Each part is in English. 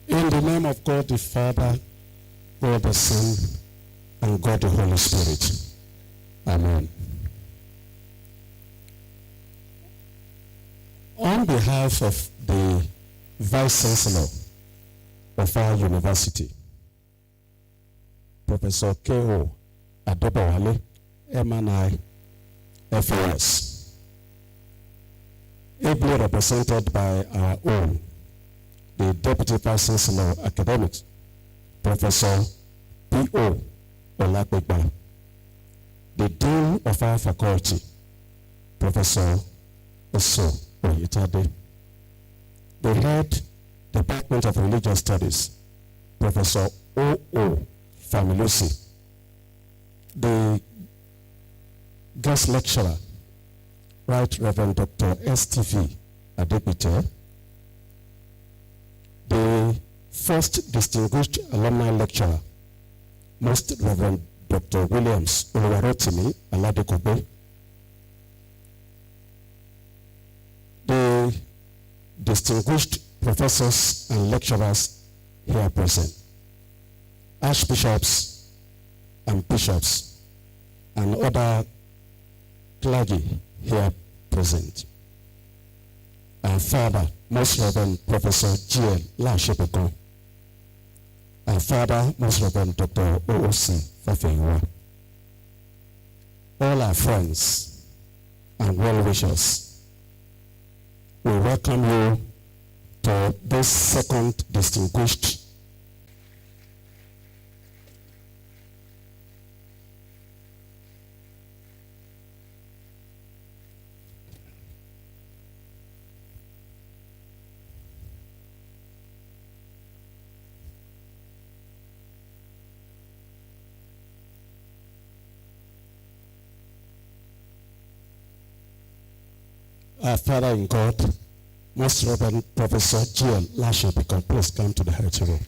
In the name of God the Father, God the Son, and God the Holy Spirit. Amen. On behalf of the Vice Chancellor of our university, Professor K.O. Adebowale, MNI, FAS, ably represented by our own, the Deputy Vice Chancellor of Academics, Professor P.O. Olakpekpa, the Dean of our faculty, Professor Eso Oyetade, the Head Department of Religious Studies, Professor O.O. Familusi, the guest lecturer, Right Reverend Dr. S.T.V. ADEGBITE, the first distinguished alumni lecturer, Most Reverend Dr. Williams Oluwarotimi Aladekobe, the distinguished professors and lecturers here present, archbishops and bishops, and other clergy here present. Our Father, Most Reverend Professor G.L. Lashepeko, our Father, Most Reverend Dr. O.O.C. Fafeyiwa, all our friends and well-wishers, we welcome you to this second distinguished our Father in God, Most Reverend Professor G.L. Lashepeko, please come to the heritage room.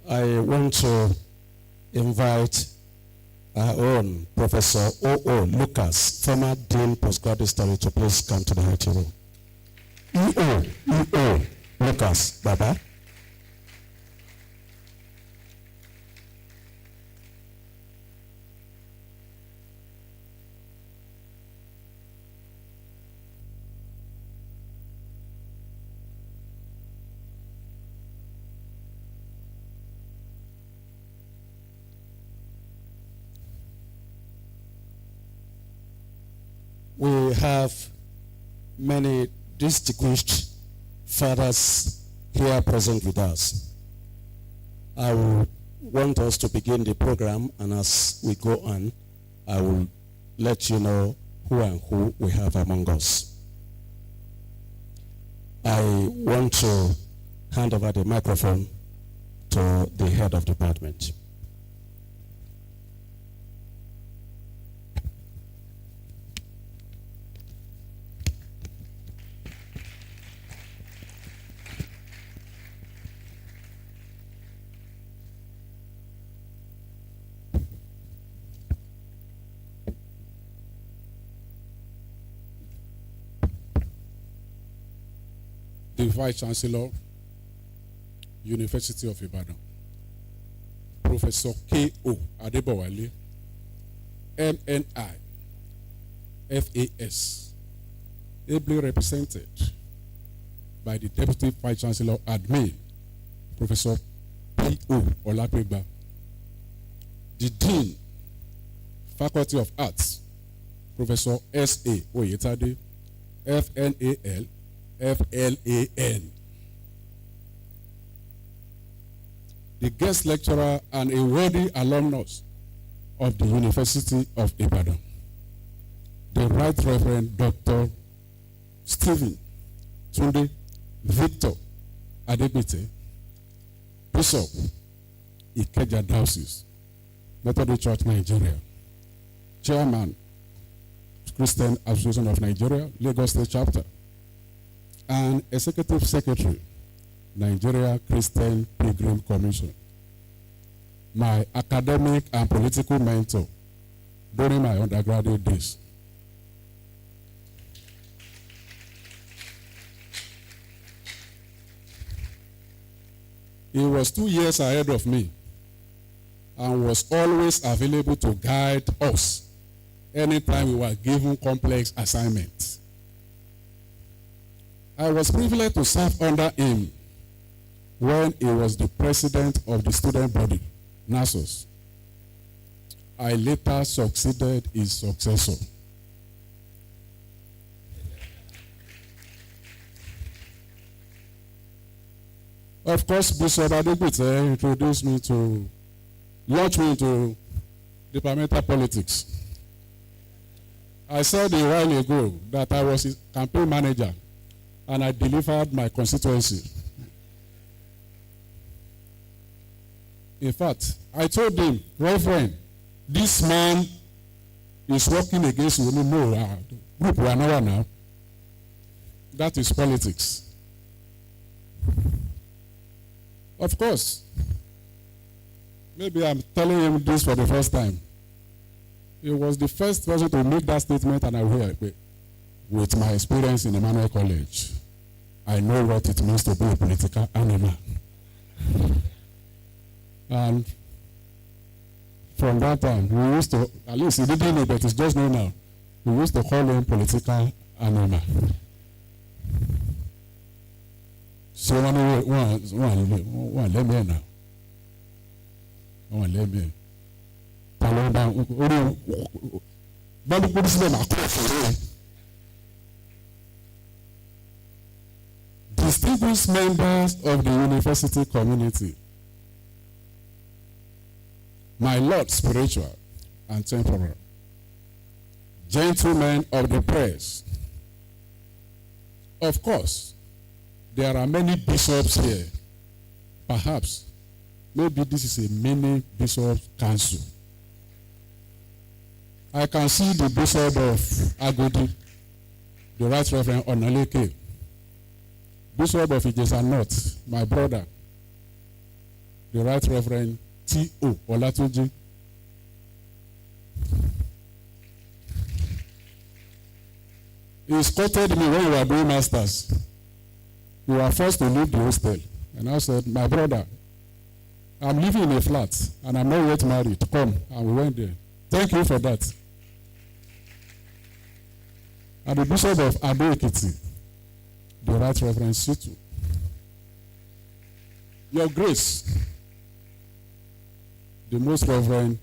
I want to invite our own Professor O.O. Lucas, former Dean Postgraduate Studies, to please come to the heritage room. E.O. Lucas, Baba. We have many distinguished fathers here present with us. I will want us to begin the program, and as we go on, I will let you know who and who we have among us. I want to hand over the microphone to the head of department. The Vice Chancellor, University of Ibadan, Professor K.O. Adebowale, MNI, FAS, ably represented by the Deputy Vice Chancellor Admin, Professor P.O. Olakpekpa, the Dean, Faculty of Arts, Professor S.A. Oyetade, FNAL, FLAN. The guest lecturer and a worthy alumnus of the University of Ibadan, the Right Reverend Dr. Stephen Tunde Victor ADEGBITE, Bishop, Ikeja Diocese, Methodist Church, Nigeria, Chairman, Christian Association of Nigeria, Lagos State Chapter, and Executive Secretary, Nigeria Christian Pilgrim Commission. My academic and political mentor during my undergraduate days. He was 2 years ahead of me and was always available to guide us anytime we were given complex assignments. I was privileged to serve under him when he was the president of the student body, NASOS. I later succeeded his successor. Of course, Bishop ADEGBITE introduced me to, launched me into departmental politics. I said a while ago that I was his campaign manager and I delivered my constituency. In fact, I told him, Reverend, this man is working against you. No, group we are not now. That is politics. Of course, maybe I'm telling him this for the first time. He was the first person to make that statement, and I will hear it. With my experience in Emmanuel College, I know what it means to be a political animal. And from that time, we used to, at least he didn't know, but it's just known now, we used to call him political animal. So one let me now. One let me. Distinguished members of the university community, my Lord spiritual and temporal, gentlemen of the press. Of course, there are many bishops here. Perhaps, maybe this is a mini bishop council. I can see the bishop of Agodi, the Right Reverend Onaleke, Bishop of Ikeja North, my brother, the Right Reverend T.O. Olatunji. He escorted me when we were doing masters. We were forced to leave the hostel. And I said, my brother, I'm living in a flat and I'm not yet married. Come. And we went there. Thank you for that. And the Bishop of Ado-Ekiti, the Right Reverend Situ. Your Grace, the Most Reverend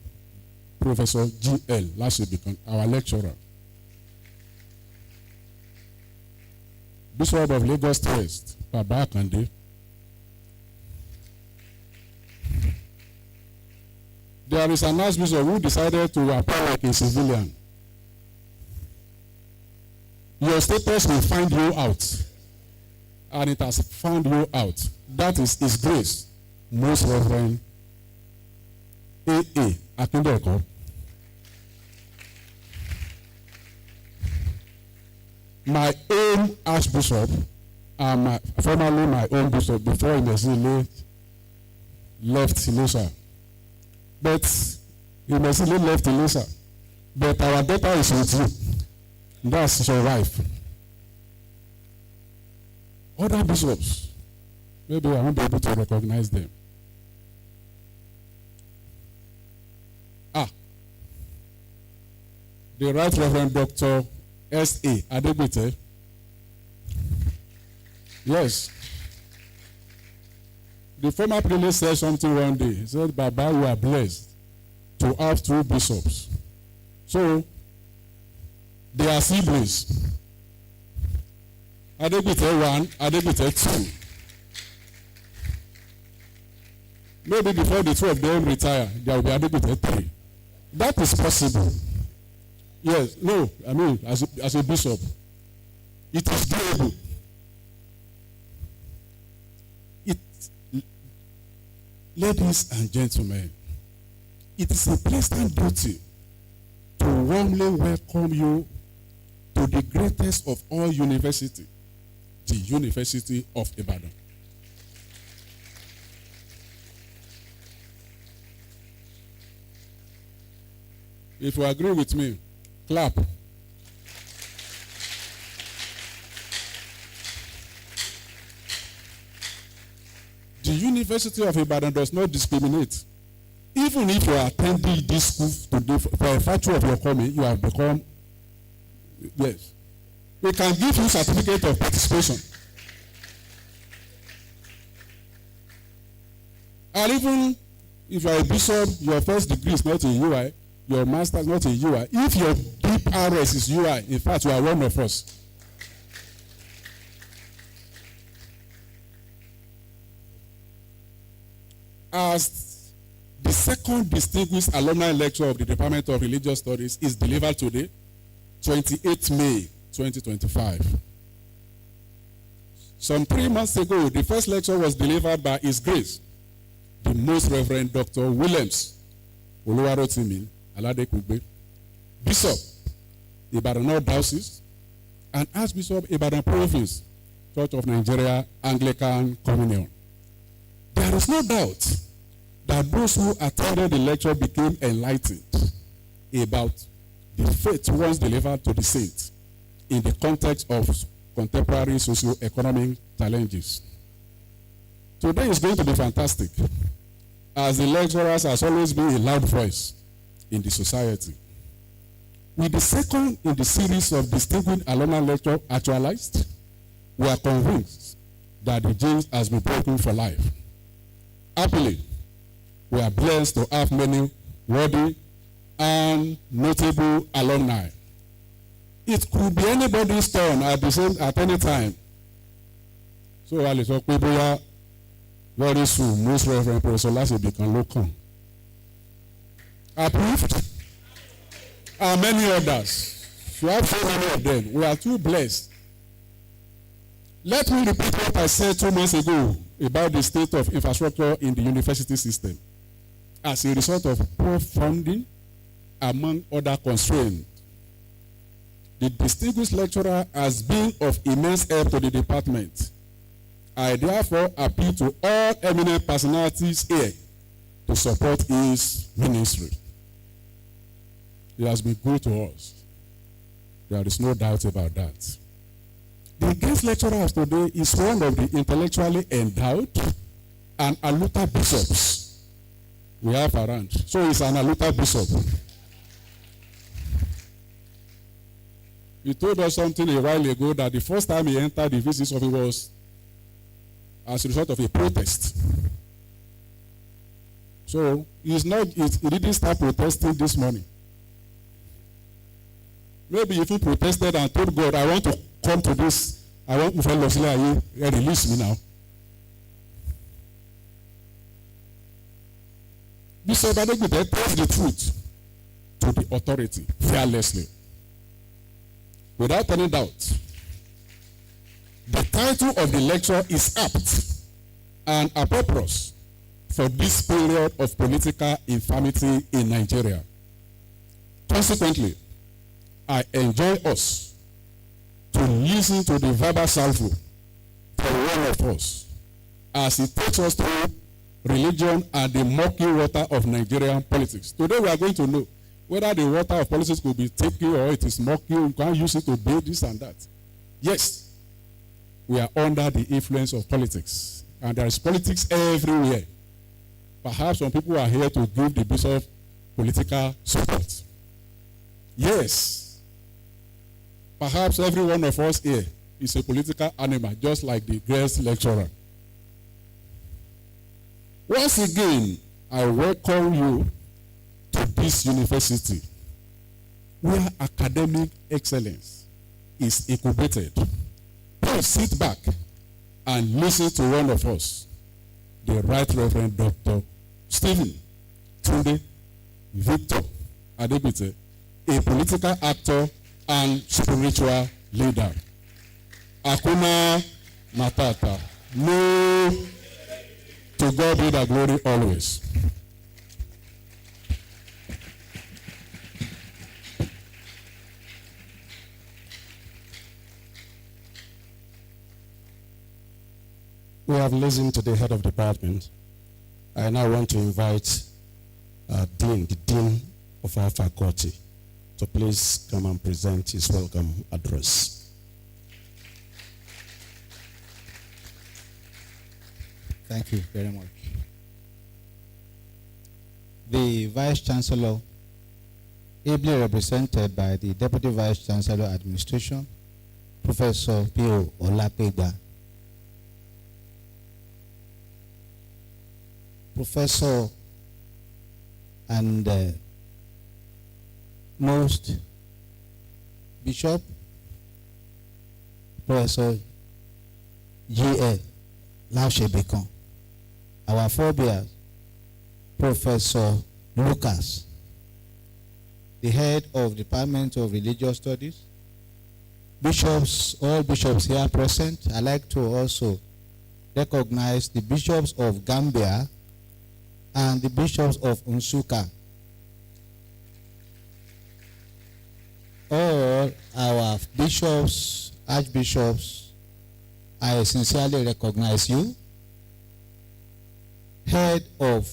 Professor G.L. Lashibikan, our lecturer. Bishop of Lagos West, Baba Akande. There is an archbishop who decided to appear like a civilian. Your status will find you out. And it has found you out. That is His Grace, Most Reverend A.A. Akindeko. My own Archbishop, and formerly my own bishop before Imesile left Ilesha. But Imesile left Ilesha. But our daughter is with you. That's your wife. Other bishops, maybe I won't be able to recognize them. The Right Reverend Dr. S.A. ADEGBITE. Yes. The former prelate said something one day. He said, Baba, you are blessed to have 2 bishops. So, they are siblings. ADEGBITE 1, ADEGBITE 2. Maybe before the 2 of them retire, there will be ADEGBITE 3. That is possible. Yes, no, I mean, as a bishop, it is doable. Ladies and gentlemen, it is a pleasant duty to warmly welcome you to the greatest of all universities, the University of Ibadan. If you agree with me, clap. The University of Ibadan does not discriminate. Even if you are attending this school today, for a virtue of your coming, you have become, yes. We can give you certificate of participation. And even if you are a bishop, your first degree is not in UI, your master is not in UI. If your DRS is UI, in fact, you are one of us. As the second distinguished alumni lecture of the Department of Religious Studies is delivered today, 28 May 2025. Some 3 months ago, the first lecture was delivered by His Grace, the Most Reverend Dr. Williams Oluwarotimi Aladekugbe, Bishop, Ibadan North Diocese, and Archbishop Ibadan Province, Church of Nigeria Anglican Communion. There is no doubt that those who attended the lecture became enlightened about the faith once delivered to the saints in the context of contemporary socio-economic challenges. Today is going to be fantastic, as the lecturers has always been a loud voice in the society. With the second in the series of distinguished alumni lecture actualized, we are convinced that the chains has been broken for life. Happily, we are blessed to have many worthy and notable alumni. It could be anybody's turn at any time. So I sọ pé bóyá very soon Most Reverend Professor Lasibi kan ló kàn. Approved, and many others. We have so many of them. We are too blessed. Let me repeat what I said 2 months ago about the state of infrastructure in the university system as a result of poor funding, among other constraints. The distinguished lecturer has been of immense help to the department. I therefore appeal to all eminent personalities here to support his ministry. He has been good to us. There is no doubt about that. The guest lecturer of today is one of the intellectually endowed and Aluta bishops we have around. So he's an Aluta bishop. He told us something a while ago that the first time he entered the visit office was as a result of a protest. So he didn't start protesting this morning. Maybe if he protested and told God, I want to come to this, I want to release me now. Bishop ADEGBITE tells the truth to the authority fearlessly, without any doubt. The title of the lecture is apt and appropriate for this period of political infirmity in Nigeria. Consequently, I enjoin us to listen to the verbal salvo from one of us as it takes us through religion and the murky water of Nigerian politics. Today we are going to know whether the water of politics could be taken or it is murky. You can't use it to bathe this and that. Yes, we are under the influence of politics, and there is politics everywhere. Perhaps some people are here to give the bishop political support. Yes. Perhaps every one of us here is a political animal, just like the guest lecturer. Once again, I welcome you to this university where academic excellence is incubated. Please sit back and listen to one of us, the Right Reverend Dr. Stephen Tunde Victor Adegbite, a political actor and spiritual leader. Akuna Matata. No, to God be the glory always. We have listened to the head of department. I now want to invite the dean of our faculty, to please come and present his welcome address. Thank you very much. The Vice Chancellor, ably represented by the Deputy Vice Chancellor Administration, Professor P.O. Olapegba, Professor and most Bishop, Professor G.A. Laushebekon, our forebears, Professor Lucas, the head of Department of Religious Studies, bishops, all bishops here present. I'd like to also recognize the bishops of Gambia and the bishops of Nsukka. All our bishops, archbishops, I sincerely recognize you. Head of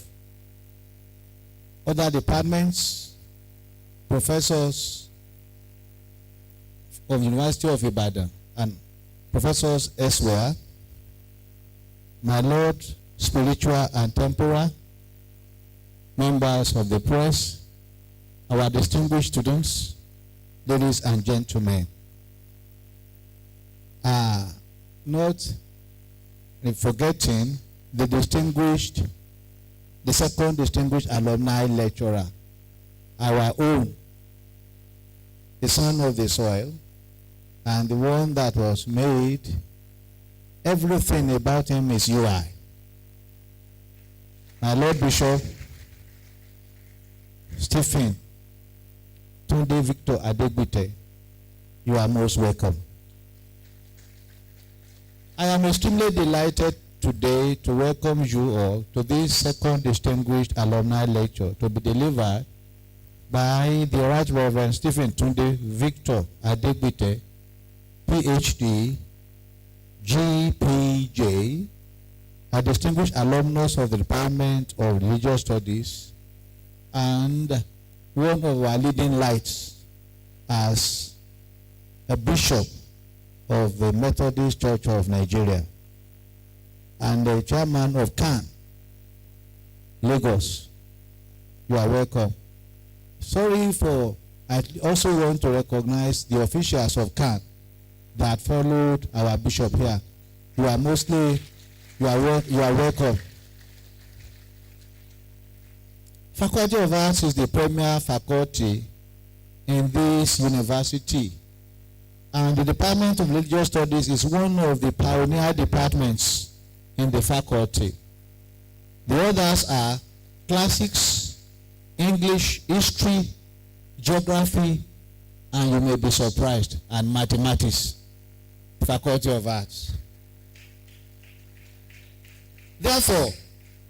other departments, professors of University of Ibadan and professors elsewhere, my Lord, spiritual and temporal, members of the press, our distinguished students, ladies and gentlemen, not forgetting the second distinguished alumni lecturer, our own, the son of the soil, and the one that was made, everything about him is UI. My Lord Bishop Stephen Tunde Victor ADEGBITE, you are most welcome. I am extremely delighted today to welcome you all to this second distinguished alumni lecture to be delivered by the Right Reverend Stephen Tunde Victor ADEGBITE, PhD, GPJ, a distinguished alumnus of the Department of Religious Studies and one of our leading lights as a bishop of the Methodist Church of Nigeria and the chairman of CAN, Lagos. You are welcome. I also want to recognize the officials of CAN that followed our bishop here. You are welcome. Faculty of Arts is the premier faculty in this university, and the Department of Religious Studies is one of the pioneer departments in the faculty. The others are classics, English, history, geography, and you may be surprised, and mathematics, Faculty of Arts. Therefore,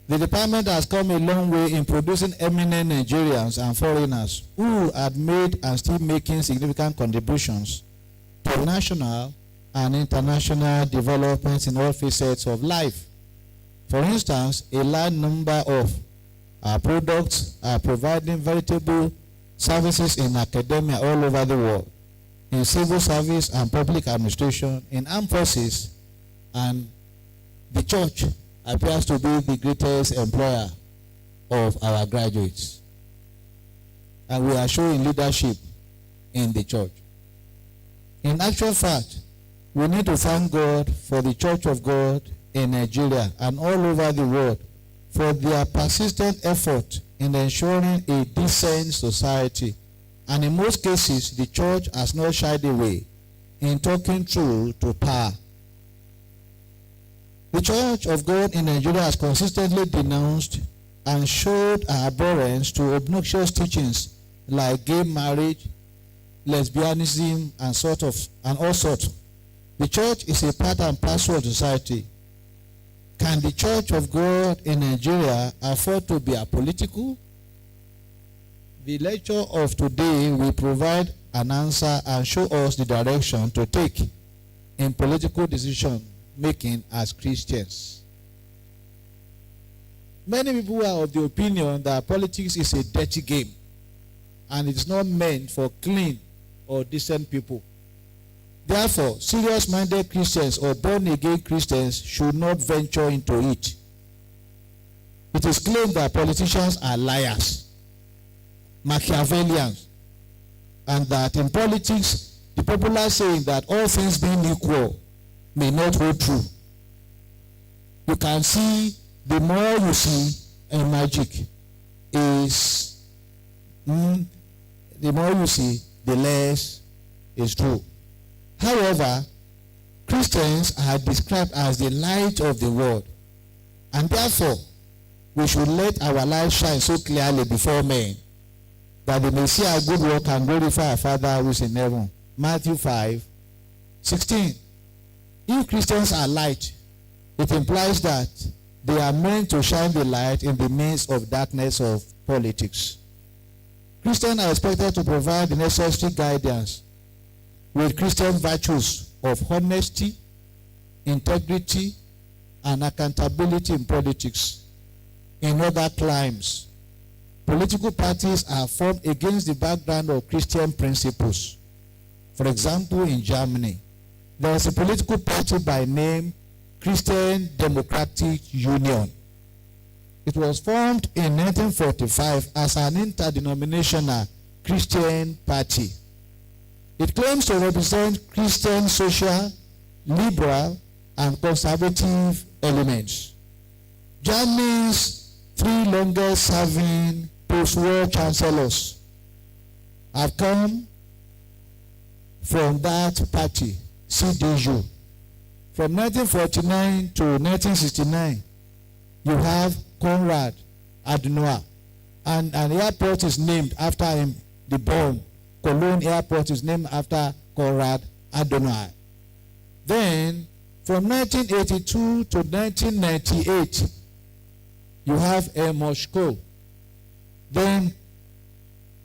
the department has come a long way in producing eminent Nigerians and foreigners who have made and still making significant contributions to national and international developments in all facets of life. For instance, a large number of our products are providing veritable services in academia all over the world, in civil service and public administration, in armed forces, and the church appears to be the greatest employer of our graduates. And we are showing leadership in the church. In actual fact, we need to thank God for the Church of God in Nigeria and all over the world for their persistent effort in ensuring a decent society. And in most cases, the church has not shied away in talking truth to power. The Church of God in Nigeria has consistently denounced and showed our abhorrence to obnoxious teachings like gay marriage, lesbianism, and all sorts. The church is a part and parcel of society. Can the Church of God in Nigeria afford to be apolitical? The lecture of today will provide an answer and show us the direction to take in political decision making as Christians. Many people are of the opinion that politics is a dirty game and it is not meant for clean or decent people. Therefore, serious-minded Christians or born-again Christians should not venture into it. It is claimed that politicians are liars, Machiavellians, and that in politics, the popular saying that all things being equal may not hold true. You can see the more you see in magic is, the more you see, the less is true. However, Christians are described as the light of the world, and therefore we should let our light shine so clearly before men that they may see our good work and glorify our Father who is in heaven. Matthew 5:16. If Christians are light, it implies that they are meant to shine the light in the midst of darkness of politics. Christians are expected to provide the necessary guidance with Christian virtues of honesty, integrity, and accountability in politics. In other climes, political parties are formed against the background of Christian principles. For example, in Germany, there is a political party by name Christian Democratic Union. It was formed in 1945 as an interdenominational Christian party. It claims to represent Christian social, liberal, and conservative elements. Germany's three longest-serving post-war chancellors have come from that party, CDU. From 1949 to 1969, you have Konrad Adenauer, and an airport is named after him, the Bonn. Cologne Airport is named after Konrad Adenauer. Then, from 1982 to 1998, you have Helmut Kohl. Then,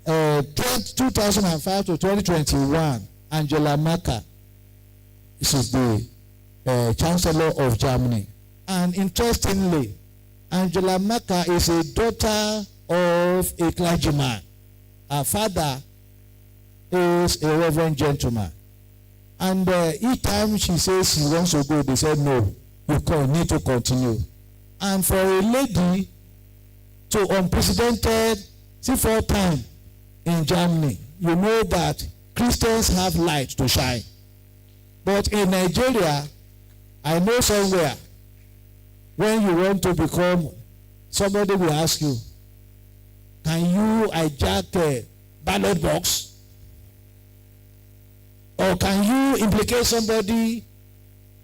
2005 to 2021, Angela Merkel. This is the Chancellor of Germany. And interestingly, Angela Merkel is a daughter of a clergyman. Her father is a reverend gentleman. And each time she says she wants to go, they said, no, you need to continue. And for a lady to unprecedented, fourth time in Germany, you know that Christians have light to shine. But in Nigeria, I know somewhere, when you want to become, somebody will ask you, can you hijack a ballot box? Or can you implicate somebody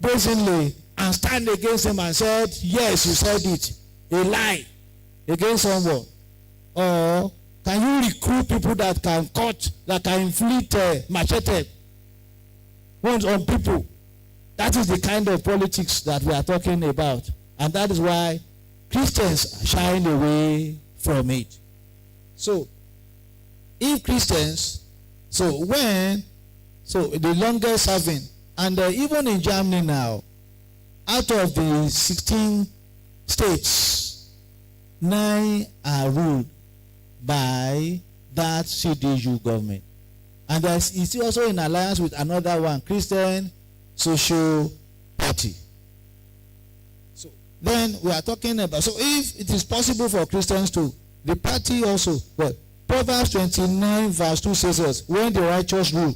brazenly and stand against them and say, yes, you said it, a lie against someone? Or can you recruit people that can cut, that can inflict machete wounds on people? That is the kind of politics that we are talking about. And that is why Christians shine away from it. So, if Christians, the longest serving, and even in Germany now, out of the 16 states, 9 are ruled by that CDU government. And it's also in alliance with another one, Christian Social Party. So then we are talking about, so if it is possible for Christians to, the party also, well, Proverbs 29 verse 2 says us, when the righteous rule,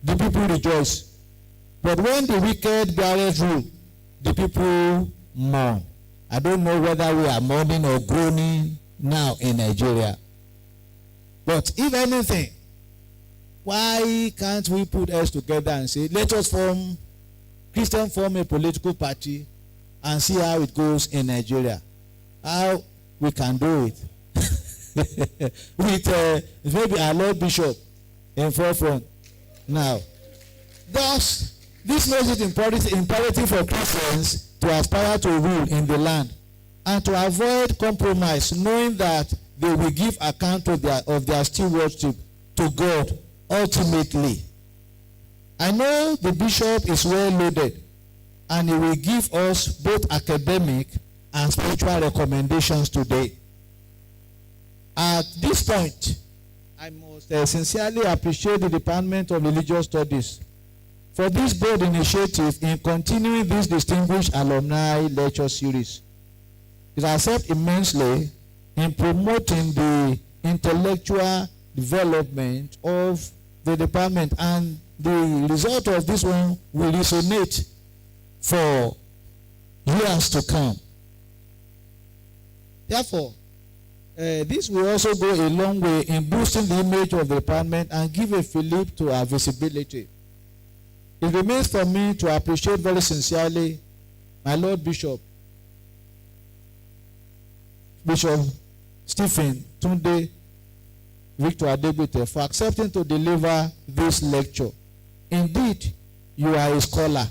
the people rejoice. But when the wicked beareth rule, the people mourn. I don't know whether we are mourning or groaning now in Nigeria. But if anything, why can't we put us together and say, let us Christian form a political party and see how it goes in Nigeria? How we can do it. With maybe our Lord Bishop in forefront. Now, thus, this makes it imperative for Christians to aspire to rule in the land and to avoid compromise, knowing that they will give account of their stewardship to God ultimately. I know the bishop is well loaded and he will give us both academic and spiritual recommendations today. At this point, I must sincerely appreciate the Department of Religious Studies for this bold initiative in continuing this distinguished alumni lecture series. It has helped immensely in promoting the intellectual development of the department, and the result of this one will resonate for years to come. Therefore, this will also go a long way in boosting the image of the department and give a fillip to our visibility. It remains for me to appreciate very sincerely my Lord Bishop Stephen Tunde Victor ADEGBITE for accepting to deliver this lecture. Indeed, you are a scholar,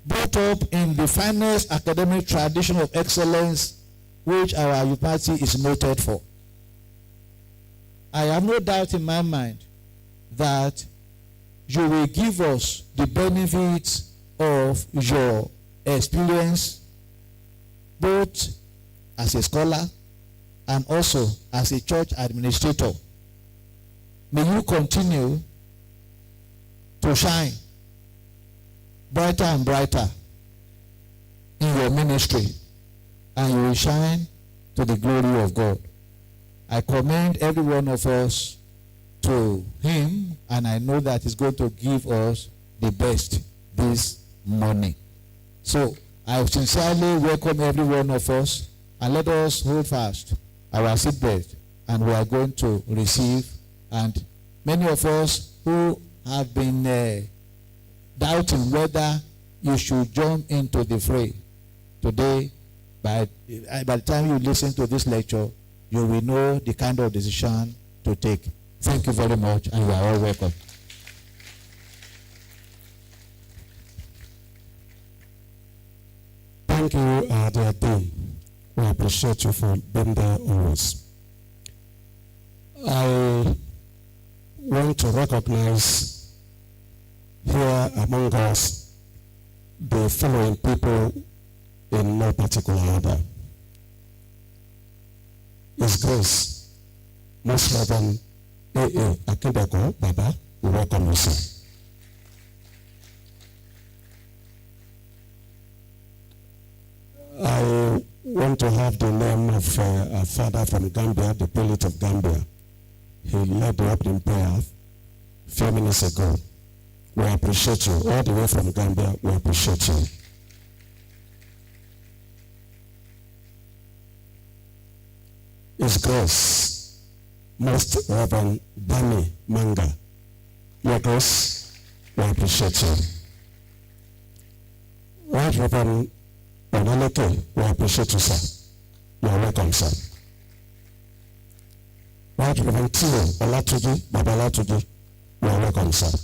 brought up in the finest academic tradition of excellence which our university is noted for. I have no doubt in my mind that you will give us the benefits of your experience, both as a scholar and also as a church administrator. May you continue to shine brighter and brighter in your ministry, and you will shine to the glory of God. I commend every one of us to him, and I know that he's going to give us the best this morning. So I sincerely welcome every one of us, and let us hold fast our seatbelt, and we are going to receive. And many of us who have been doubting whether you should jump into the fray today, by the time you listen to this lecture, you will know the kind of decision to take. Thank you very much, and you are all welcome. Thank you, dear Dean. We appreciate you for being there always. I want to recognize here among us the following people in no particular order. His Grace, Most Reverend A.A. Akindeko, Baba, we welcome you, sir. I want to have the name of a father from Gambia, the prelate of Gambia. He led the opening prayer a few minutes ago. We appreciate you. All the way from Gambia, we appreciate you. His Grace, Most Reverend Bani Manga. Your Grace, we appreciate you. Right Reverend Onaleke, we appreciate you, sir. You are welcome, sir. Right Reverend Tio Olatuji, Babalatuji, you are welcome, sir.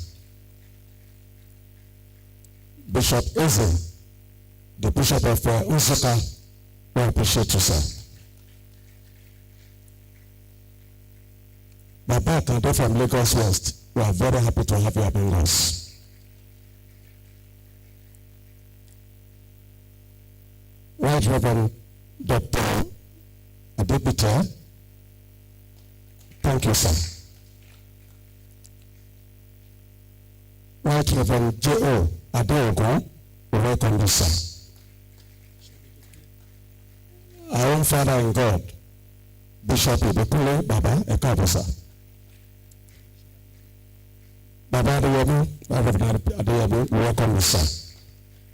Bishop Eze, the Bishop of Nsukka, we appreciate you, sir. Baba Kande from Lagos West, we are very happy to have you among us. Right Reverend Dr. ADEGBITE, thank you, sir. Right Reverend J.O. Adeogun, we welcome you, sir. Our own Father in God, Bishop Ibekule Baba Ekabo, sir. Baba Adeyemi, Reverend Adeyemi, we welcome you, sir.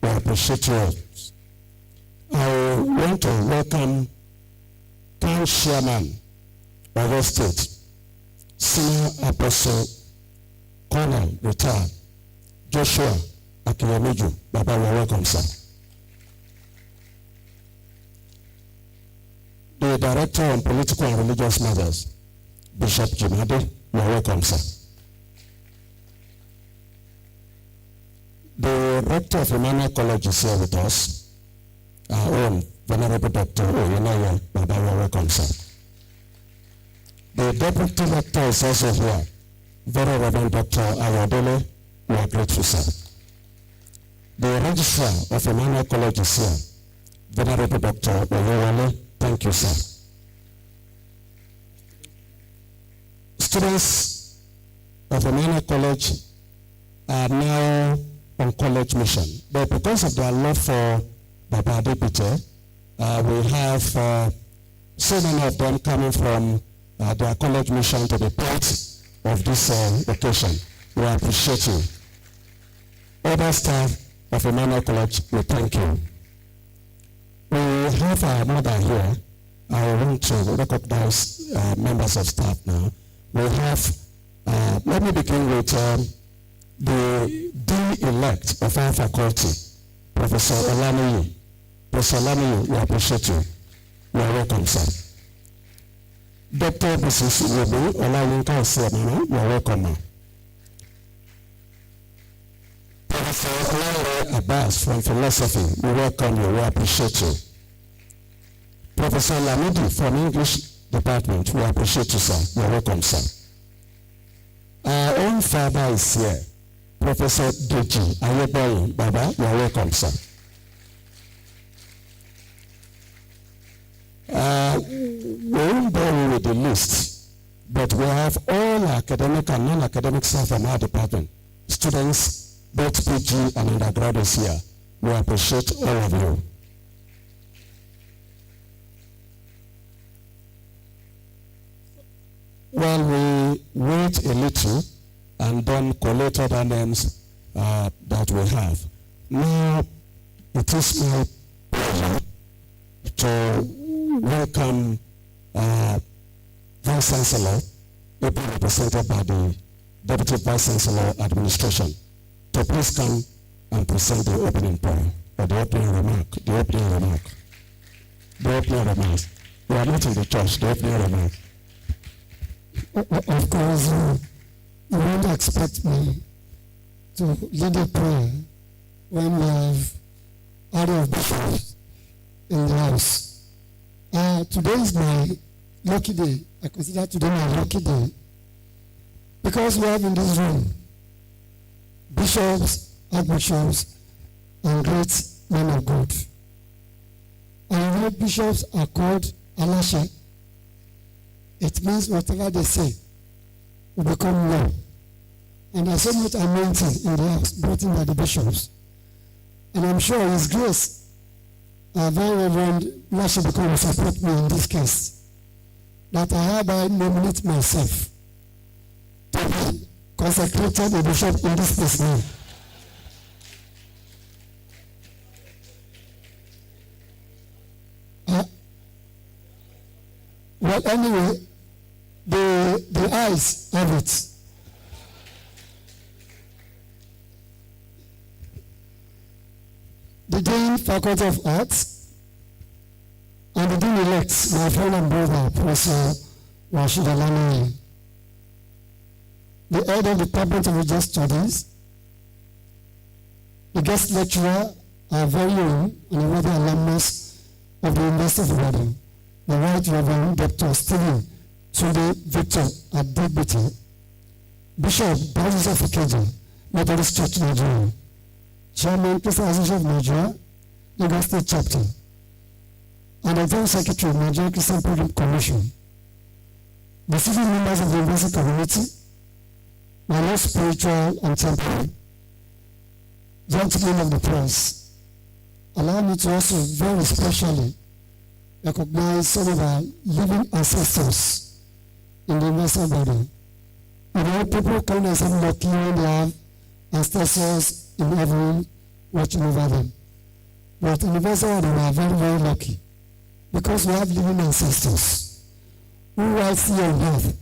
We appreciate you. I want to welcome Town Chairman of the State, Senior Apostle Colonel Retired Joshua Akiyameju. Baba, we welcome, sir. The Director on Political and Religious Matters, Bishop Jimade, we welcome, sir. The Rector of Emmanuel College is here with us. Our own Venerable Dr. Oyinaya, Baba, we welcome, sir. The Deputy Rector is also here. Very Reverend Dr. Ayodele, we are grateful, sir. The registrar of Emmanuel College is here, Venerable Dr. Oyewale. Thank you, sir. Students of Emmanuel College are now on college mission, but because of their love for Baba ADEGBITE, we have so many of them coming from their college mission to the point of this occasion. We appreciate you. Other staff of Emmanuel College, we thank you. We have our mother here. I want to recognize members of staff now. We have, let me begin with the Dean-elect of our faculty, Professor Olaniyi. Professor Olaniyi, we appreciate you. You are welcome, sir. Dr. Mrs. Yobi Olayinka Osiyamana, you are welcome, ma'am. Professor Olaniyi Abbas from philosophy, we welcome you, we appreciate you. Professor Lamidi from English department, we appreciate you, sir. You are welcome, sir. Our own father is here, Professor Deji Ayeboyi. Baba, you are welcome, sir. We won't bore you with the list, but we have all academic and non-academic staff from our department, students, both PG and undergraduates here. We appreciate all of you. While we wait a little and then collate other names that we have, now it is my pleasure to welcome Vice Chancellor, ably represented by the Deputy Vice Chancellor Administration, to please come and present the opening prayer, or the opening remark, the opening remarks. We are not in the church, the opening remark. Of course, you won't expect me to lead a prayer when we have order of bishops in the house. Today is my lucky day. I consider today my lucky day because we have in this room bishops, archbishops, and great men of God. And you know, bishops are called alashe. It means whatever they say will become law. And there's so much anointing in the house brought in by the bishops. And I'm sure His grace, very Reverend Lashe Biko will support me in this case, that I hereby nominate myself to be consecrated a bishop in this place now. Well, anyway, the eyes have it. The Dean Faculty of Arts and the Dean-elect, my friend and brother, Professor Rashid Alani, the head of the Department of Religious Studies, the guest lecturer, our very own and a worthy alumnus of the University of IBADAN, the Right Reverend Dr. Stephen Tunde Victor ADEGBITE, Bishop Diocese of Ikeja, Methodist Church, Nigeria, Chairman, Christian Association of Nigeria, Lagos State Chapter, and the General Secretary of Nigerian Christian Pilgrim Commission, the civil members of the university community, my most spiritual and temporary, gentlemen of the press, allow me to also very specially recognize some of our living ancestors in the University of IBADAN. You know, people count themselves lucky when they have ancestors in heaven watching over them. But in the University of IBADAN, we are very, very lucky because we have living ancestors who right here on earth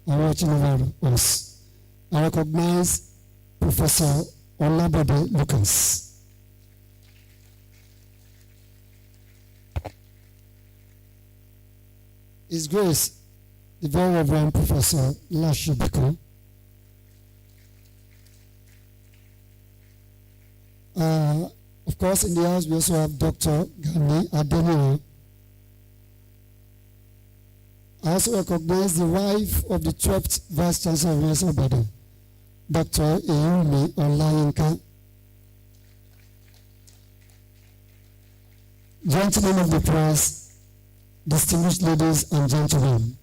are watching over us. I recognize Professor Olabode Lucas. His Grace, the very Reverend Professor Lashe Biko. Of course, in the house we also have Dr. Gani Adeniran. I also recognize the wife of the 12th Vice Chancellor of the University of IBADAN, Dr. ALUMNI Olayinka. gentlemen of the press, distinguished ladies and gentlemen,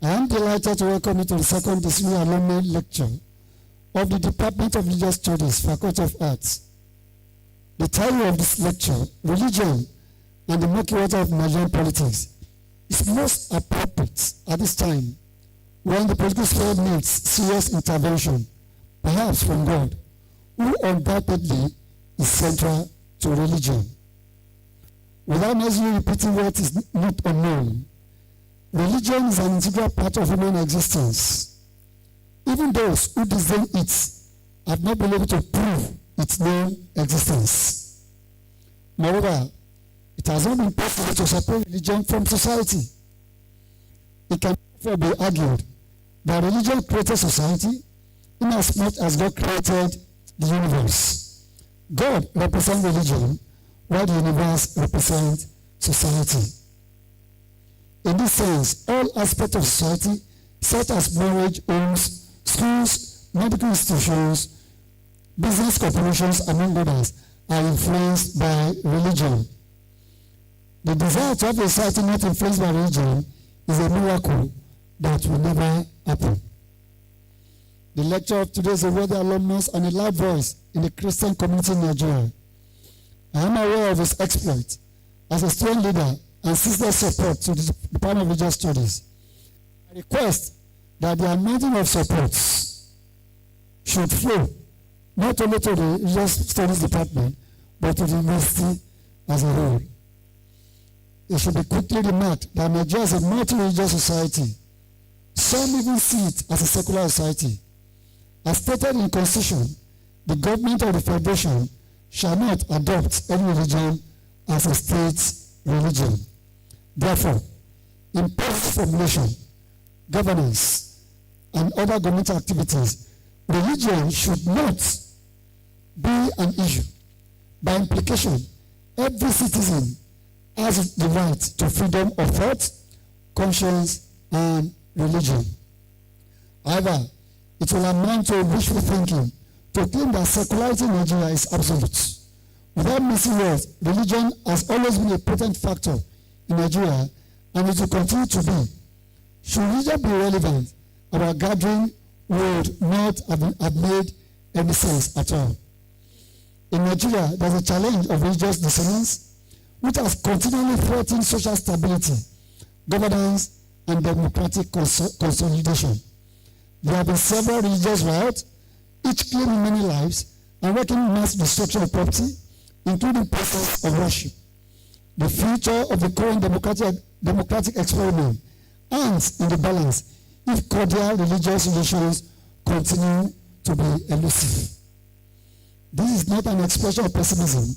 I am delighted to welcome you to the second distinguished alumni lecture of the Department of Religious Studies, Faculty of Arts. The title of this lecture, Religion and the Murky Water of Nigerian Politics, is most appropriate at this time when the political sphere needs serious intervention, perhaps from God, who undoubtedly is central to religion. Without necessarily repeating what is not unknown, religion is an integral part of human existence. Even those who disdain it have not been able to prove its non-existence. Moreover, it has not been possible to separate religion from society. It can therefore be argued that religion created society inasmuch as God created the universe. God represents religion, while the universe represents society. In this sense, all aspects of society, such as marriage, homes, schools, medical institutions, business corporations, among others, are influenced by religion. The desire to have a society not influenced by religion is a miracle that will never happen. The lecture of today is a worthy alumnus and a loud voice in the Christian community in Nigeria. I am aware of his exploit as a student leader and sister support to the Department of Religious Studies. I request that the anointing of supports should flow not only to the Religious Studies Department, but to the university as a whole. It should be quickly remarked that Nigeria is a multi-religious society. Some even see it as a secular society. As stated in the Constitution, the government of the Federation shall not adopt any religion as a state religion. Therefore, in policy formulation, governance, and other governmental activities, religion should not be an issue. By implication, every citizen has the right to freedom of thought, conscience, and religion. However, it will amount to wishful thinking to claim that secularity in Nigeria is absolute. Without missing words, religion has always been a potent factor in Nigeria, and it will continue to be. Should religion be relevant, our gathering would not have made any sense at all. In Nigeria, there is a challenge of religious dissonance, which has continually threatened social stability, governance, and democratic consolidation. There have been several religious riots, each claiming many lives and wreaking mass destruction of property, including places of worship. The future of the current democratic experiment hangs in the balance if cordial religious relations continue to be elusive. This is not an expression of pessimism,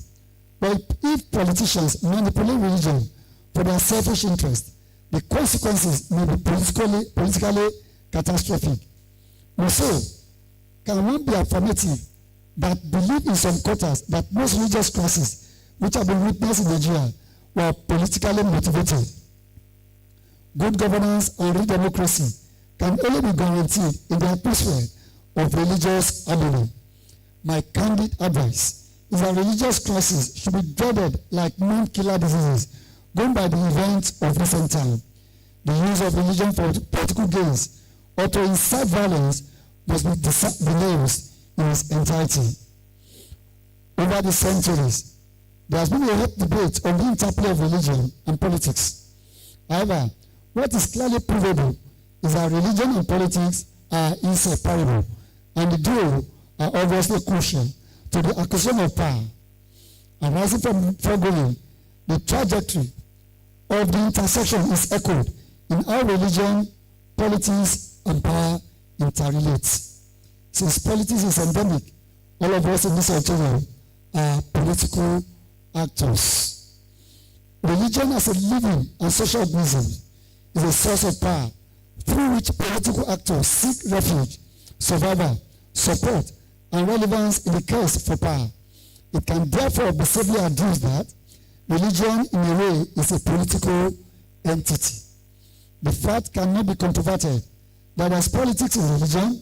but if politicians manipulate religion for their selfish interest, the consequences may be politically catastrophic. Also, can one be affirmative that believe in some quarters that most religious crises which have been witnessed in Nigeria were politically motivated? Good governance and real democracy can only be guaranteed in the atmosphere of religious harmony. My candid advice is that religious crises should be dreaded like non-killer diseases, going by the events of recent time. The use of religion for political gains or to incite violence must be denounced in its entirety. Over the centuries, there has been a hot debate on the interplay of religion and politics. However, what is clearly provable is that religion and politics are inseparable, and the duo are obviously crucial to the acquisition of power. Arising from foregoing, the trajectory of the intersection is echoed in how religion, politics, and power interrelate. Since politics is endemic, all of us in this auditorium are political actors. Religion as a living and social organism is a source of power through which political actors seek refuge, survival, support, and relevance in the case for power. It can therefore be safely adduced that religion in a way is a political entity. The fact cannot be controverted that as politics in religion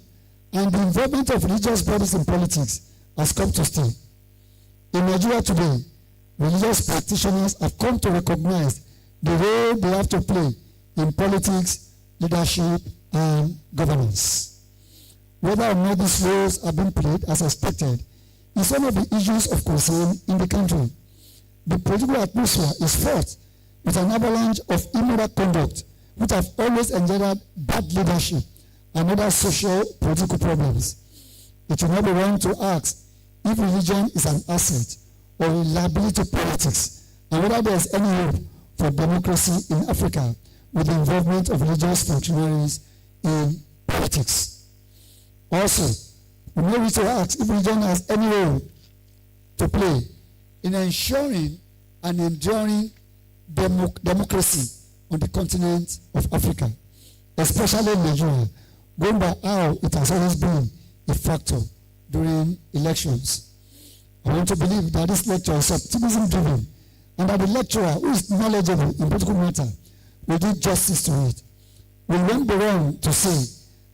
and the involvement of religious bodies in politics has come to stay. In Nigeria today, religious practitioners have come to recognize the role they have to play in politics, leadership, and governance. Whether or not these roles have been played as expected is one of the issues of concern in the country. The political atmosphere is fraught with an avalanche of immoral conduct which have always engendered bad leadership and other social political problems. It will not be wrong to ask if religion is an asset or a liability to politics, and whether there is any hope for democracy in Africa with the involvement of religious functionaries in politics. Also, we may wish to ask if religion has any role to play in ensuring and enduring democracy on the continent of Africa, especially in Nigeria, going by how it has always been a factor during elections. I want to believe that this lecture is optimism-driven and that the lecturer who is knowledgeable in political matter will do justice to it. We won't be wrong to say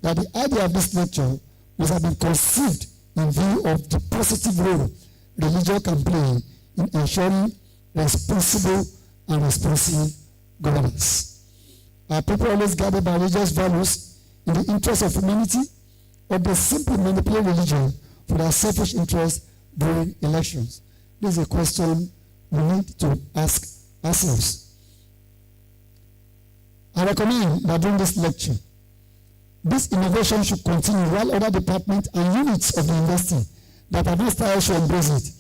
that the idea of this lecture must have been conceived in view of the positive role religion can play in ensuring responsible and responsive governance. Are people always guided by religious values in the interest of humanity, or they simply manipulate religion for their selfish interests during elections? This is a question we need to ask ourselves. I recommend that during this lecture, this innovation should continue while other departments and units of the university that have not started should embrace it.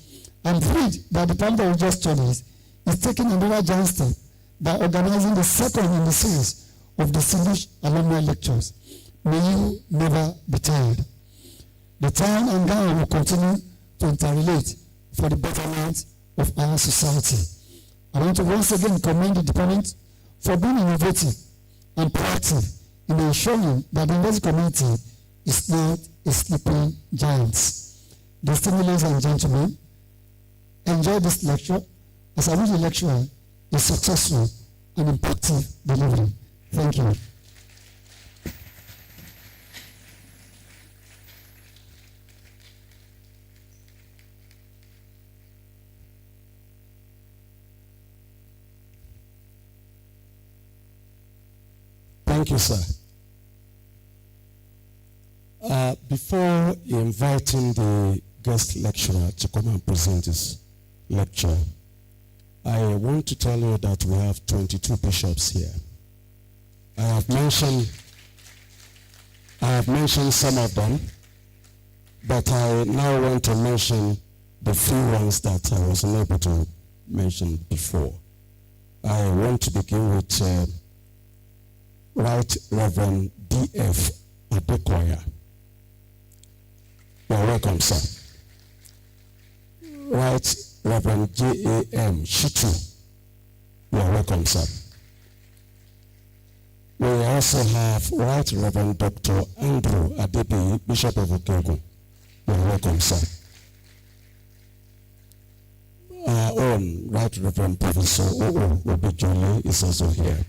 I'm pleased that the Department of Religious Studies is taking another giant step by organizing the second in the series of distinguished alumni lectures. May you never be tired. The town and gown will continue to interrelate for the betterment of our society. I want to once again commend the department for being innovative and proactive in ensuring that the university community is not a sleeping giant. Distinguished ladies and gentlemen, enjoy this lecture as I wish the lecturer is successful and impactful delivery. Thank you. Thank you, sir. Before inviting the guest lecturer to come and present his lecture, I want to tell you that we have 22 bishops here. I have mentioned some of them, but I now want to mention the few ones that I was unable to mention before. I want to begin with Right Reverend D.F. Adekoya. You're welcome, sir. Right Reverend J.A.M. Shitu. You're welcome, sir. We also have Right Reverend Dr. Andrew Adebi, Bishop of Ikeja. You're welcome, sir. Our own Right Reverend Professor O.O. Obijole is also here.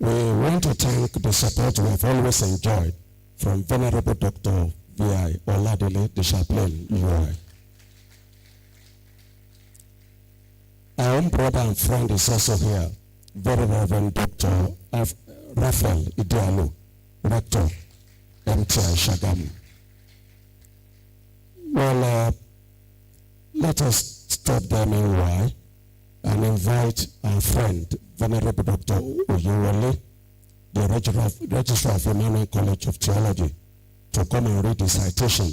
We want to thank the support we have always enjoyed from Venerable Dr. V.I. Oladele, the chaplain, UI. Our own brother and friend is also here, Very Reverend Dr. Raphael Idialo, Rector, MTI Shagamu. Well, let us stop there meanwhile and invite our friend, Venerable Dr. Oyewole, the Registrar of Emmanuel College of Theology, to come and read the citation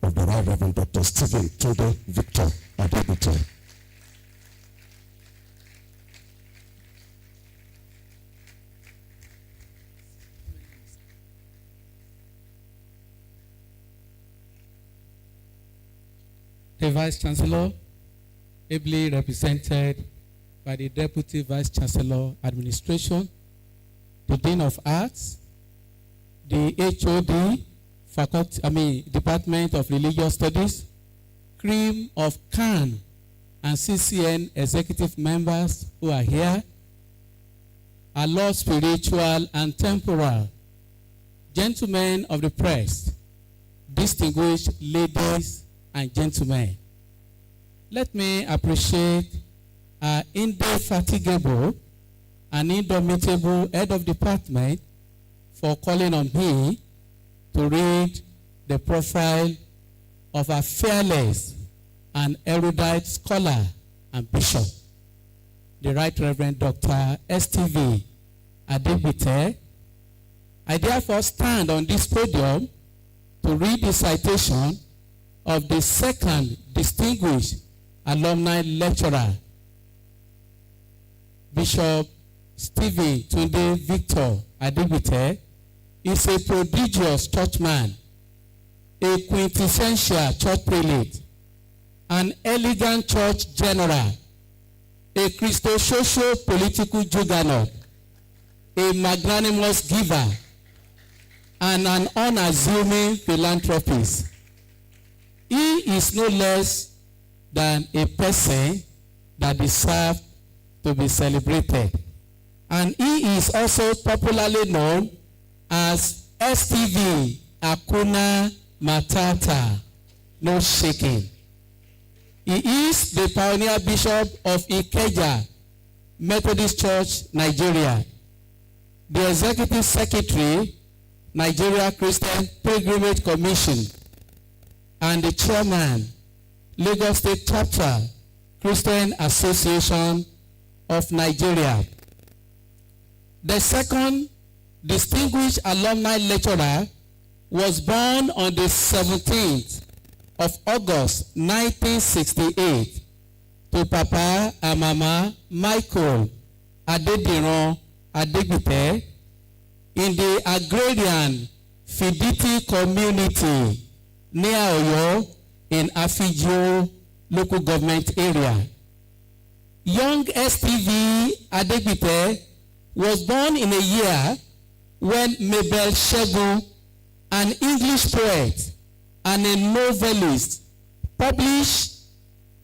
of the Right Reverend Dr. Stephen Tunde Victor ADEGBITE. The Vice Chancellor, ably represented by the Deputy Vice Chancellor Administration, the Dean of Arts, the HOD, Department of Religious Studies, cream of CAN and CCN executive members who are here, our Lord spiritual and temporal, gentlemen of the press, distinguished ladies and gentlemen, let me appreciate our indefatigable and indomitable head of department for calling on me to read the profile of a fearless and erudite scholar and bishop, the Right Reverend Dr. S.T.V. ADEGBITE. I therefore stand on this podium to read the citation of the second distinguished alumni lecturer, Bishop Stephen Tunde Victor ADEGBITE. Is a prodigious churchman, a quintessential church prelate, an elegant church general, a Christo-social political juggernaut, a magnanimous giver, and an unassuming philanthropist. He is no less than a person that deserves to be celebrated. And he is also popularly known as STV Hakuna Matata, no shaking. He is the pioneer bishop of Ikeja, Methodist Church, Nigeria, the executive secretary, Nigeria Christian Pilgrimage Commission, and the chairman, Lagos State Chapter, Christian Association of Nigeria. The second distinguished alumni lecturer was born on the 17th of August 1968 to Papa and Mama Michael Adediran ADEGBITE in the agrarian Fiditi community near Oyo in Afijio local government area. Young STV ADEGBITE was born in a year when Mabel Shegun, an English poet and a novelist, published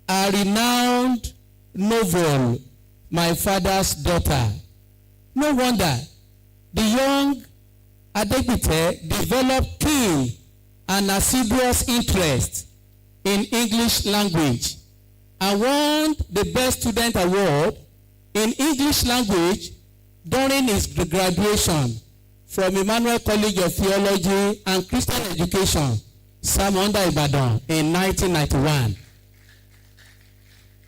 a renowned novel, My Father's Daughter. No wonder the young ADEGBITE developed keen and assiduous interest in English language and won the Best Student Award in English language during his graduation from Emmanuel College of Theology and Christian Education, Samonda, IBADAN, in 1991.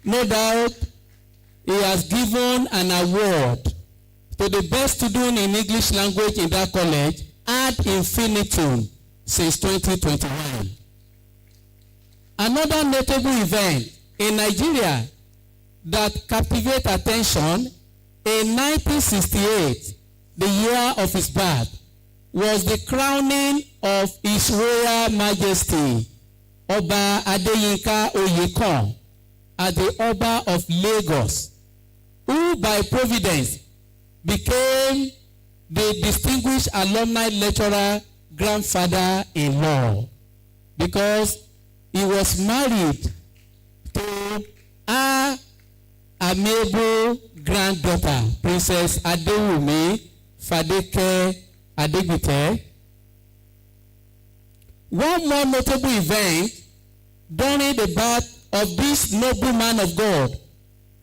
No doubt, he has given an award to the best student in English language in that college ad infinitum since 2021. Another notable event in Nigeria that captivated attention in 1968, the year of his birth, was the crowning of His Royal Majesty Oba Adeyinka Oyekan as the Oba of Lagos, who by providence became the distinguished alumni lecturer grandfather-in-law because he was married to a amiable granddaughter, Princess Adewumi Fadeke ADEGBITE. One more notable event during the birth of this noble man of God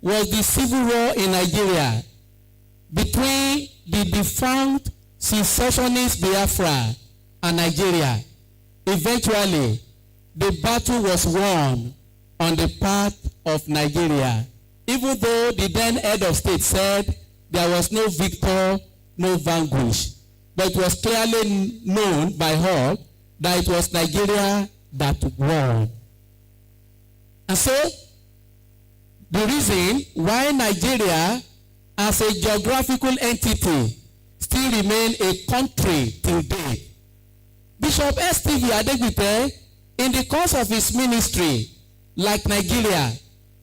was the civil war in Nigeria between the defunct secessionist Biafra and Nigeria. Eventually, the battle was won on the part of Nigeria, even though the then head of state said there was no victor, no vanquish. But it was clearly known by all that it was Nigeria that won. And so, the reason why Nigeria as a geographical entity still remains a country till date. Bishop S.T.V. ADEGBITE, in the course of his ministry, like Nigeria,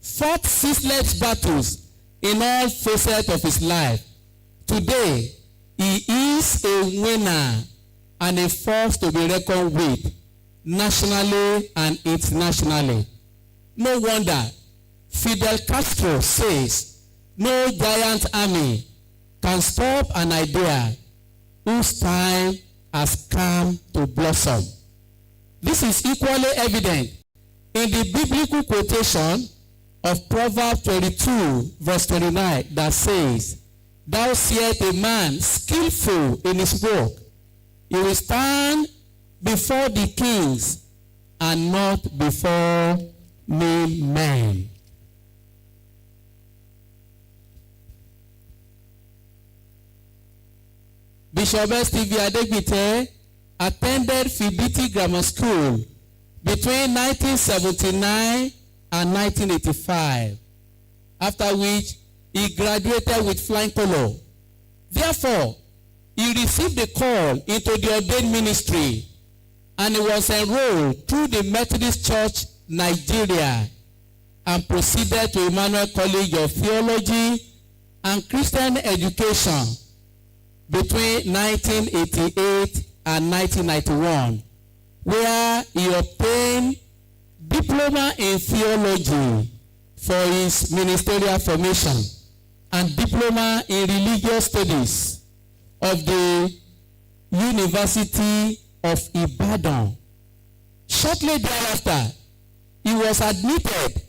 fought ceaseless battles in all facets of his life. Today, he is a winner and a force to be reckoned with, nationally and internationally. No wonder Fidel Castro says, no giant army can stop an idea whose time has come to blossom. This is equally evident in the biblical quotation of Proverbs 22, verse 29, that says, "Thou seest a man skillful in his work, he will stand before the kings and not before mean men." Bishop S.T.V. ADEGBITE attended Fidelity Grammar School between 1979 and 1985, after which he graduated with flying color. Therefore, he received a call into the ordained ministry, and he was enrolled through the Methodist Church, Nigeria, and proceeded to Emmanuel College of Theology and Christian Education between 1988 and 1991, where he obtained diploma in theology for his ministerial formation and diploma in religious studies of the University of Ibadan. Shortly thereafter, he was admitted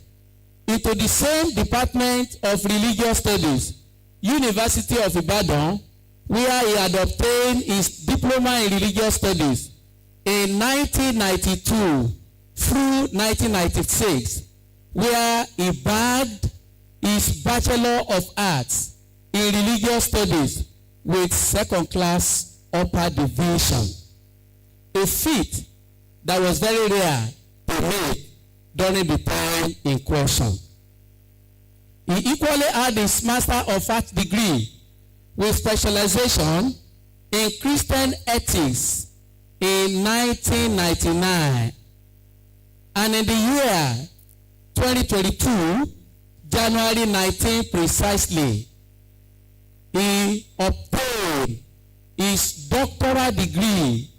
into the same Department of Religious Studies, University of Ibadan, where he had obtained his diploma in religious studies in 1992 through 1996, where he bagged his Bachelor of Arts in Religious Studies with second-class upper division, a feat that was very rare to make during the time in question. He equally had his Master of Arts degree with specialization in Christian ethics in 1999, and in the year 2022, January 19 precisely, he obtained his doctoral degree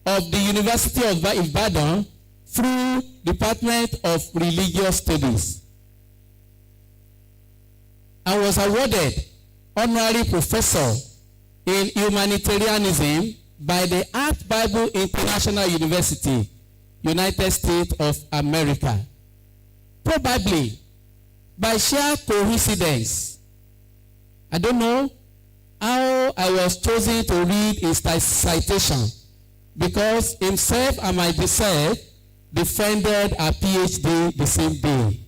of the University of Ibadan through Department of Religious Studies, and was awarded honorary professor in humanitarianism by the Art Bible International University, United States of America. Probably by sheer coincidence, I don't know how I was chosen to read his citation, because himself and myself defended a PhD the same day.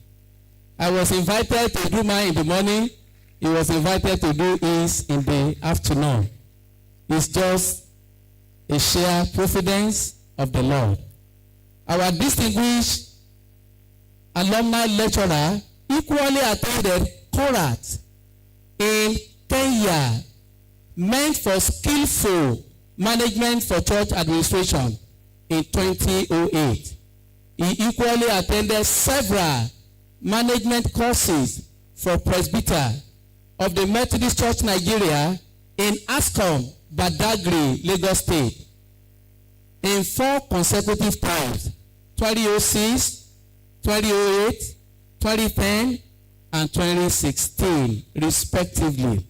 I was invited to do mine in the morning. He was invited to do his in the afternoon. It's just a sheer providence of the Lord. Our distinguished alumni lecturer equally attended Korat in Kenya, meant for skillful management for church administration in 2008. He equally attended several management courses for presbyter of the Methodist Church Nigeria in Ascom, Badagry, Lagos State, in 4 consecutive times, 2006, 2008, 2010, and 2016, respectively.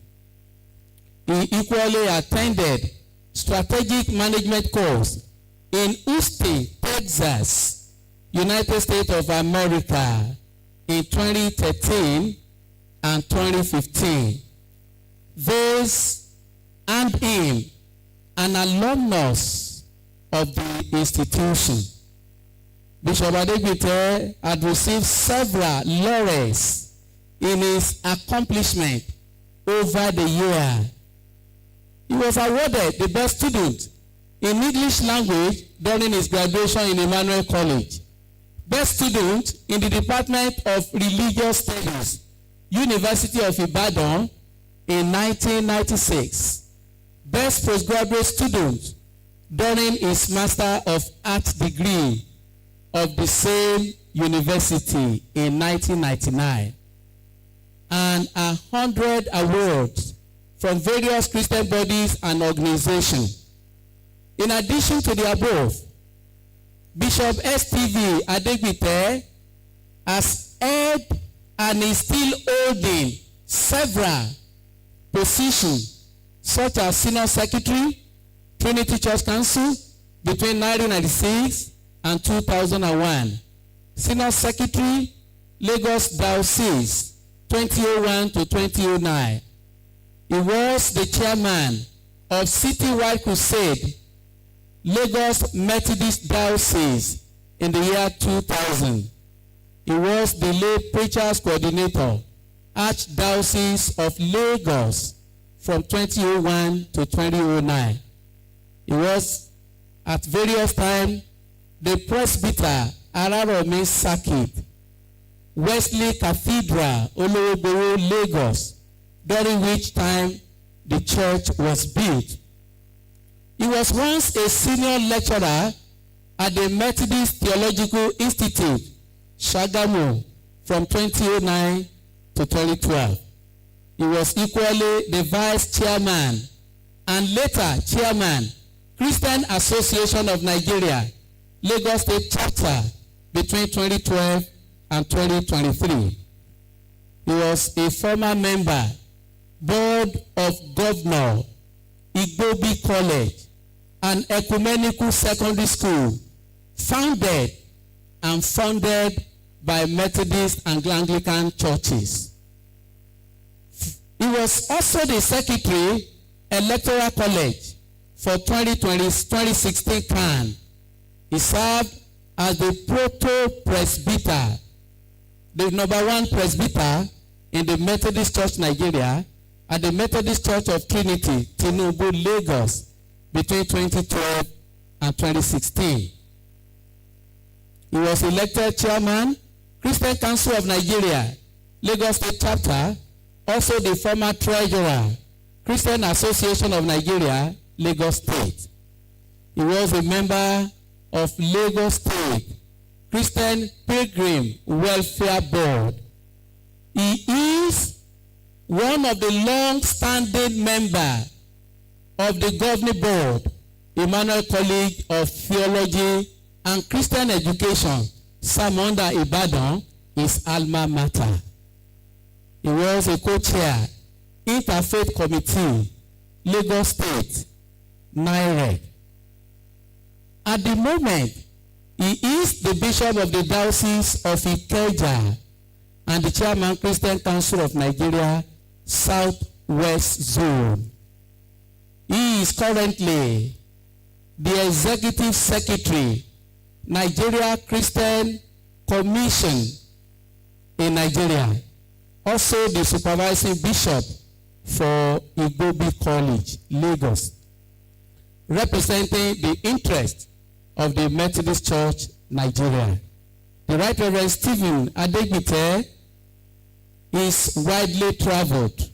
He equally attended strategic management course in Houston, Texas, United States of America, in 2013 and 2015. This earned him an alumnus of the institution. Bishop ADEGBITE had received several laurels in his accomplishment over the year. He was awarded the best student in English language during his graduation in Emmanuel College, best student in the Department of Religious Studies, University of Ibadan in 1996, best postgraduate student during his Master of Arts degree of the same university in 1999, and 100 awards from various Christian bodies and organizations. In addition to the above, Bishop S.T.V. ADEGBITE has held and is still holding several positions, such as Senior Secretary, Trinity Church Council between 1996 and 2001, Senior Secretary, Lagos Diocese 2001 to 2009. He was the chairman of Citywide Crusade, Lagos Methodist Diocese in the year 2000. He was the lay preachers coordinator, Archdiocese of Lagos from 2001 to 2009. He was at various times the presbyter Araromi Circuit, Wesley Cathedral, Olowoboro, Lagos, during which time the church was built. He was once a senior lecturer at the Methodist Theological Institute, Shagamu, from 2009 to 2012. He was equally the vice chairman and later chairman, Christian Association of Nigeria, Lagos State Chapter, between 2012 and 2023. He was a former member, Board of Governor, Igbobi College, an ecumenical secondary school founded and funded by Methodist and Anglican churches. He was also the secretary, Electoral College, for 2016 CAN. He served as the proto-presbyter, the #1 presbyter in the Methodist Church Nigeria at the Methodist Church of Trinity, Tinubu, Lagos, between 2012 and 2016. He was elected chairman, Christian Council of Nigeria, Lagos State Chapter, also the former treasurer, Christian Association of Nigeria, Lagos State. He was a member of Lagos State Christian Pilgrim Welfare Board. He is one of the long-standing members of the governing board, Emmanuel College of Theology and Christian Education, Samonda Ibadan, his alma mater. He was a co-chair, Interfaith Committee, Lagos State, NIREC. At the moment, he is the Bishop of the Diocese of Ikeja and the Chairman, Christian Council of Nigeria, Southwest Zone. He is currently the Executive Secretary, Nigeria Christian Commission in Nigeria, also the Supervising Bishop for Igbobi College, Lagos, representing the interest of the Methodist Church, Nigeria. The Right Reverend Stephen ADEGBITE is widely traveled,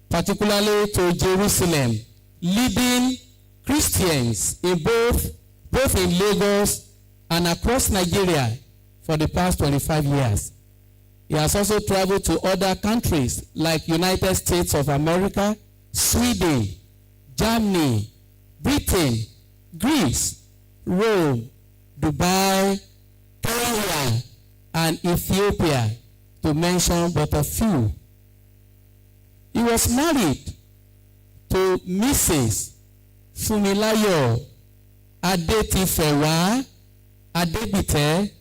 particularly to Jerusalem, leading Christians in both in Lagos and across Nigeria for the past 25 years. He has also traveled to other countries like United States of America, Sweden, Germany, Britain, Greece, Rome, Dubai, Kenya, and Ethiopia, to mention but a few. He was married to Mrs. Fumilayo Adetifewa ADEGBITE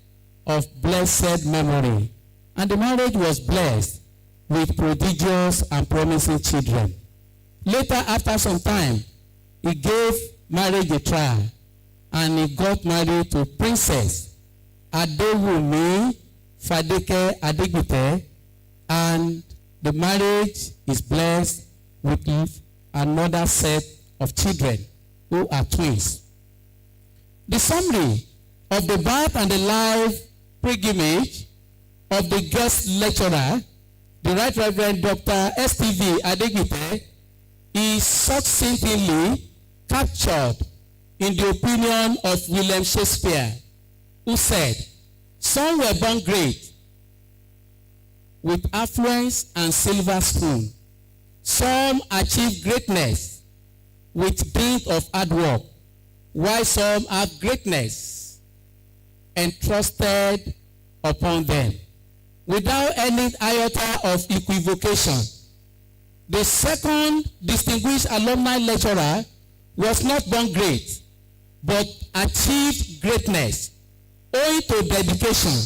of blessed memory, and the marriage was blessed with prodigious and promising children. Later, after some time, he gave marriage a try, and he got married to Princess Adewumi Fadeke ADEGBITE, and the marriage is blessed with another set of children who are twins. The summary of the birth and the life pilgrimage of the guest lecturer, the Right Reverend Dr. S.T.V. ADEGBITE, is succinctly captured in the opinion of William Shakespeare, who said, "Some were born great with affluence and silver spoon. Some achieved greatness with dint of hard work, while some have greatness entrusted upon them." Without any iota of equivocation, the second distinguished alumni lecturer was not born great, but achieved greatness owing to dedication,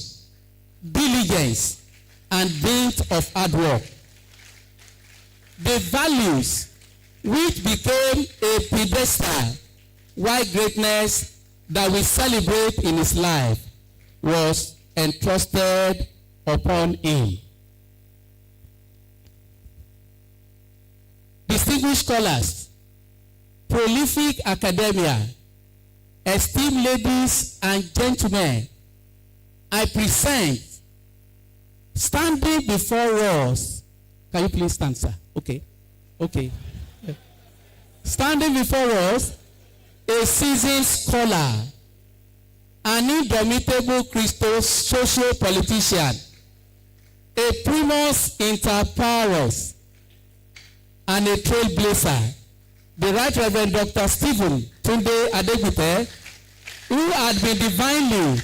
diligence, and dint of hard work. The values which became a pedestal while greatness that we celebrate in his life was entrusted upon him. Distinguished scholars, prolific academia, esteemed ladies and gentlemen, I present, standing before us, can you please stand, sir? Okay. Standing before us, a seasoned scholar, an indomitable Christos social politician, a primus inter pares, and a trailblazer, the Right Reverend Dr. Stephen TUNDE ADEGBITE, who had been divinely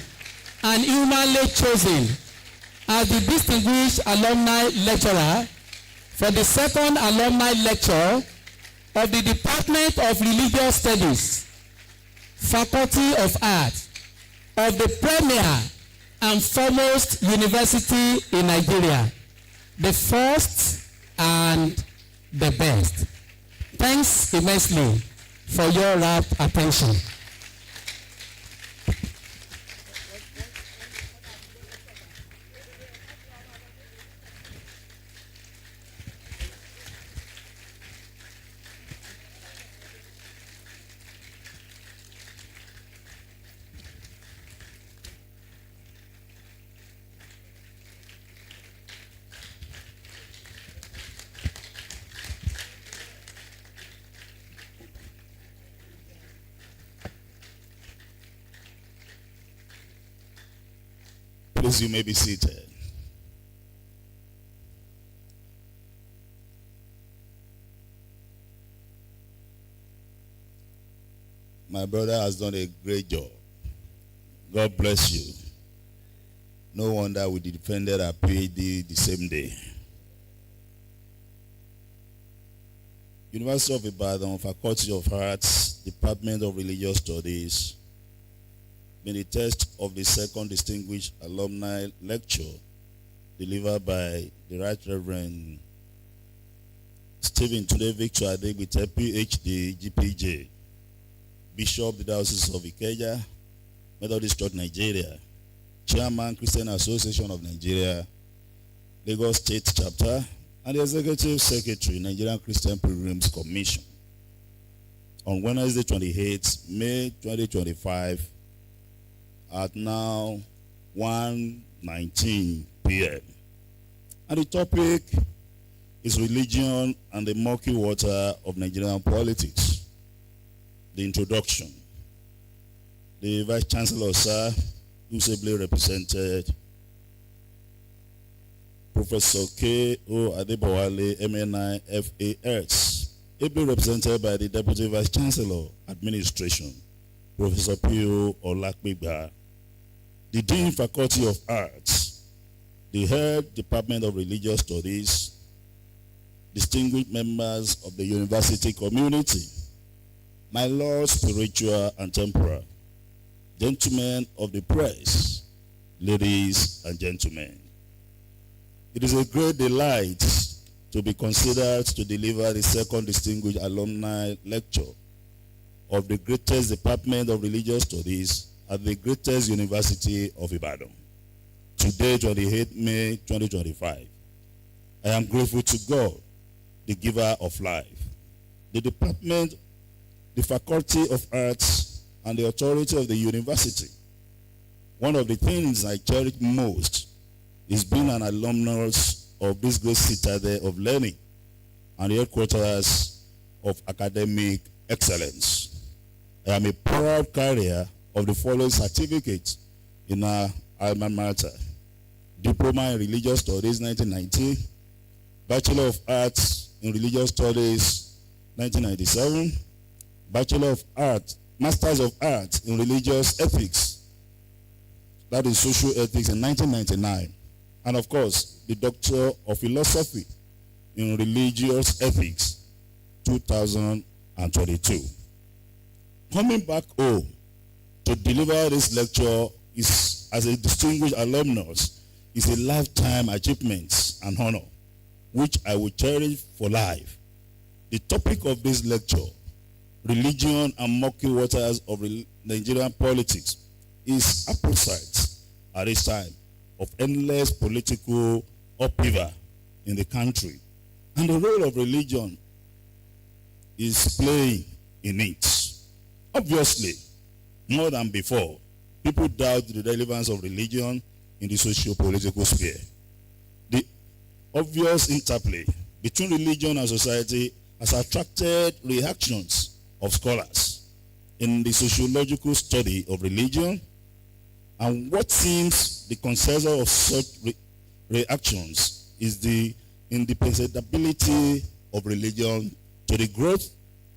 and humanly chosen as the distinguished alumni lecturer for the second alumni lecture of the Department of Religious Studies, Faculty of Arts of the premier and foremost university in Nigeria, the first and the best. Thanks immensely for your rapt attention. Please, you may be seated. My brother has done a great job. God bless you. No wonder we defended our PhD the same day. University of Ibadan, Faculty of Arts, Department of Religious Studies, been the test of the second distinguished alumni lecture delivered by the Right Reverend Stephen TUNDE Victor ADEGBITE, PhD, GPJ, Bishop of the Diocese of Ikeja, Methodist Church, Nigeria, Chairman, Christian Association of Nigeria, Lagos State Chapter, and the Executive Secretary, Nigerian Christian Pilgrims Commission. On Wednesday, 28 May 2025, at now 1:19 p.m. And the topic is religion and the murky water of Nigerian politics. The introduction. The Vice Chancellor, sir, who's ably represented, Professor K.O. Adebowale, MNI, FAS, ably represented by the Deputy Vice Chancellor, Administration, Professor P.O. Olakbigba, the Dean Faculty of Arts, the Head Department of Religious Studies, distinguished members of the university community, my Lord, spiritual and temporal, gentlemen of the press, ladies and gentlemen. It is a great delight to be considered to deliver the second distinguished alumni lecture of the greatest Department of Religious Studies at the greatest University of Ibadan. Today, 28 May 2025. I am grateful to God, the giver of life, the department, the Faculty of Arts, and the authority of the university. One of the things I cherish most is being an alumnus of this great citadel of learning and the headquarters of academic excellence. I am a proud carrier of the following certificates in our alma mater: Diploma in Religious Studies 1990, Bachelor of Arts in Religious Studies 1997, Bachelor of Arts, Masters of Arts in Religious Ethics, that is Social Ethics, in 1999, and of course the Doctor of Philosophy in Religious Ethics 2022. Coming back home to deliver this lecture is as a distinguished alumnus is a lifetime achievement and honor, which I will cherish for life. The topic of this lecture, religion and murky waters of Nigerian politics, is apposite at this time of endless political upheaval in the country, and the role of religion is playing in it. Obviously, more than before, people doubt the relevance of religion in the socio-political sphere. The obvious interplay between religion and society has attracted reactions of scholars in the sociological study of religion, and what seems the consensus of such reactions is the indispensability of religion to the growth,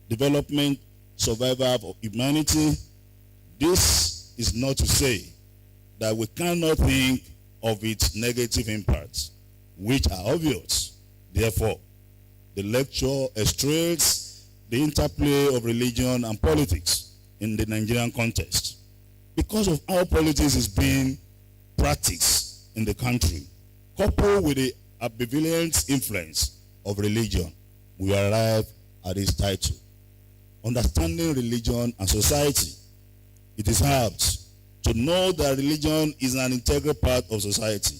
development, survival of humanity. This is not to say that we cannot think of its negative impacts, which are obvious. Therefore, the lecture illustrates the interplay of religion and politics in the Nigerian context. Because of how politics is being practiced in the country, coupled with the ambivalent influence of religion, we arrive at this title, Understanding Religion and Society. It is hard to know that religion is an integral part of society.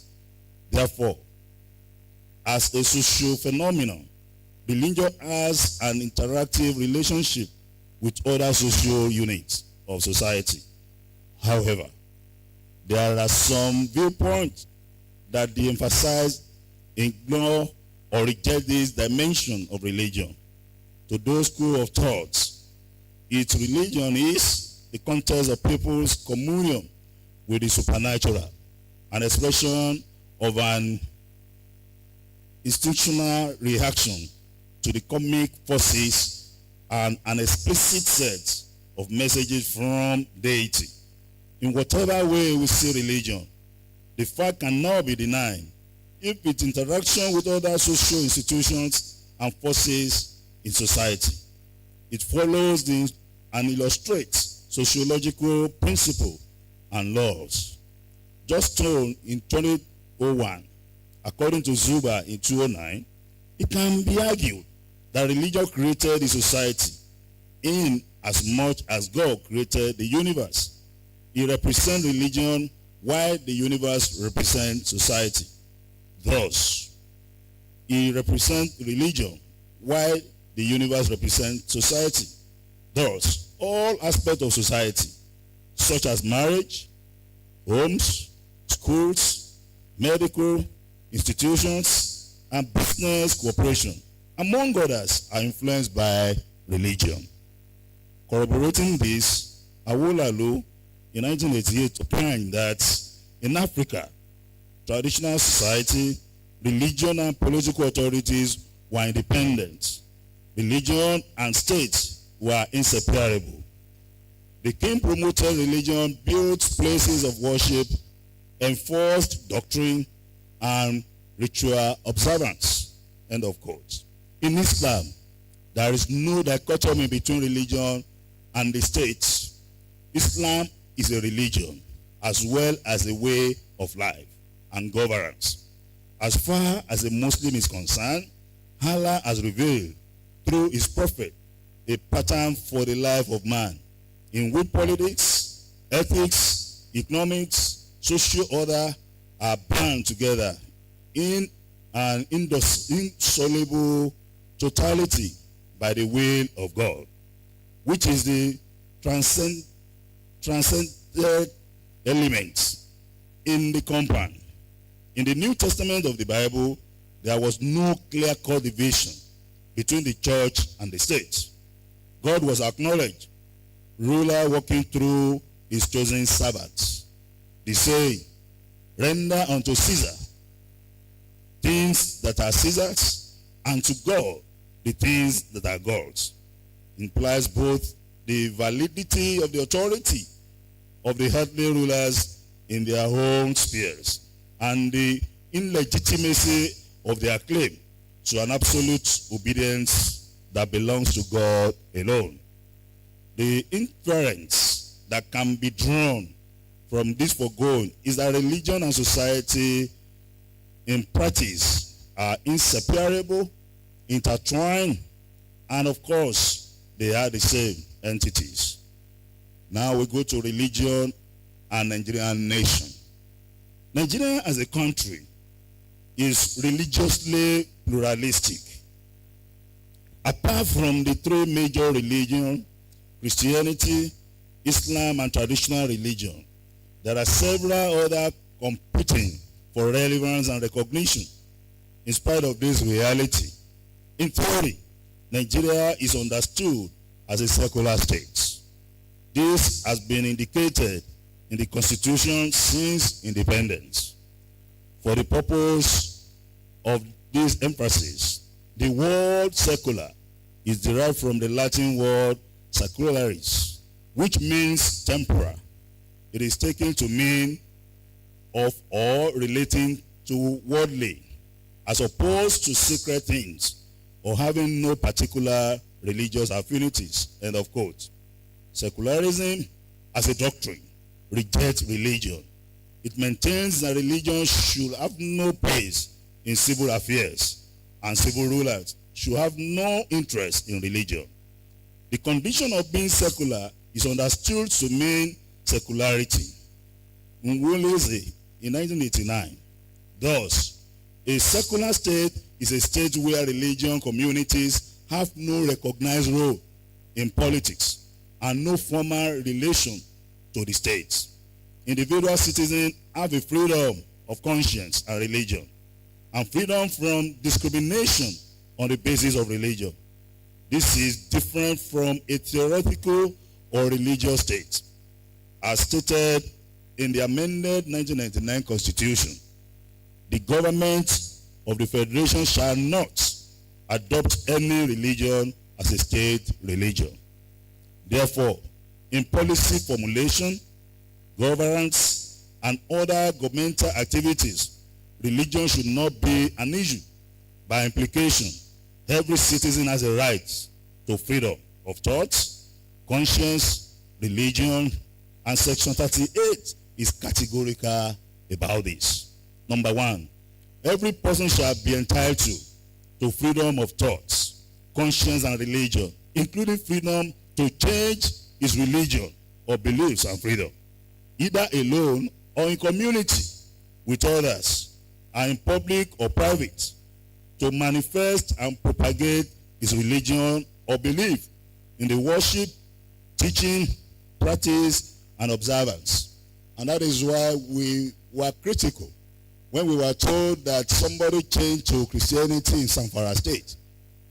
Therefore, as a social phenomenon, religion has an interactive relationship with other social units of society. However, there are some viewpoints that de-emphasize, ignore, or reject this dimension of religion. To those school of thought, its religion is the context of people's communion with the supernatural, an expression of an institutional reaction to the cosmic forces and an explicit set of messages from deity. In whatever way we see religion, the fact cannot be denied if its interaction with other social institutions and forces in society. It follows and illustrates sociological principles and laws. Just told in 2001, according to Zuba in 2009, it can be argued that religion created the society in as much as God created the universe. It represents religion while the universe represents society. Thus, it represents religion while the universe represents society. Thus, all aspects of society, such as marriage, homes, schools, medical institutions, and business cooperation, among others, are influenced by religion. Corroborating this, Awolalu in 1988 opined that in Africa, traditional society, religion and political authorities were independent. Religion and state were inseparable. The king promoted religion, built places of worship, enforced doctrine, and ritual observance. End of quote. In Islam, there is no dichotomy between religion and the state. Islam is a religion as well as a way of life and governance. As far as a Muslim is concerned, Allah has revealed through his prophet a pattern for the life of man, in which politics, ethics, economics, social order are bound together in an indissoluble totality by the will of God, which is the transcendent element in the compound. In the New Testament of the Bible, there was no clear-cut division between the church and the state. God was acknowledged, ruler walking through his chosen servants. The saying, render unto Caesar things that are Caesar's, and to God the things that are God's, implies both the validity of the authority of the earthly rulers in their own spheres and the illegitimacy of their claim to an absolute obedience that belongs to God alone. The inference that can be drawn from this foregoing is that religion and society in practice are inseparable, intertwined, and of course, they are the same entities. Now we go to religion and Nigerian nation. Nigeria as a country is religiously pluralistic. Apart from the three major religions, Christianity, Islam, and traditional religion, there are several other competing for relevance and recognition. In spite of this reality, in theory, Nigeria is understood as a secular state. This has been indicated in the Constitution since independence. For the purpose of this emphasis, the word secular is derived from the Latin word secularis, which means temporal. It is taken to mean of or relating to worldly, as opposed to sacred things or having no particular religious affinities, end of quote. Secularism as a doctrine rejects religion. It maintains that religion should have no place in civil affairs, and civil rulers should have no interest in religion. The condition of being secular is understood to mean secularity. Nwoleze in 1989. Thus, a secular state is a state where religion communities have no recognized role in politics and no formal relation to the state. Individual citizens have a freedom of conscience and religion, and freedom from discrimination on the basis of religion. This is different from a theoretical or religious state. As stated in the amended 1999 Constitution, the government of the Federation shall not adopt any religion as a state religion. Therefore, in policy formulation, governance, and other governmental activities, religion should not be an issue. By implication, every citizen has a right to freedom of thought, conscience, religion, and Section 38 is categorical about this. Number one, every person shall be entitled to freedom of thoughts, conscience, and religion, including freedom to change his religion or beliefs and freedom, either alone or in community with others, and in public or private, to manifest and propagate his religion or belief in the worship, teaching, practice, and observance. And that is why we were critical when we were told that somebody changed to Christianity in Zamfara State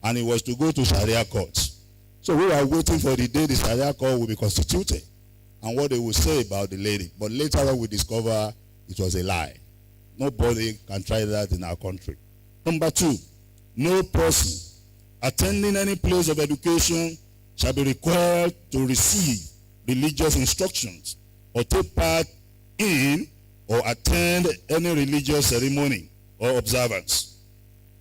and he was to go to Sharia courts. So we were waiting for the day the Sharia court will be constituted and what they will say about the lady. But later on we discover it was a lie. Nobody can try that in our country. Number two, no person attending any place of education shall be required to receive religious instructions or take part in or attend any religious ceremony or observance,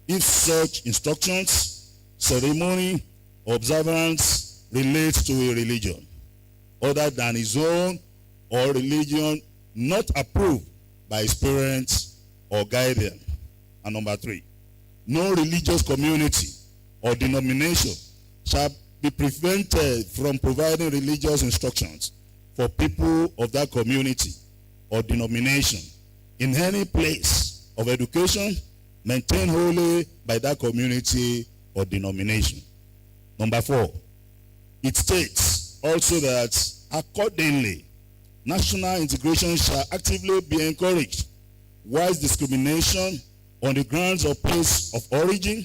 if such instructions, ceremony, or observance relates to a religion other than his own or religion not approved by his parents or guardian. And number three, no religious community or denomination shall be prevented from providing religious instructions for people of that community or denomination in any place of education maintained wholly by that community or denomination. Number four, it states also that accordingly, national integration shall actively be encouraged, whilst discrimination on the grounds of place of origin,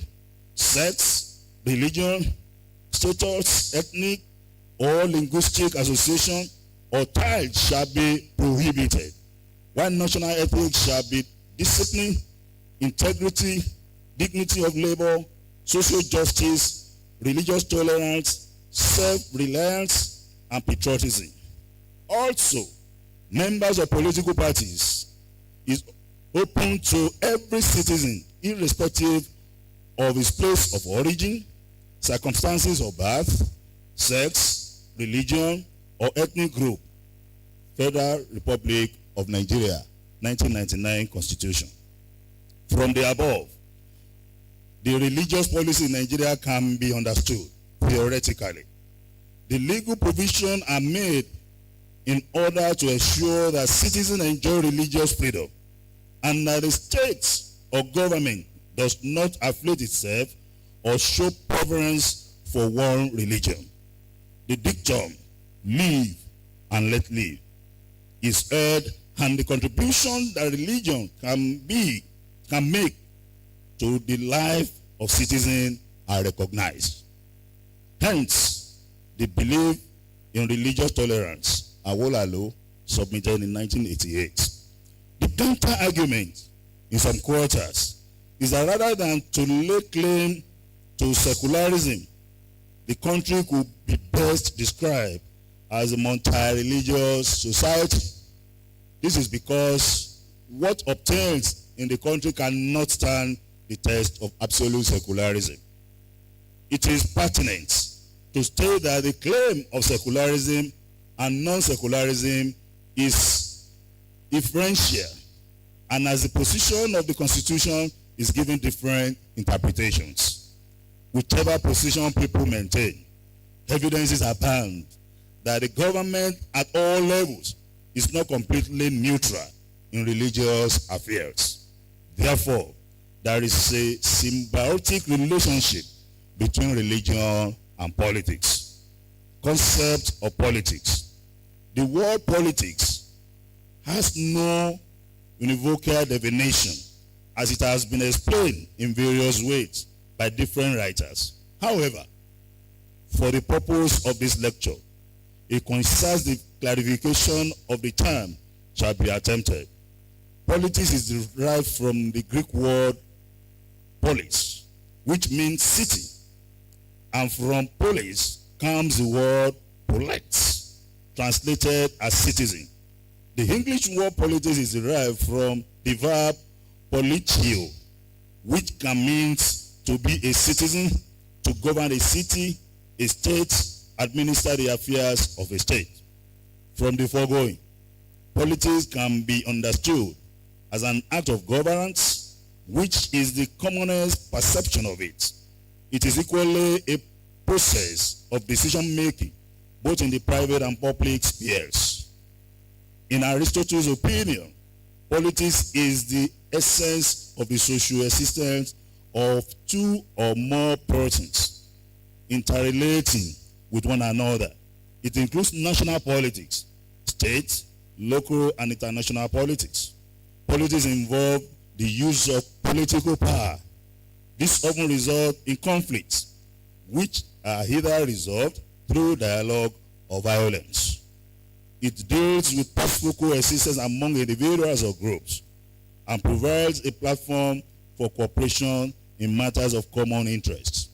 sex, religion, status, ethnic, or linguistic association or ties shall be prohibited, while national ethics shall be discipline, integrity, dignity of labor, social justice, religious tolerance, self-reliance, and patriotism. Also, members of political parties is open to every citizen, irrespective of his place of origin, circumstances of birth, sex, religion, or ethnic group. Federal Republic of Nigeria, 1999 Constitution. From the above, the religious policy in Nigeria can be understood theoretically. The legal provisions are made in order to ensure that citizens enjoy religious freedom and that the state or government does not affiliate itself or show preference for one religion. The dictum, live and let live, is heard, and the contribution that religion can make to the life of citizens are recognized. Hence, the belief in religious tolerance, Awolalo, submitted in 1988. The counter-argument in some quarters is that rather than to lay claim to secularism, the country could be best described as a multi-religious society. This is because what obtains in the country cannot stand the test of absolute secularism. It is pertinent to state that the claim of secularism and non-secularism is differential, and as the position of the Constitution is given different interpretations. Whichever position people maintain, evidences abound that the government at all levels is not completely neutral in religious affairs. Therefore, there is a symbiotic relationship between religion and politics. Concept of politics. The word politics has no univocal definition, as it has been explained in various ways by different writers. However, for the purpose of this lecture, a concise clarification of the term shall be attempted. Politics is derived from the Greek word polis, which means city, and from polis comes the word polite, translated as citizen. The English word politics is derived from the verb politio, which can mean to be a citizen, to govern a city, a state, administer the affairs of a state. From the foregoing, politics can be understood as an act of governance, which is the commonest perception of it. It is equally a process of decision-making, both in the private and public spheres. In Aristotle's opinion, politics is the essence of the social existence of two or more persons interrelating with one another. It includes national politics, state, local, and international politics. Politics involve the use of political power. This often results in conflicts, which are either resolved through dialogue or violence. It deals with peaceful coexistence among individuals or groups and provides a platform for cooperation in matters of common interest.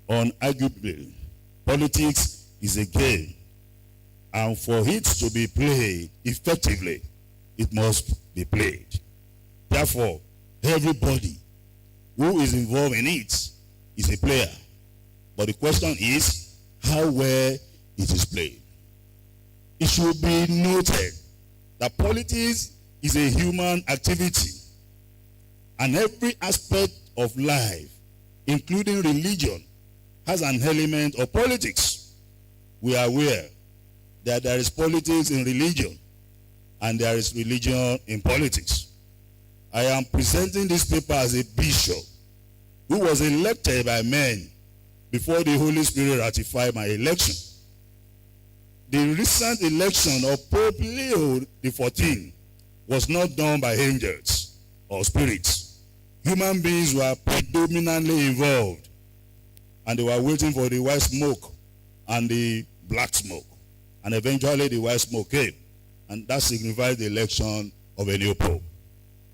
Unarguably, politics is a game, and for it to be played effectively, it must be played. Therefore, everybody who is involved in it is a player. But the question is how well it is played. It should be noted that politics is a human activity, and every aspect of life, including religion, has an element of politics. We are aware that there is politics in religion and there is religion in politics. I am presenting this paper as a bishop who was elected by men before the Holy Spirit ratified my election. The recent election of Pope Leo XIV was not done by angels or spirits. Human beings were predominantly involved, and they were waiting for the white smoke and the black smoke. And eventually the white smoke came, and that signified the election of a new pope.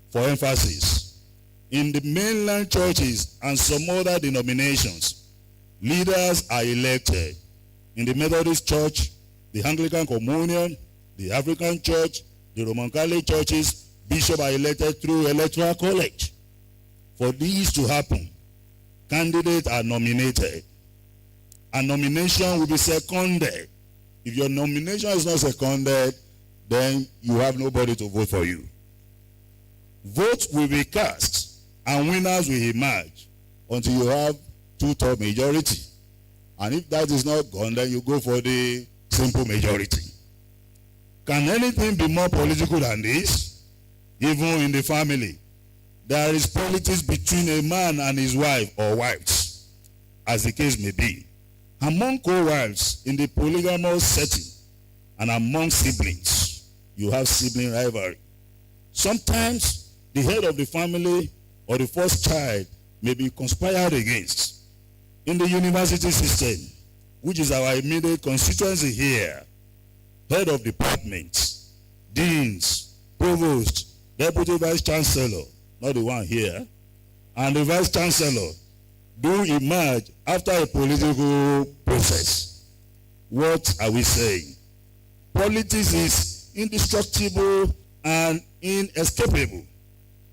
For emphasis, in the mainland churches and some other denominations, leaders are elected. In the Methodist Church, the Anglican Communion, the African Church, the Roman Catholic churches, bishops are elected through electoral college. For this to happen, candidates are nominated. A nomination will be seconded. If your nomination is not seconded, then you have nobody to vote for you. Votes will be cast and winners will emerge until you have 2/3 majority. And if that is not gone, then you go for the simple majority. Can anything be more political than this? Even in the family, there is politics between a man and his wife or wives, as the case may be. Among co-wives in the polygamous setting and among siblings, you have sibling rivalry. Sometimes the head of the family or the first child may be conspired against. In the university system, which is our immediate constituency here, head of departments, deans, provost, deputy vice chancellor, not the one here, and the vice chancellor do emerge after a political process. What are we saying? Politics is indestructible and inescapable.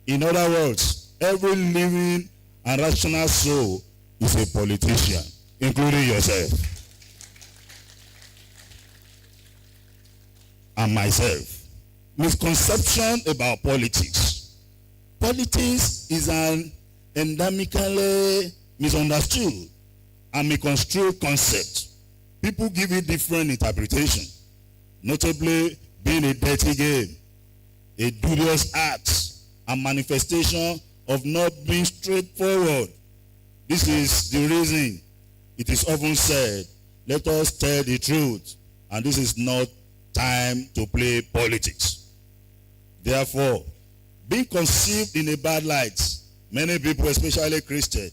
In other words, every living and rational soul is a politician, including yourself and myself. Misconception about politics. Politics is an endemically misunderstood and misconstrued concept. People give it different interpretation, notably being a dirty game, a dubious act, and manifestation of not being straightforward. This is the reason it is often said, let us tell the truth, and this is not time to play politics. Therefore, being conceived in a bad light, many people, especially Christians,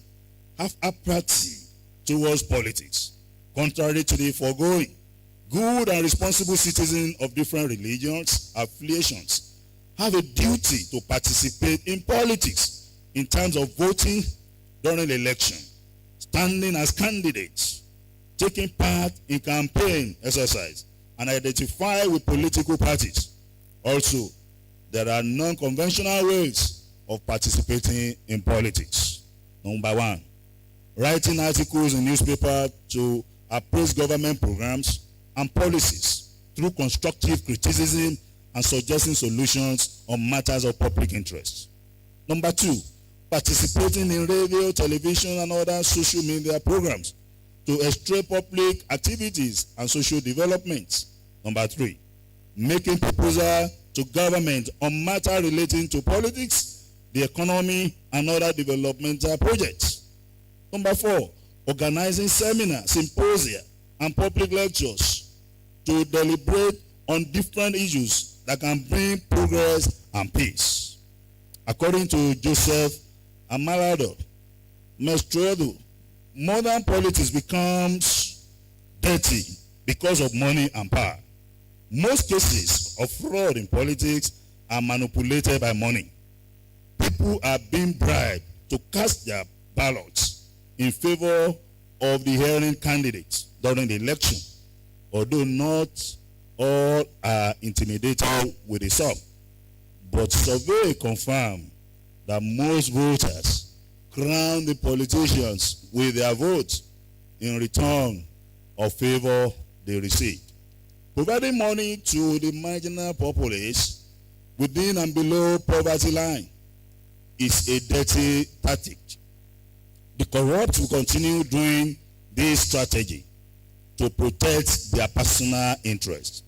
have apathy towards politics. Contrary to the foregoing, good and responsible citizens of different religions, affiliations, have a duty to participate in politics in terms of voting during the election, standing as candidates, taking part in campaign exercise, and identify with political parties. Also, there are non-conventional ways of participating in politics. Number one, writing articles in newspapers to appraise government programs and policies through constructive criticism and suggesting solutions on matters of public interest. Number two, participating in radio, television, and other social media programs to extray public activities and social developments. Number three, making proposals to government on matters relating to politics, the economy, and other developmental projects. Number four, organizing seminars, symposia, and public lectures to deliberate on different issues that can bring progress and peace. According to Joseph Amarado, Mestrodo, modern politics becomes dirty because of money and power. Most cases of fraud in politics are manipulated by money. People are being bribed to cast their ballots in favor of the hearing candidates during the election, although not all are intimidated with the sum. But survey confirm that most voters crown the politicians with their votes in return of favor they received. Providing money to the marginal populace within and below poverty line is a dirty tactic. The corrupt will continue doing this strategy to protect their personal interests.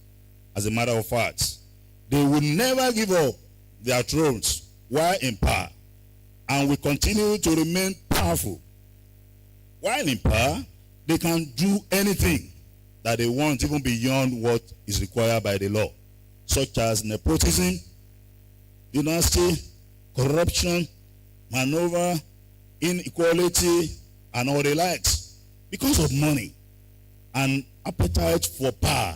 As a matter of fact, they will never give up their thrones while in power and will continue to remain powerful. While in power, they can do anything that they want, even beyond what is required by the law, such as nepotism, dynasty, corruption, maneuver, inequality, and all the likes. Because of money and appetite for power,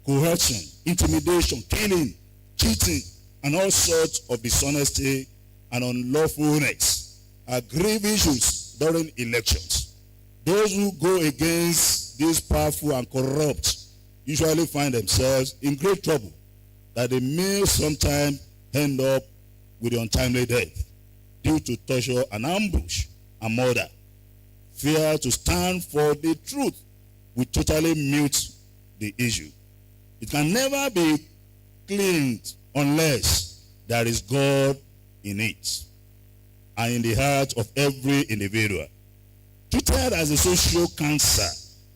coercion, intimidation, killing, cheating, and all sorts of dishonesty and unlawfulness are grave issues during elections. Those who go against these powerful and corrupt usually find themselves in great trouble that they may sometimes end up with untimely death due to torture and ambush and murder. Fear to stand for the truth will totally mute the issue. It can never be cleaned unless there is God in it and in the heart of every individual. Treated as a social cancer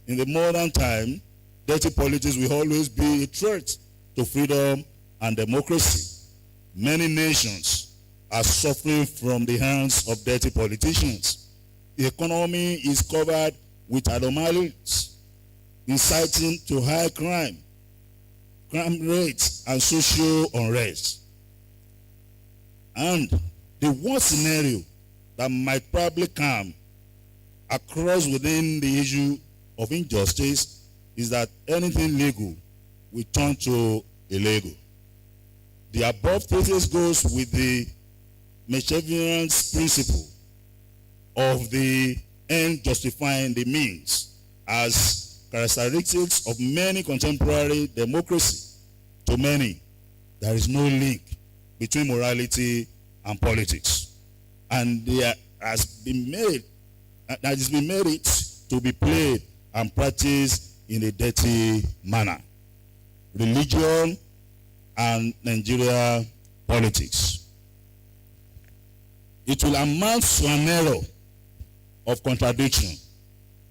in the modern time, dirty politics will always be a threat to freedom and democracy. Many nations are suffering from the hands of dirty politicians. The economy is covered with anomalies, inciting to high crime rates, and social unrest. And the worst scenario that might probably come across within the issue of injustice is that anything legal will turn to illegal. The above thesis goes with the Machiavellian principle of the end justifying the means as characteristics of many contemporary democracy. To many, there is no link between morality and politics, and there has been made it to be played and practiced in a dirty manner. Religion and Nigeria politics. It will amount to an error of contradiction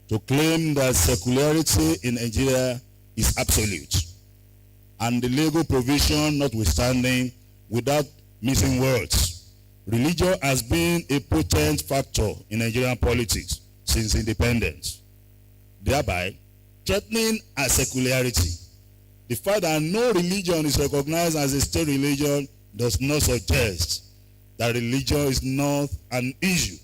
to claim that secularity in Nigeria is absolute, and the legal provision notwithstanding, without missing words. Religion has been a potent factor in Nigerian politics since independence, thereby threatening our secularity. The fact that no religion is recognized as a state religion does not suggest that religion is not an issue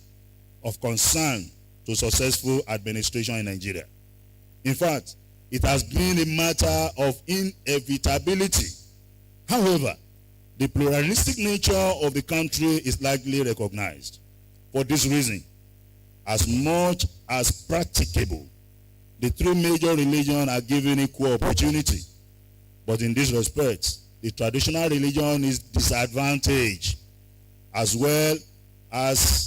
of concern to successful administration in Nigeria. In fact, it has been a matter of inevitability. However, the pluralistic nature of the country is largely recognized. For this reason, as much as practicable, the three major religions are given equal opportunity. But in this respect, the traditional religion is disadvantaged, as well as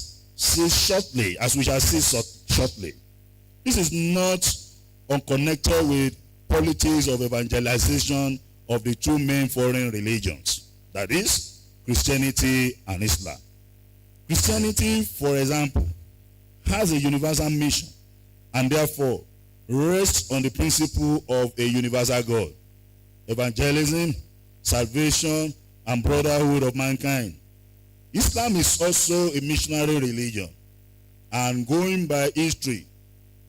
we shall see shortly. This is not unconnected with politics of evangelization of the two main foreign religions, that is, Christianity and Islam. Christianity, for example, has a universal mission and therefore rests on the principle of a universal God. Evangelism, salvation, and brotherhood of mankind. Islam is also a missionary religion, and going by history,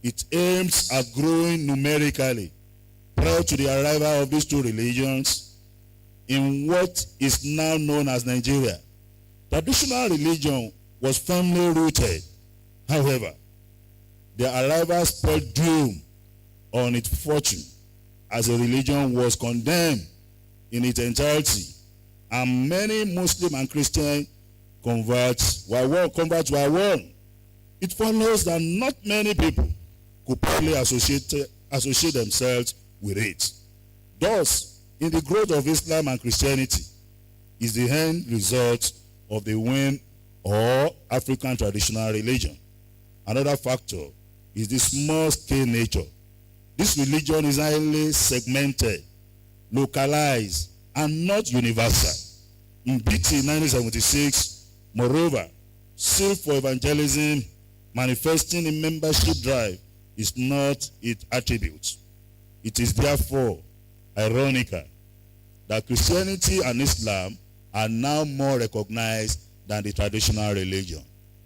it aims at growing numerically prior to the arrival of these two religions in what is now known as Nigeria. Traditional religion was firmly rooted. However, their arrival spelled doom on its fortune, as a religion was condemned in its entirety, and many Muslim and Christian converts were warned. It follows that not many people could properly associate themselves with it. Thus, in the growth of Islam and Christianity is the end result of the whim or African traditional religion. Another factor is the small-scale nature. This religion is highly segmented, localized, and not universal. In BT 1976, moreover, zeal for evangelism manifesting in membership drive is not its attribute. It is therefore ironical that Christianity and Islam are now more recognized than the traditional religion.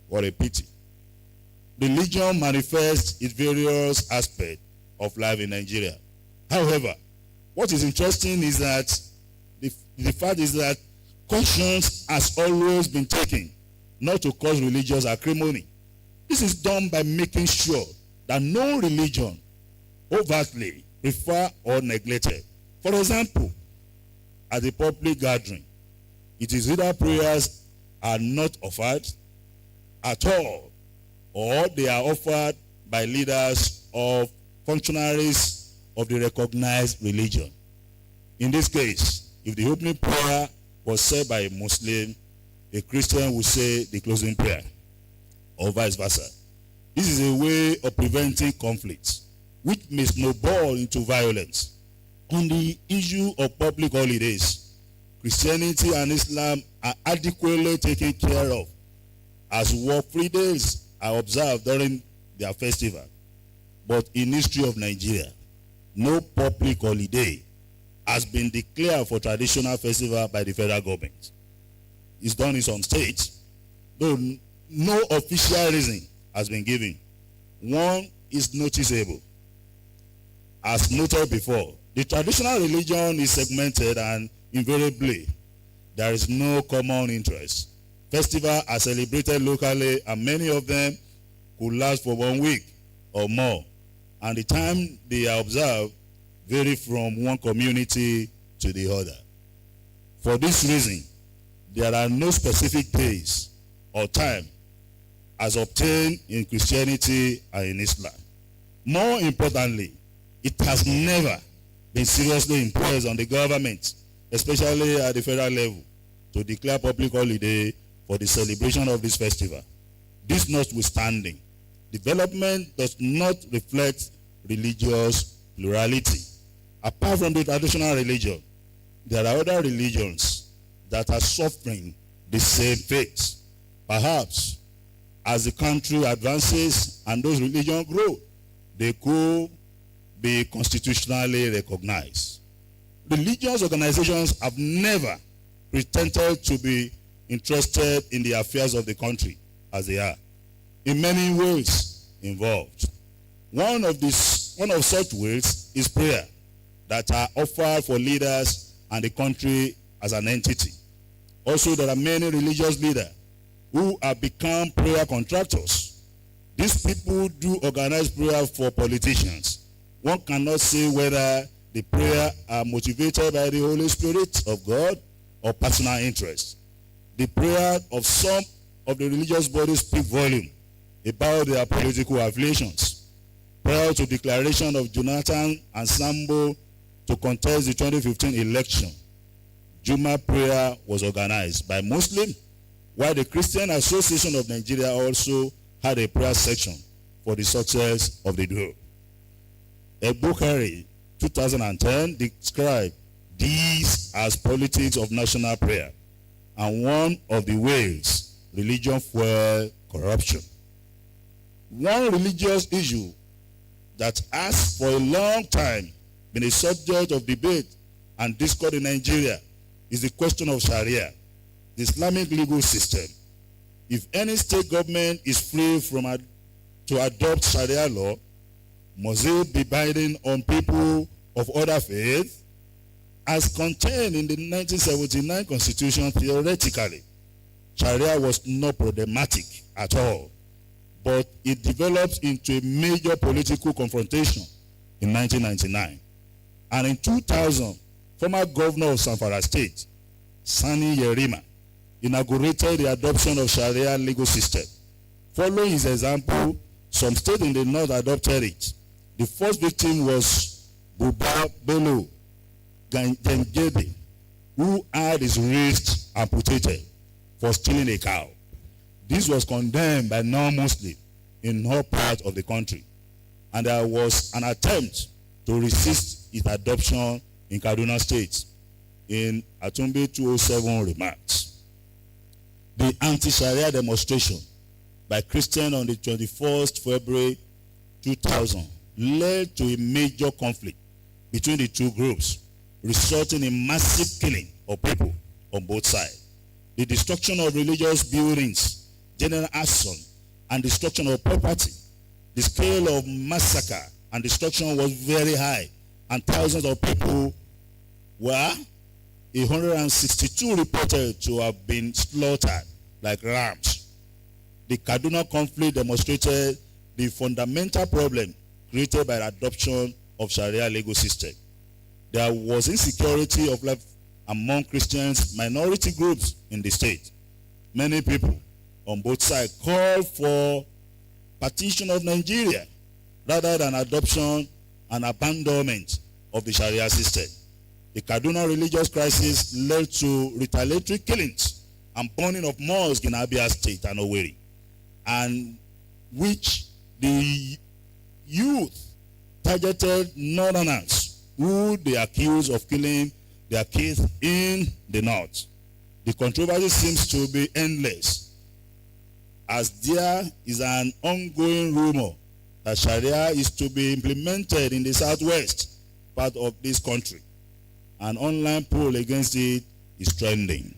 What a pity. Religion manifests its various aspects of life in Nigeria. However, what is interesting is that the fact is that cautions has always been taken not to cause religious acrimony. This is done by making sure that no religion overtly preferred or neglected. For example, at a public gathering, it is either prayers are not offered at all, or they are offered by leaders of functionaries of the recognized religion. In this case, if the opening prayer was said by a Muslim, a Christian will say the closing prayer, or vice versa. This is a way of preventing conflicts, which may snowball into violence. On the issue of public holidays, Christianity and Islam are adequately taken care of as work-free days are observed during their festival. But in history of Nigeria, no public holiday has been declared for traditional festival by the federal government. It's done in some states, though no official reason has been given. One is noticeable. As noted before, the traditional religion is segmented and invariably there is no common interest. Festivals are celebrated locally and many of them could last for 1 week or more, and the time they are observed vary from one community to the other. For this reason, there are no specific days or time as obtained in Christianity and in Islam. More importantly, it has never been seriously imposed on the government, especially at the federal level, to declare public holiday for the celebration of this festival. This notwithstanding, development does not reflect religious plurality. Apart from the traditional religion, there are other religions that are suffering the same fate. Perhaps as the country advances and those religions grow, they could be constitutionally recognized. Religious organizations have never pretended to be interested in the affairs of the country as they are, in many ways involved. One of such ways is prayer that are offered for leaders and the country as an entity. Also, there are many religious leaders who have become prayer contractors. These people do organize prayer for politicians. One cannot say whether the prayer are motivated by the Holy Spirit of God or personal interest. The prayer of some of the religious bodies speak volume about their political affiliations. Prior to declaration of Jonathan and Sambo to contest the 2015 election, Juma prayer was organized by Muslims, while the Christian Association of Nigeria also had a prayer section for the success of the group. Ebukhari, 2010, described these as politics of national prayer and one of the ways religion fuels corruption. One religious issue that has for a long time been a subject of debate and discord in Nigeria is the question of Sharia, the Islamic legal system. If any state government is free to adopt Sharia law, must it be binding on people of other faiths? As contained in the 1979 Constitution, theoretically, Sharia was not problematic at all, but it developed into a major political confrontation in 1999. And in 2000, former governor of Zamfara State, Sani Yerima, inaugurated the adoption of Sharia legal system. Following his example, some states in the north adopted it. The first victim was Buba Bello Gengede, who had his wrist amputated for stealing a cow. This was condemned by non-Muslims in all parts of the country, and there was an attempt to resist its adoption in Kaduna State. In Atumbe 207 remarks, the anti-Sharia demonstration by Christians on the 21st February 2000 led to a major conflict between the two groups, resulting in massive killing of people on both sides. The destruction of religious buildings, general arson, and destruction of property. The scale of massacre and destruction was very high, and thousands of people were 162 reported to have been slaughtered like rams. The Kaduna conflict demonstrated the fundamental problem created by the adoption of Sharia legal system. There was insecurity of life among Christians, minority groups in the state. Many people on both sides called for partition of Nigeria rather than adoption and abandonment of the Sharia system. The Kaduna religious crisis led to retaliatory killings and burning of mosques in Abia State and Owerri, and which the youth targeted northerners who they accused of killing their kids in the north. The controversy seems to be endless, as there is an ongoing rumor that Sharia is to be implemented in the southwest part of this country. An online poll against it is trending.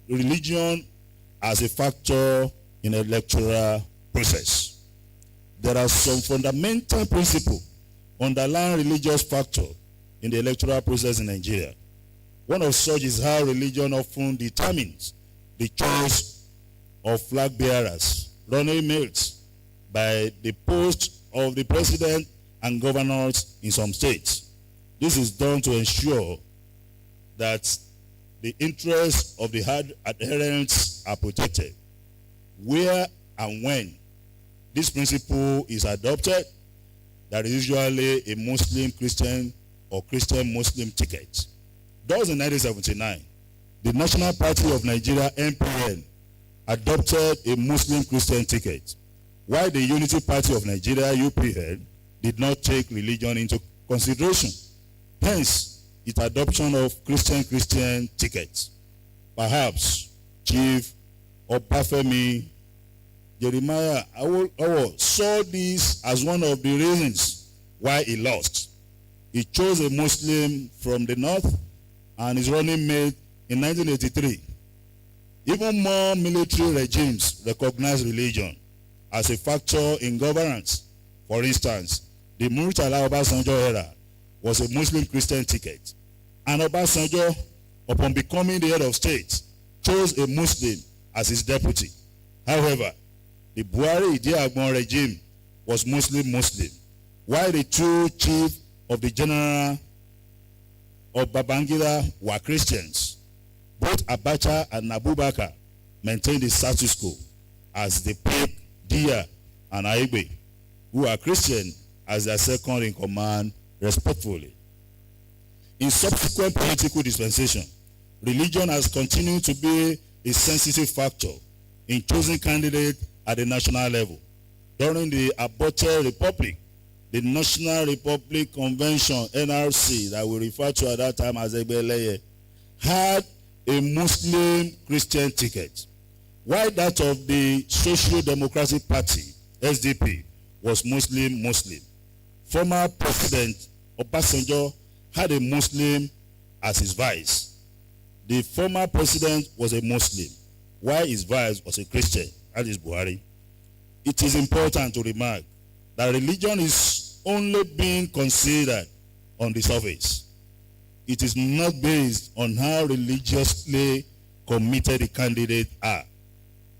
Religion as a factor in the electoral process. There are some fundamental principles underlying religious factor in the electoral process in Nigeria. One of such is how religion often determines the choice of flag bearers, running mates by the post of the president and governors in some states. This is done to ensure that the interests of the adherents are protected. Where and when this principle is adopted, there is usually a Muslim-Christian or Christian-Muslim ticket. Thus in 1979, the National Party of Nigeria, NPN, adopted a Muslim-Christian ticket, while the Unity Party of Nigeria, UPN, did not take religion into consideration. Hence, its adoption of Christian-Christian tickets. Perhaps Chief Obafemi Jeremiah Awo saw this as one of the reasons why he lost. He chose a Muslim from the north and his running mate in 1983. Even more military regimes recognize religion as a factor in governance. For instance, the Murtala Obasanjo era was a Muslim-Christian ticket, and Obasanjo, upon becoming the head of state, chose a Muslim as his deputy. However, the Buhari Idiagbon regime was Muslim-Muslim, while the two chiefs of the general of Babangida were Christians. Both Abacha and Abubakar maintained the status quo as the Pope, Dia, and Aigbe, who are Christian, as their second in command, respectfully. In subsequent political dispensation, religion has continued to be a sensitive factor in choosing candidates at the national level. During the aborted republic, the National Republic Convention, NRC, that we refer to at that time as Egbeleye, had a Muslim-Christian ticket, while that of the Social Democratic Party, SDP, was Muslim-Muslim. Former President Obasanjo had a Muslim as his vice. The former president was a Muslim, while his vice was a Christian, that is Buhari. It is important to remark that religion is only being considered on the surface. It is not based on how religiously committed the candidates are,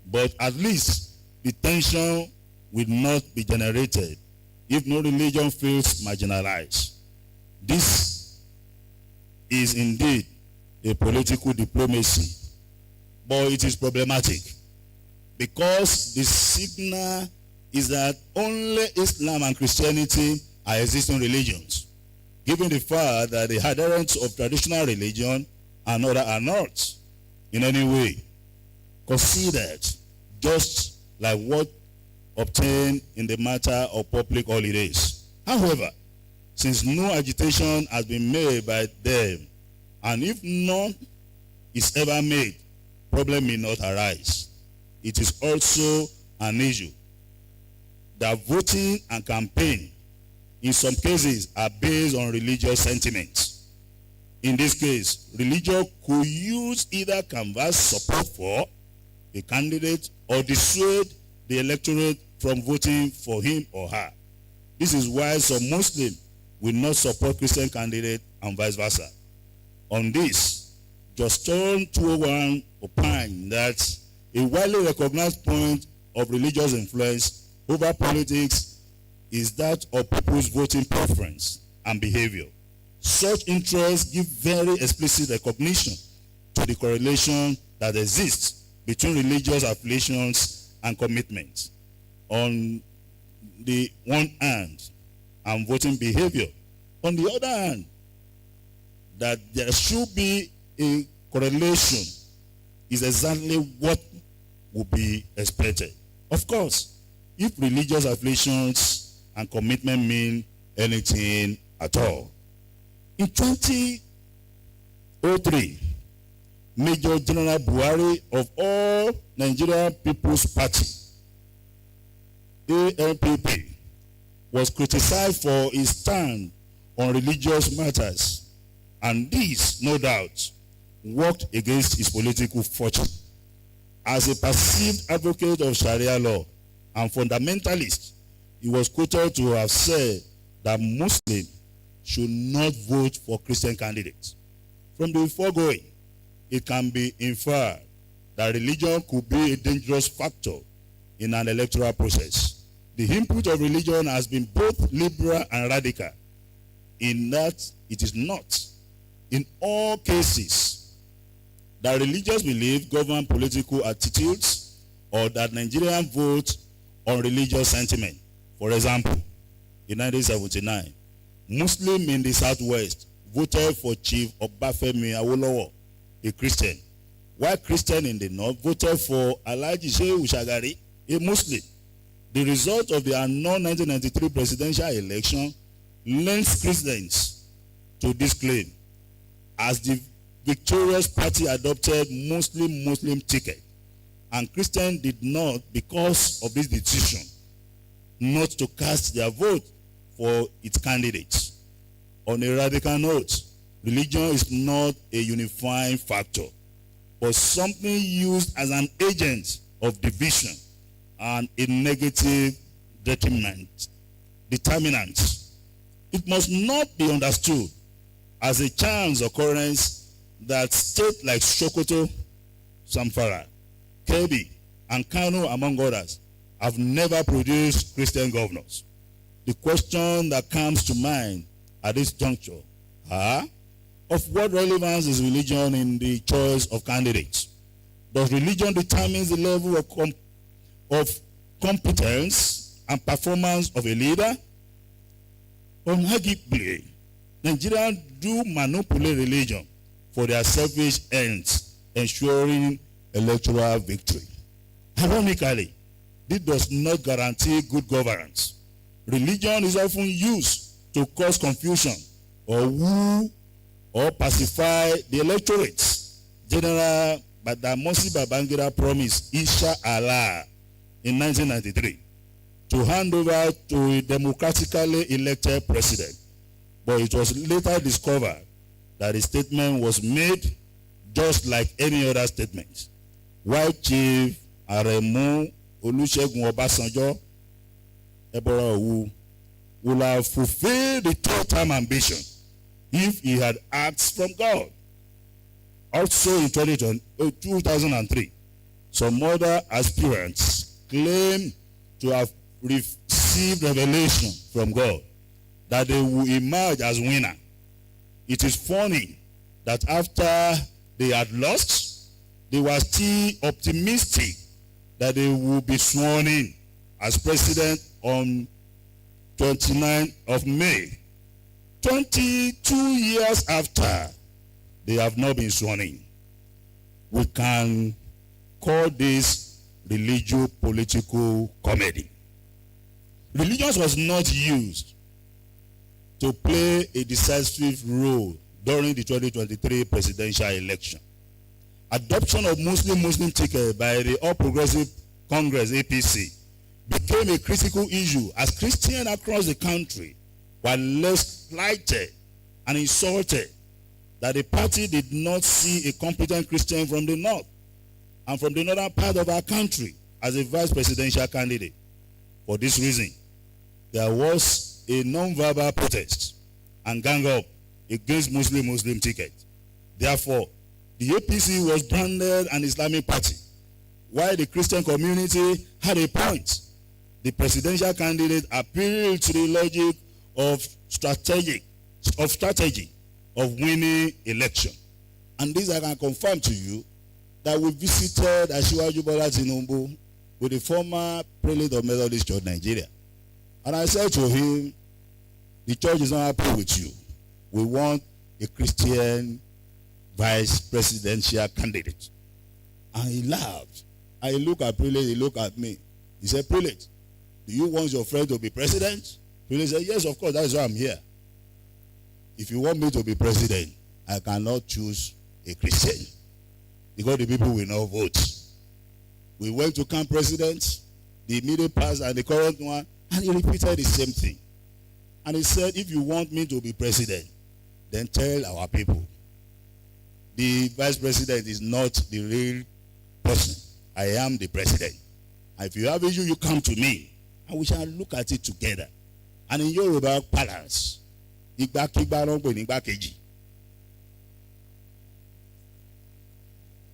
but at least the tension will not be generated if no religion feels marginalized. This is indeed a political diplomacy, but it is problematic because the signal is that only Islam and Christianity are existing religions, given the fact that the adherents of traditional religion and other are not in any way considered, just like what obtained in the matter of public holidays. However, since no agitation has been made by them, and if none is ever made, problem may not arise. It is also an issue that voting and campaign in some cases are based on religious sentiments. In this case, religion could use either canvass support for a candidate or dissuade the electorate from voting for him or her. This is why some Muslims will not support Christian candidates and vice versa. On this, Justin 201 opined that a widely recognized point of religious influence over politics is that of people's voting preference and behavior. Such interests give very explicit recognition to the correlation that exists between religious affiliations and commitments on the one hand, and voting behavior on the other hand. That there should be a correlation is exactly what would be expected. Of course, if religious affiliations and commitment mean anything at all. In 20 1903, Major General Buhari of all Nigerian People's Party, ANPP, was criticized for his stand on religious matters, and this, no doubt, worked against his political fortune. As a perceived advocate of Sharia law and fundamentalist, he was quoted to have said that Muslims should not vote for Christian candidates. From the foregoing, it can be inferred that religion could be a dangerous factor in an electoral process. The input of religion has been both liberal and radical, in that it is not, in all cases, that religious belief govern political attitudes or that Nigerians vote on religious sentiment. For example, in 1979, Muslims in the Southwest voted for Chief Obafemi Awolowo, a Christian, while Christians in the North voted for Alhaji Shehu Shagari, a Muslim. The result of the unknown 1993 presidential election lends credence to this claim, as the victorious party adopted Muslim ticket, and Christians did not, because of this decision, not to cast their vote for its candidates. On a radical note, religion is not a unifying factor, but something used as an agent of division and a negative determinant. It must not be understood as a chance occurrence that states like Sokoto, Zamfara, Kebbi, and Kano, among others, have never produced Christian governors. The question that comes to mind at this juncture are, of what relevance is religion in the choice of candidates? Does religion determine the level of competence and performance of a leader? Unarguably, Nigerians do manipulate religion for their selfish ends, ensuring electoral victory. Ironically, this does not guarantee good governance. Religion is often used to cause confusion or woo or pacify the electorate. General Badamasi Babangida promised Isha Allah in 1993 to hand over to a democratically elected president, but it was later discovered that the statement was made just like any other statement. While Chief Aremu Olusegun Obasanjo Ebora will have fulfilled the third-term ambition if he had asked from God. Also in 2003, some other aspirants claim to have received revelation from God that they will emerge as winner. It is funny that after they had lost, they were still optimistic that they will be sworn in as president on 29th of May. 22 years after, they have not been sworn in. We can call this religio-political comedy. Religion was not used to play a decisive role during the 2023 presidential election. Adoption of Muslim ticket by the All Progressive Congress, APC, became a critical issue as Christians across the country were less slighted and insulted that the party did not see a competent Christian from the north and from the northern part of our country as a vice presidential candidate. For this reason, there was a non-verbal protest and gang up against Muslim ticket. Therefore, the APC was branded an Islamic party, while the Christian community had a point. The presidential candidate appealed to the logic of strategy of winning election. And this I can confirm to you that we visited Asiwaju Bola Tinubu with the former prelate of Methodist Church Nigeria. And I said to him, the church is not happy with you. We want a Christian vice presidential candidate. And he laughed. I look at prelate, he looked at me. He said, prelate, do you want your friend to be president? Prelate said, yes, of course, that is why I'm here. If you want me to be president, I cannot choose a Christian because the people will not vote. We went to camp president, the immediate past and the current one, and he repeated the same thing. And he said, if you want me to be president, then tell our people. The vice president is not the real person. I am the president. And if you have issue, you come to me, and we shall look at it together. And in Yoruba balance,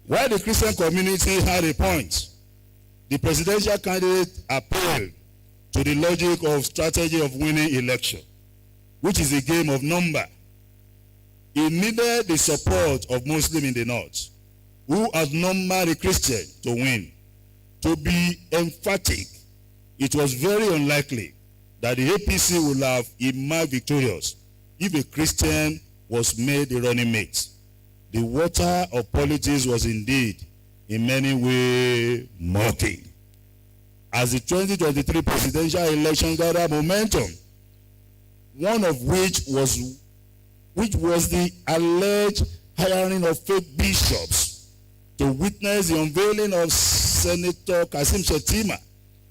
while the Christian community had a point, the presidential candidate appealed to the logic of strategy of winning election, which is a game of number. He needed the support of Muslims in the north, who outnumbered the Christian to win. To be emphatic, it was very unlikely that the APC would have emerged victorious if a Christian was made the running mate. The water of politics was indeed in many ways murky. As the 2023 presidential election gathered momentum, one of which was the alleged hiring of fake bishops to witness the unveiling of Senator Kasim Shettima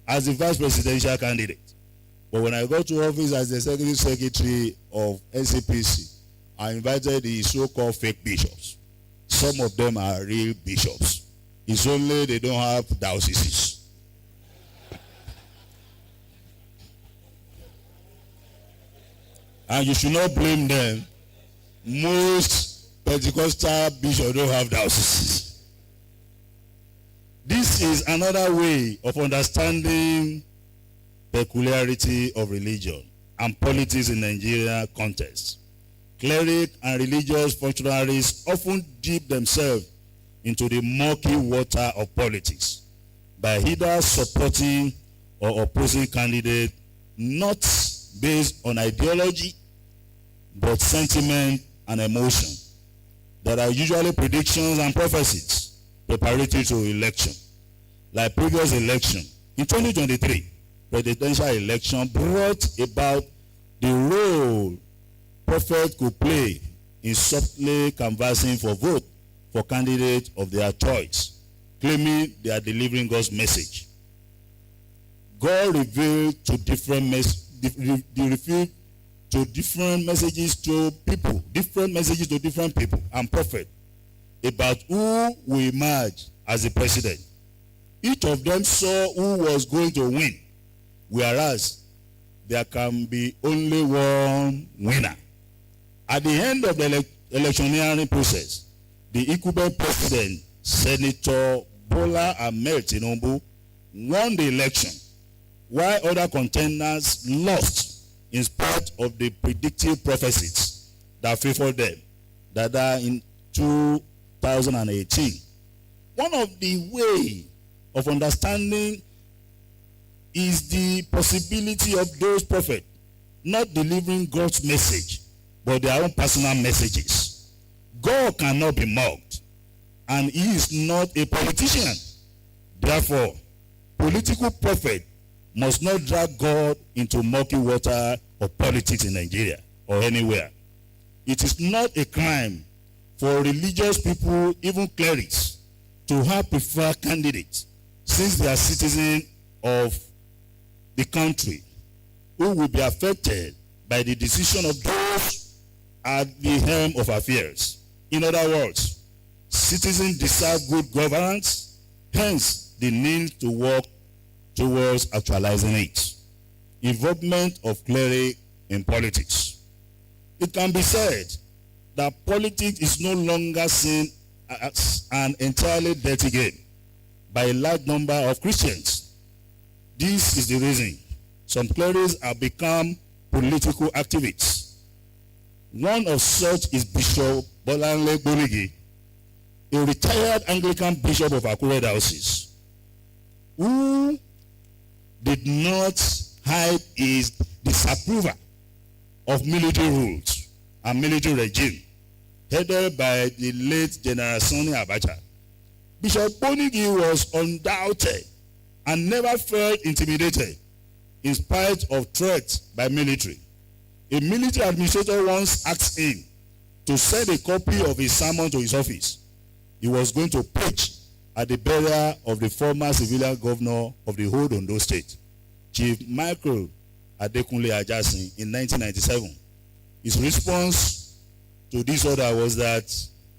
as the vice presidential candidate. But when I got to office as the executive secretary of NCPC, I invited the so-called fake bishops. Some of them are real bishops. It's only they don't have dioceses. And you should not blame them. Most Pentecostal bishops don't have dioceses. This is another way of understanding peculiarity of religion and politics in Nigerian context. Clerics and religious functionaries often dip themselves into the murky water of politics by either supporting or opposing candidates not based on ideology but sentiment and emotion. There are usually predictions and prophecies preparatory to election. Like previous election, in 2023, presidential election brought about the role prophets could play in subtly canvassing for vote for candidates of their choice, claiming they are delivering God's message. God revealed to different messages to different people and prophets about who will emerge as the president. Each of them saw who was going to win, whereas there can be only one winner. At the end of the electioneering process, the incumbent president, Senator Bola Ahmed Tinubu, won the election, while other contenders lost in spite of the predictive prophecies that favored them, that are in 2018. One of the ways of understanding is the possibility of those prophets not delivering God's message, but their own personal messages. God cannot be mocked, and he is not a politician. Therefore, political prophet must not drag God into murky water of politics in Nigeria or anywhere. It is not a crime for religious people, even clerics, to have preferred candidates, since they are citizens of the country who will be affected by the decision of those at the helm of affairs. In other words, citizens deserve good governance, hence the need to work towards actualizing it. Involvement of clerics in politics. It can be said that politics is no longer seen as an entirely dirty game by a large number of Christians. This is the reason some clerics have become political activists. One of such is Bishop Bolanle Gboligi, a retired Anglican bishop of Akure Diocese, who did not hide his disapproval of military rules and military regime headed by the late General Sani Abacha. Bishop Gboligi was undoubted and never felt intimidated in spite of threats by military. A military administrator once asked him to send a copy of his sermon to his office. He was going to preach at the burial of the former civilian governor of the whole Ondo State, Chief Michael Adekunle Ajasin, in 1997. His response to this order was that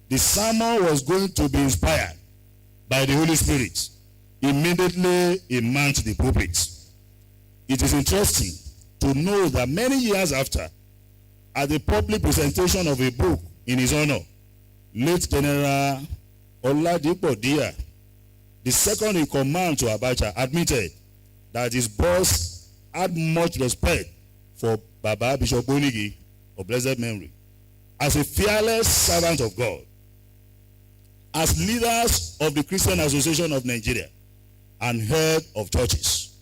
the sermon was going to be inspired by the Holy Spirit. Immediately, he mounted the pulpit. It is interesting to know that many years after, at the public presentation of a book in his honor, late General Oladipo Dia, the second in command to Abacha, admitted that his boss had much respect for Baba Bishop Bonigi of blessed memory as a fearless servant of God. As leaders of the Christian Association of Nigeria and head of churches,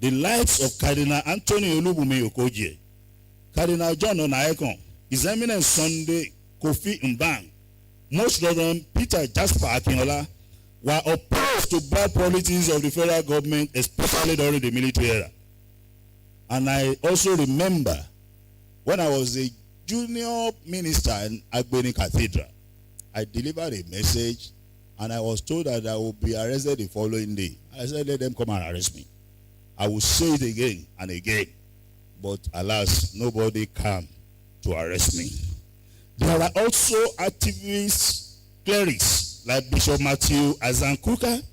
the likes of Cardinal Anthony Olubunmi Okoje, Cardinal John Onaekon, His Eminence Sunday Kofi Mbang, Most Reverend Peter Jasper Akinola were opposed to bad politics of the federal government, especially during the military era. And I also remember when I was a junior minister in Agbeni Cathedral, I delivered a message and I was told that I would be arrested the following day. I said, let them come and arrest me. I will say it again and again. But alas, nobody came to arrest me. There are also activists, clerics like Bishop Matthew Azankuka,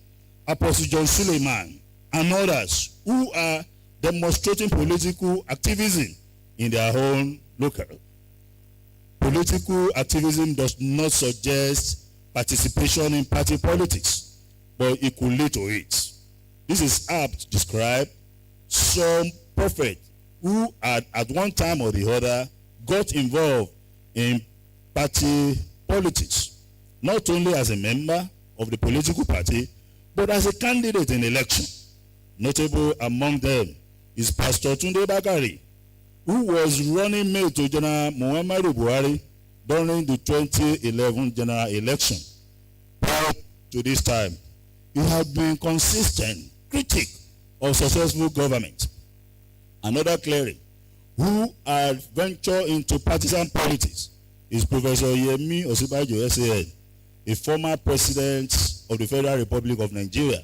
Apostle John Suleiman, and others who are demonstrating political activism in their own local. Political activism does not suggest participation in party politics, but it could lead to it. This is apt to describe some prophet who at one time or the other got involved in party politics, not only as a member of the political party, but as a candidate in election. Notable among them is Pastor Tunde Bakari, who was running mate to General Muhammadu Buhari during the 2011 general election. Prior to this time, he had been consistent critic of successful government. Another cleric who had ventured into partisan politics is Professor Yemi Osibajo SAN, a former president of the Federal Republic of Nigeria.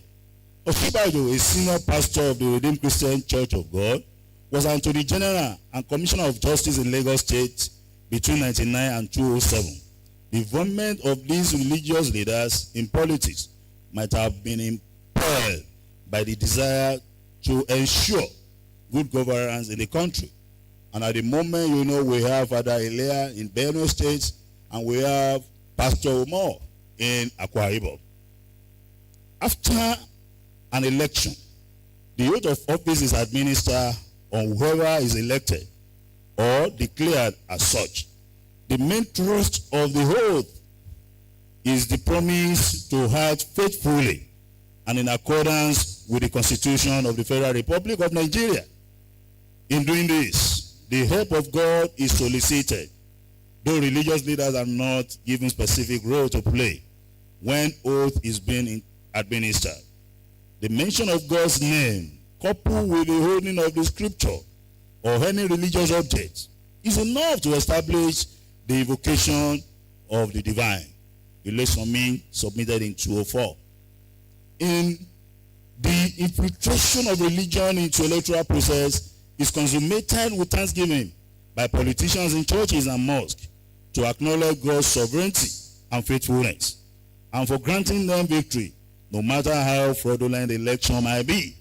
Osibajo, a senior pastor of the Redeemed Christian Church of God, was Attorney General and Commissioner of Justice in Lagos State between 1999 and 2007. The involvement of these religious leaders in politics might have been impelled by the desire to ensure good governance in the country. And at the moment, you know, we have Father Elia in Benue State, and we have Pastor Omar in Akwa Ibom. After an election, the oath of office is administered on whoever is elected or declared as such. The main thrust of the oath is the promise to act faithfully and in accordance with the Constitution of the Federal Republic of Nigeria. In doing this, the help of God is solicited, though religious leaders are not given specific role to play when oath is being administered. The mention of God's name, coupled with the holding of the scripture or any religious object, is enough to establish the invocation of the divine. Relation me submitted in 204. In the infiltration of religion into electoral process is consummated with thanksgiving by politicians in churches and mosques to acknowledge God's sovereignty and faithfulness, and for granting them victory, no matter how fraudulent the election might be.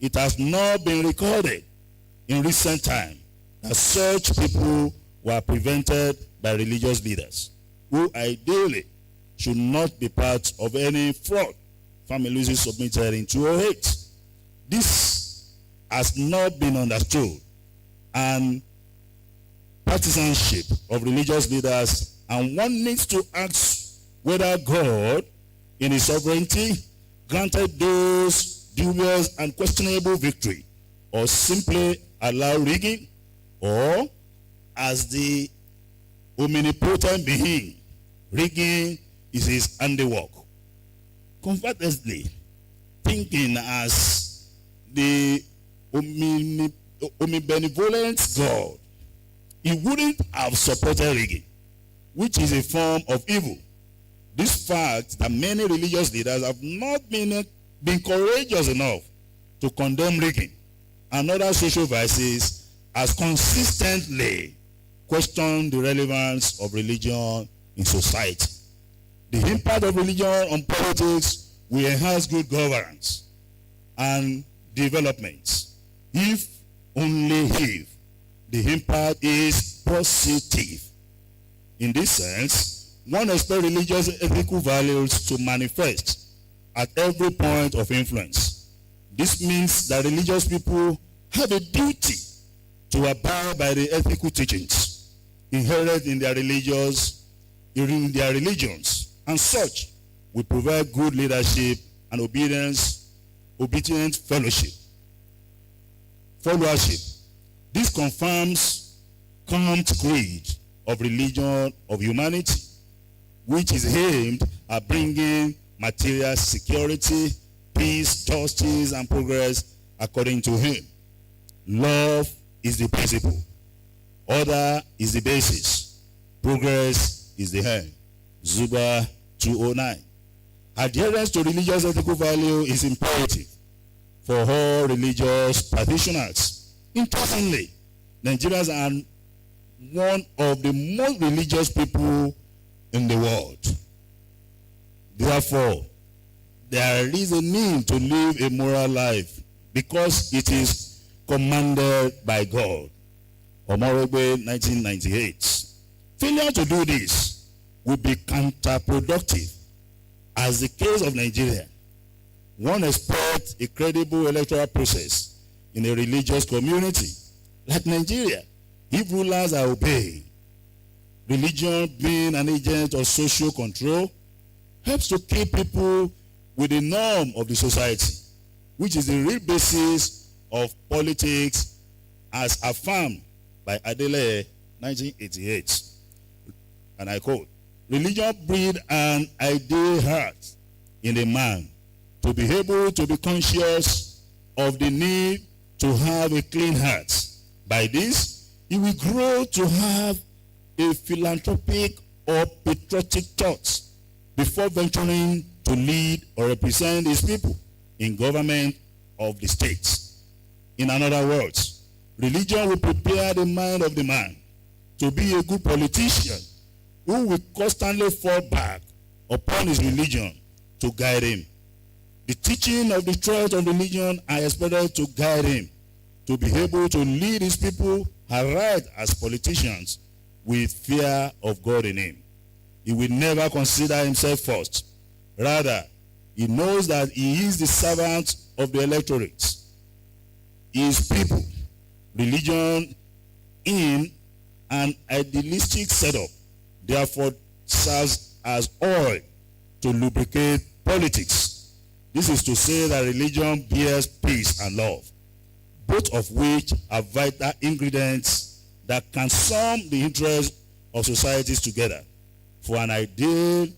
It has not been recorded in recent time that such people were prevented by religious leaders, who ideally should not be part of any fraud families submitted in 208. This has not been understood, and partisanship of religious leaders, and one needs to ask whether God, in his sovereignty, granted those dubious and questionable victory, or simply allow rigging, or as the omnipotent being, rigging is his handiwork. Conversely, thinking as the omnibenevolent God, he wouldn't have supported rigging. which is a form of evil. This fact that many religious leaders have not been courageous enough to condemn rigging and other social vices has consistently questioned the relevance of religion in society. The impact of religion on politics will enhance good governance and development if only if the impact is positive. In this sense, one expects religious ethical values to manifest at every point of influence. This means that religious people have a duty to abide by the ethical teachings inherent in their religions, and such will provide good leadership and obedient followership. This confirms Kant's creed of religion of humanity, which is aimed at bringing material security, peace, justice, and progress according to him. Love is the principle. Order is the basis. Progress is the end. Zuba 209. Adherence to religious ethical value is imperative for all religious practitioners. Importantly, Nigerians are one of the most religious people in the world. Therefore, there is a need to live a moral life because it is commanded by God. Omorogbe, 1998. Failure to do this would be counterproductive. As the case of Nigeria, one expects a credible electoral process in a religious community like Nigeria if rulers are obeyed. Religion, being an agent of social control, helps to keep people with the norm of the society, which is the real basis of politics as affirmed by Adele 1988. And I quote, "Religion breeds an ideal heart in a man to be able to be conscious of the need to have a clean heart. By this, he will grow to have a philanthropic or patriotic thought before venturing to lead or represent his people in government of the states. In other words, religion will prepare the mind of the man to be a good politician who will constantly fall back upon his religion to guide him. The teaching of the truth of religion are expected to guide him to be able to lead his people aright as politicians with fear of God in him. He will never consider himself first. Rather, he knows that he is the servant of the electorate, his people. Religion in an idealistic setup therefore serves as oil to lubricate politics. This is to say that religion bears peace and love, both of which are vital ingredients that can sum the interests of societies together for an ideal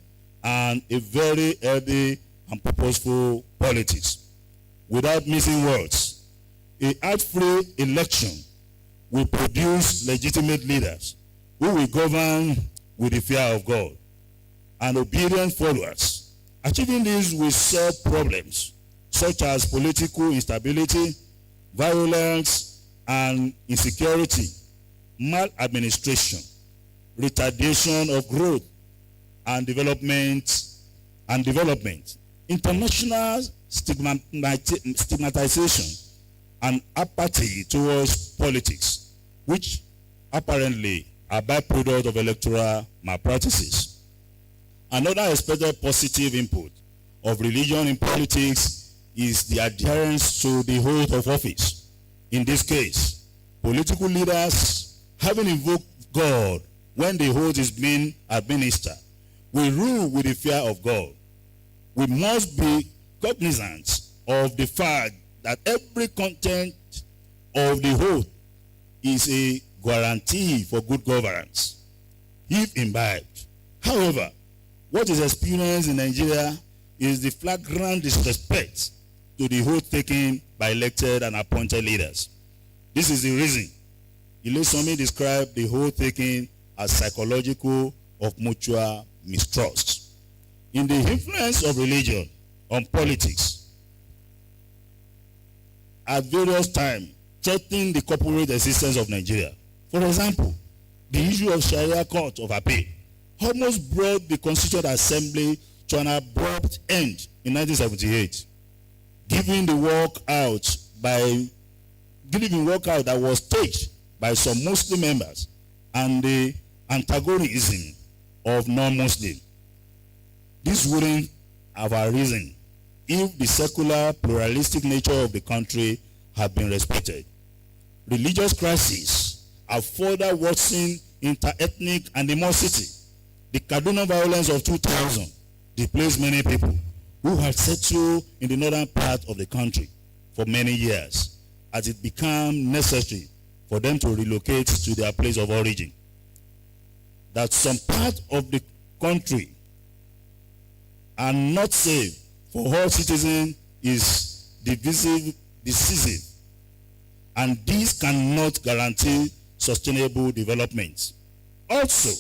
and a very healthy and purposeful politics. Without missing words, a heart-free election will produce legitimate leaders who will govern with the fear of God and obedient followers. Achieving this will solve problems such as political instability, violence and insecurity, maladministration, retardation of growth and development, international stigmatization and apathy towards politics, which apparently are byproduct of electoral malpractices. Another expected positive input of religion in politics is the adherence to the oath of office. In this case, political leaders, having invoked God when the oath is being administered, will rule with the fear of God. We must be cognizant of the fact that every content of the oath is a guarantee for good governance, if imbibed. However, what is experienced in Nigeria is the flagrant disrespect to the oath taken by elected and appointed leaders. This is the reason Ilesomi described the oath taking as psychological of mutual mistrust. In the influence of religion on politics, at various times, threatening the corporate existence of Nigeria. For example, the issue of Sharia Court of Appeal almost brought the Constituent Assembly to an abrupt end in 1978, giving the walkout that was staged by some Muslim members and the antagonism of non-Muslims. This wouldn't have arisen if the secular, pluralistic nature of the country had been respected. Religious crises have further worsened inter-ethnic animosity. The Kaduna violence of 2000 displaced many people who had settled in the northern part of the country for many years, as it became necessary for them to relocate to their place of origin. That some part of the country are not safe for all citizens is decisive, and this cannot guarantee sustainable development. Also,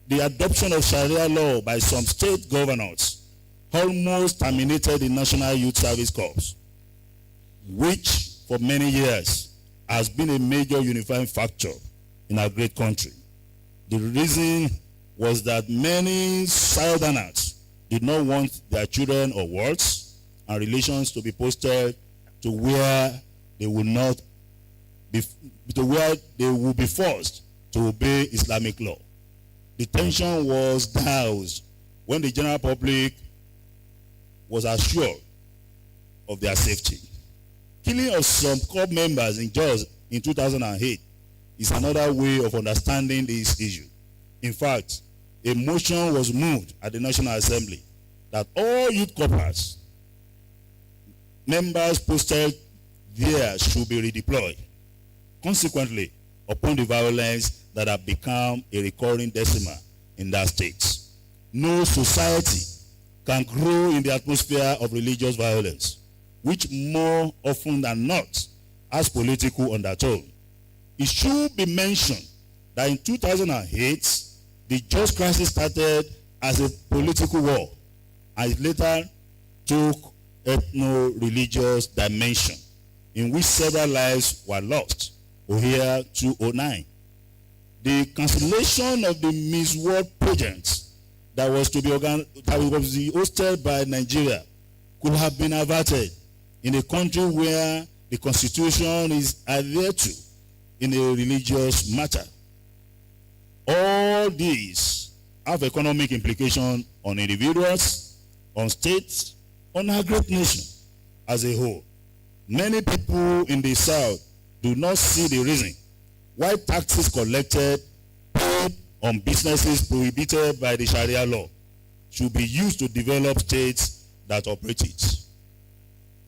the adoption of Sharia law by some state governors almost terminated the National Youth Service Corps, which for many years has been a major unifying factor in our great country. The reason was that many Southerners did not want their children or wards and relations to be posted to where they would not be, to where they would be forced to obey Islamic law. The tension was doused when the general public was assured of their safety. Killing of some corps members in Jos in 2008 is another way of understanding this issue. In fact, a motion was moved at the National Assembly that all youth corps members posted there should be redeployed. Consequently, upon the violence that have become a recurring decimal in that state, no society can grow in the atmosphere of religious violence, which more often than not has political undertone. It should be mentioned that in 2008, the Jos crisis started as a political war, and it later took ethno-religious dimension, in which several lives were lost. Ohia 209. The cancellation of the Miss World pageant that was to be hosted by Nigeria could have been averted in a country where the constitution is adhered to in a religious matter. All these have economic implications on individuals, on states, on our great nation as a whole. Many people in the South do not see the reason why taxes collected paid on businesses prohibited by the Sharia law should be used to develop states that operate it.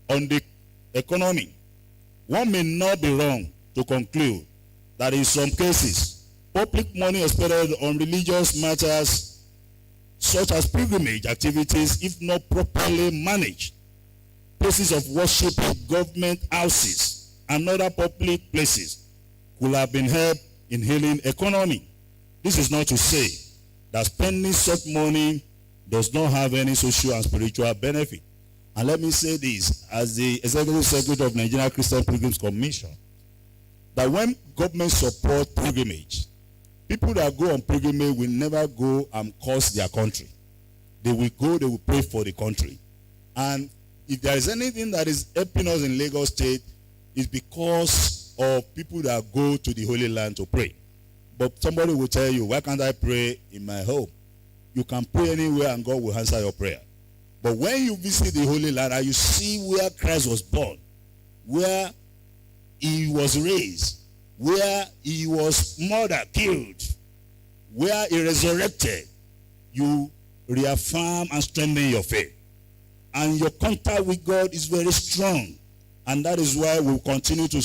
On the economy, one may not be wrong to conclude that in some cases, public money expended on religious matters such as pilgrimage activities, if not properly managed, places of worship, government houses, and other public places could have been helped in healing economy. This is not to say that spending such money does not have any social and spiritual benefit. And let me say this, as the Executive Secretary of Nigerian Christian Pilgrims Commission, that when government support pilgrimage, people that go on pilgrimage will never go and curse their country. They will go, they will pray for the country. And if there is anything that is helping us in Lagos State, it's because of people that go to the Holy Land to pray. But somebody will tell you, why can't I pray in my home? You can pray anywhere and God will answer your prayer. But when you visit the Holy Land and you see where Christ was born, where he was raised, where he was murdered, killed, where he resurrected, you reaffirm and strengthen your faith. And your contact with God is very strong. And that is why we'll continue to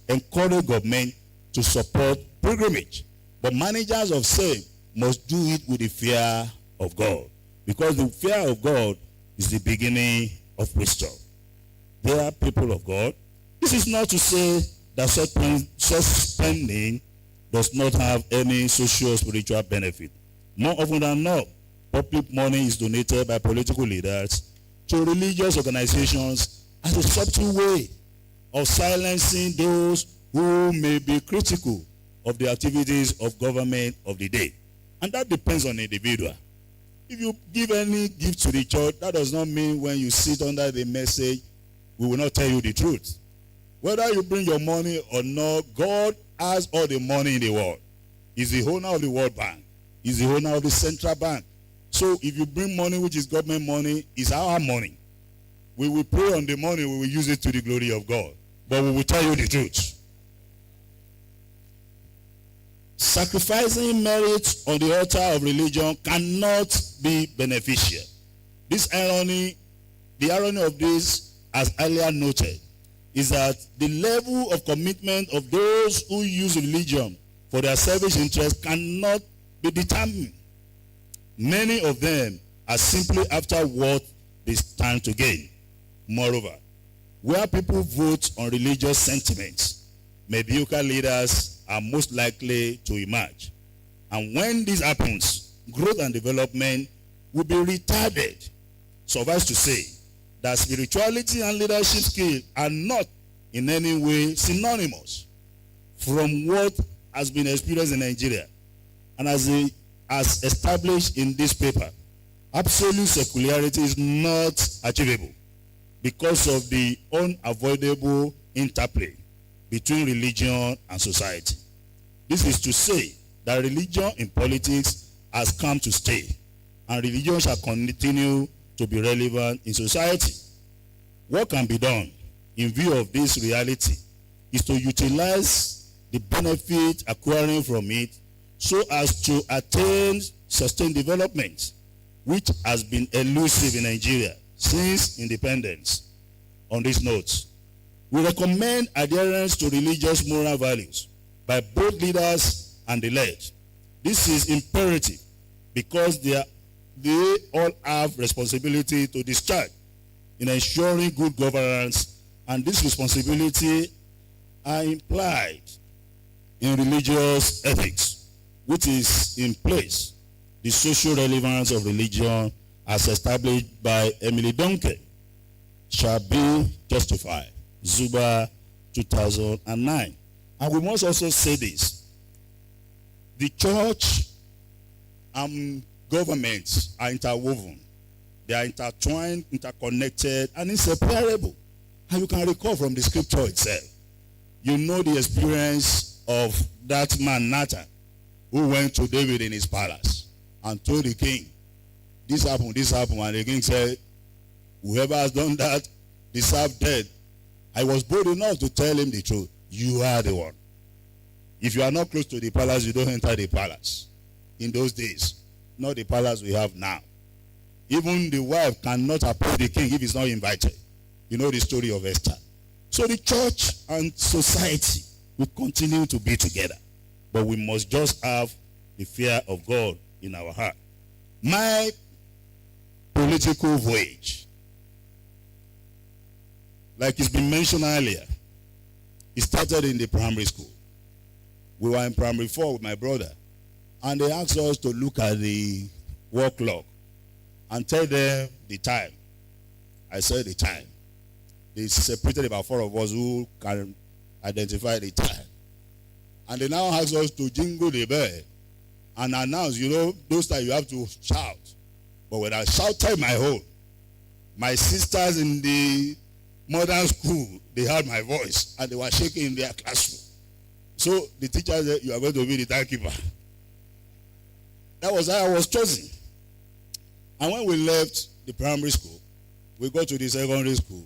encourage government to support pilgrimage. But managers of same must do it with the fear of God. Because the fear of God is the beginning of wisdom. They are people of God. This is not to say that such spending does not have any social spiritual benefit. More often than not, public money is donated by political leaders to religious organizations as a subtle way of silencing those who may be critical of the activities of government of the day. And that depends on the individual. If you give any gift to the church, that does not mean when you sit under the message, we will not tell you the truth. Whether you bring your money or not, God has all the money in the world. He's the owner of the World Bank. He's the owner of the Central Bank. So if you bring money which is government money, it's our money. We will pray on the money, we will use it to the glory of God. But we will tell you the truth. Sacrificing merit on the altar of religion cannot be beneficial. The irony of this, as earlier noted, is that the level of commitment of those who use religion for their selfish interest cannot be determined. Many of them are simply after what they stand to gain. Moreover, where people vote on religious sentiments, mediocre leaders are most likely to emerge. And when this happens, growth and development will be retarded. Suffice to say that spirituality and leadership skills are not in any way synonymous. From what has been experienced in Nigeria and as established in this paper, absolute secularity is not achievable because of the unavoidable interplay between religion and society. This is to say that religion in politics has come to stay, and religion shall continue to be relevant in society. What can be done in view of this reality is to utilize the benefit acquiring from it so as to attain sustained development, which has been elusive in Nigeria since independence. On this note, we recommend adherence to religious moral values by both leaders and the led. This is imperative because they all have responsibility to discharge in ensuring good governance, and this responsibility are implied in religious ethics, which is in place. The social relevance of religion as established by Emily Duncan shall be justified. Zuba 2009. And we must also say this. The church and governments are interwoven. They are intertwined, interconnected, and inseparable. And you can recall from the scripture itself. You know the experience of that man Nathan, who went to David in his palace and told the king, this happened, and the king said, whoever has done that deserves death. I was bold enough to tell him the truth. You are the one. If you are not close to the palace, you don't enter the palace. In those days, not the palace we have now. Even the wife cannot approach the king if he's not invited. You know the story of Esther. So the church and society will continue to be together. But we must just have the fear of God in our heart. My political voyage, like it's been mentioned earlier, it started in the primary school. We were in primary 4 with my brother, and they asked us to look at the work log and tell them the time. I said the time. They separated about 4 of us who can identify the time. And they now asked us to jingle the bell and announce, you know, those times you have to shout. But when I shouted my own, my sisters in the modern school, they heard my voice and they were shaking in their classroom. So the teacher said, you are going to be the timekeeper. That was how I was chosen. And when we left the primary school, we got to the secondary school.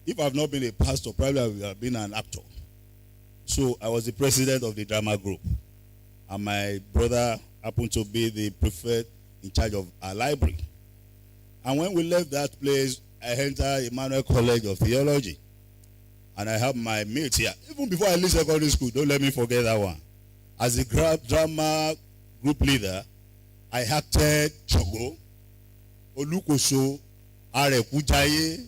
If I've not been a pastor, probably I would have been an actor. So I was the president of the drama group. And my brother happened to be the prefect in charge of our library. And when we left that place, I entered Emmanuel College of Theology. And I have my mates here. Even before I leave secondary school, don't let me forget that one. As the drama group leader, I acted Chogo, Olukoso, Arekujaye,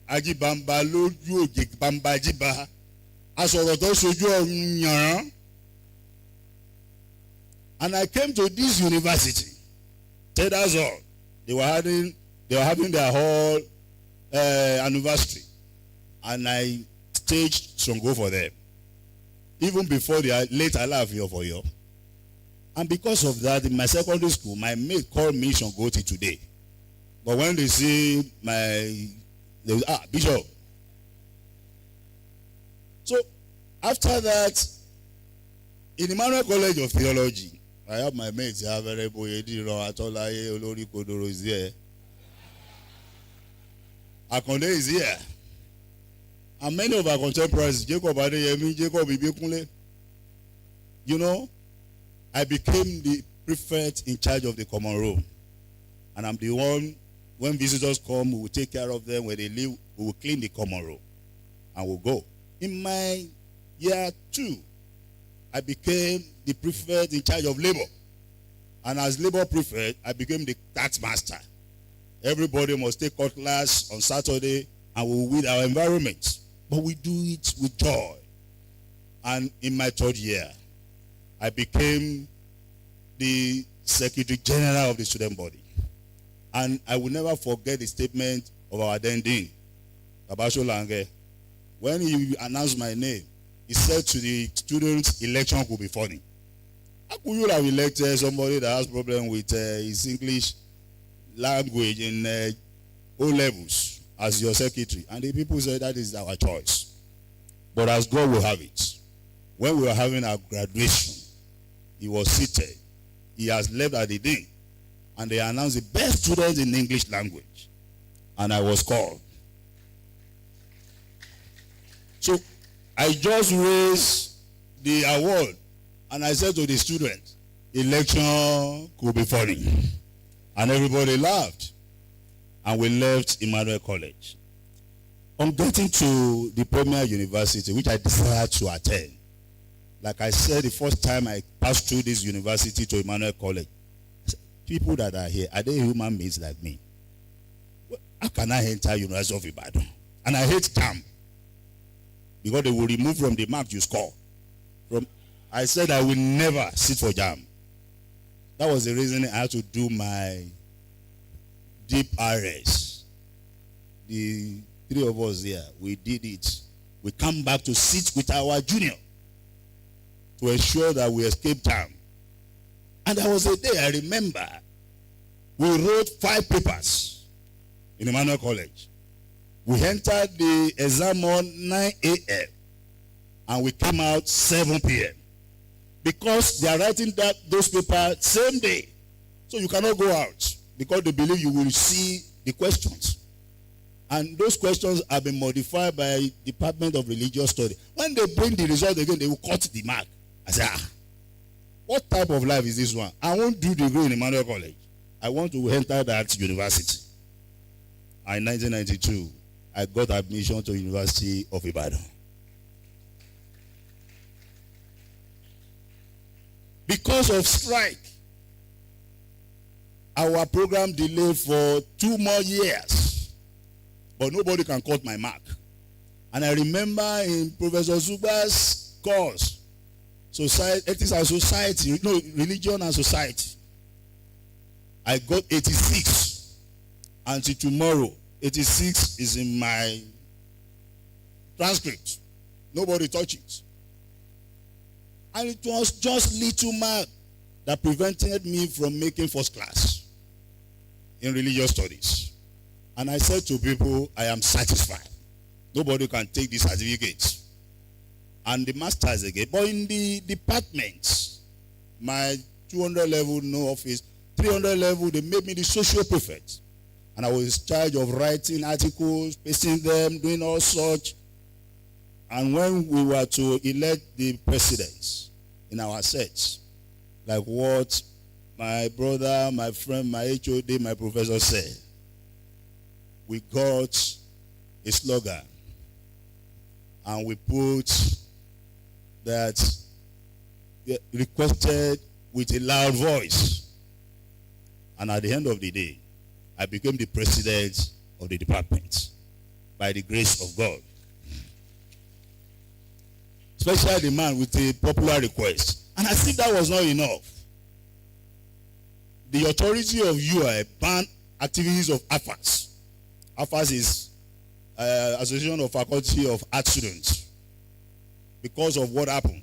Ajibamba lójú òjè Bamba Jiba, asọ̀rọ̀ tó sojú ọ̀run yànrán. And I came to this university. That's all. They were having their whole anniversary. And I staged Songo for them. Even before the late Alaafin of Oyo. And because of that, in my secondary school, my mate called me Songoti today. But when they see they will, Bishop. So after that, in Emmanuel College of Theology, I have my mates, Averebo, Ediro, Atolaye, Olori Kodoro is here. Akonde is here. And many of our contemporaries, Jacob Adeyemi, Jacob Ibikunle, you know, I became the prefect in charge of the common room. And I'm the one, when visitors come, we will take care of them. When they leave, we will clean the common room. And we'll go. In my year 2, I became the prefect in charge of labor. And as labor prefect, I became the tax master. Everybody must take cutlass on Saturday and we will weed our environment. But we do it with joy. And in my 3rd year, I became the Secretary General of the student body. And I will never forget the statement of our then dean, Tabasho Lange. When he announced my name, he said to the students, election could be funny. How could you have elected somebody that has problem with his English language in O levels as your secretary? And the people said that is our choice. But as God will have it, when we were having our graduation, he was seated. He has left at the dean. And they announced the best students in English language. And I was called. So I just raised the award. And I said to the students, election could be funny. And everybody laughed. And we left Emmanuel College. On getting to the Premier University, which I desired to attend, like I said, the first time I passed through this university to Emmanuel College, people that are here, are they human beings like me? How can I enter University of Ibadan? And I hate JAMB. Because they will remove from the mark you score. I said I will never sit for JAMB. That was the reason I had to do my deep RS. The 3 of us here, we did it. We come back to sit with our junior to ensure that we escape JAMB. And there was a day I remember we wrote 5 papers in Emmanuel College. We entered the exam on 9 a.m. and we came out 7 p.m. because they are writing those papers same day. So you cannot go out because they believe you will see the questions. And those questions have been modified by Department of Religious Study. When they bring the result again, they will cut the mark. I say, what type of life is this one? I won't do degree in Emmanuel College. I want to enter that university. And in 1992, I got admission to University of Ibadan. Because of strike, our program delayed for 2 more years. But nobody can cut my mark. And I remember in Professor Zuba's course, Ethics and Society, no, Religion and Society, I got 86. Until tomorrow, 86 is in my transcript. Nobody touched it. And it was just little mark that prevented me from making first class in religious studies. And I said to people, I am satisfied. Nobody can take this certificate. And the masters again. But in the departments, my 200 level, no office, 300 level, they made me the social prefect. And I was in charge of writing articles, pasting them, doing all such. And when we were to elect the presidents in our sets, like what my brother, my friend, my HOD, my professor said, we got a slogan. And we put that requested with a loud voice. And at the end of the day, I became the president of the department by the grace of God. Especially the man with a popular request. And I think that was not enough. the authority of UI banned activities of AFAS. AFAS is Association of Faculty of Art Students, because of what happened.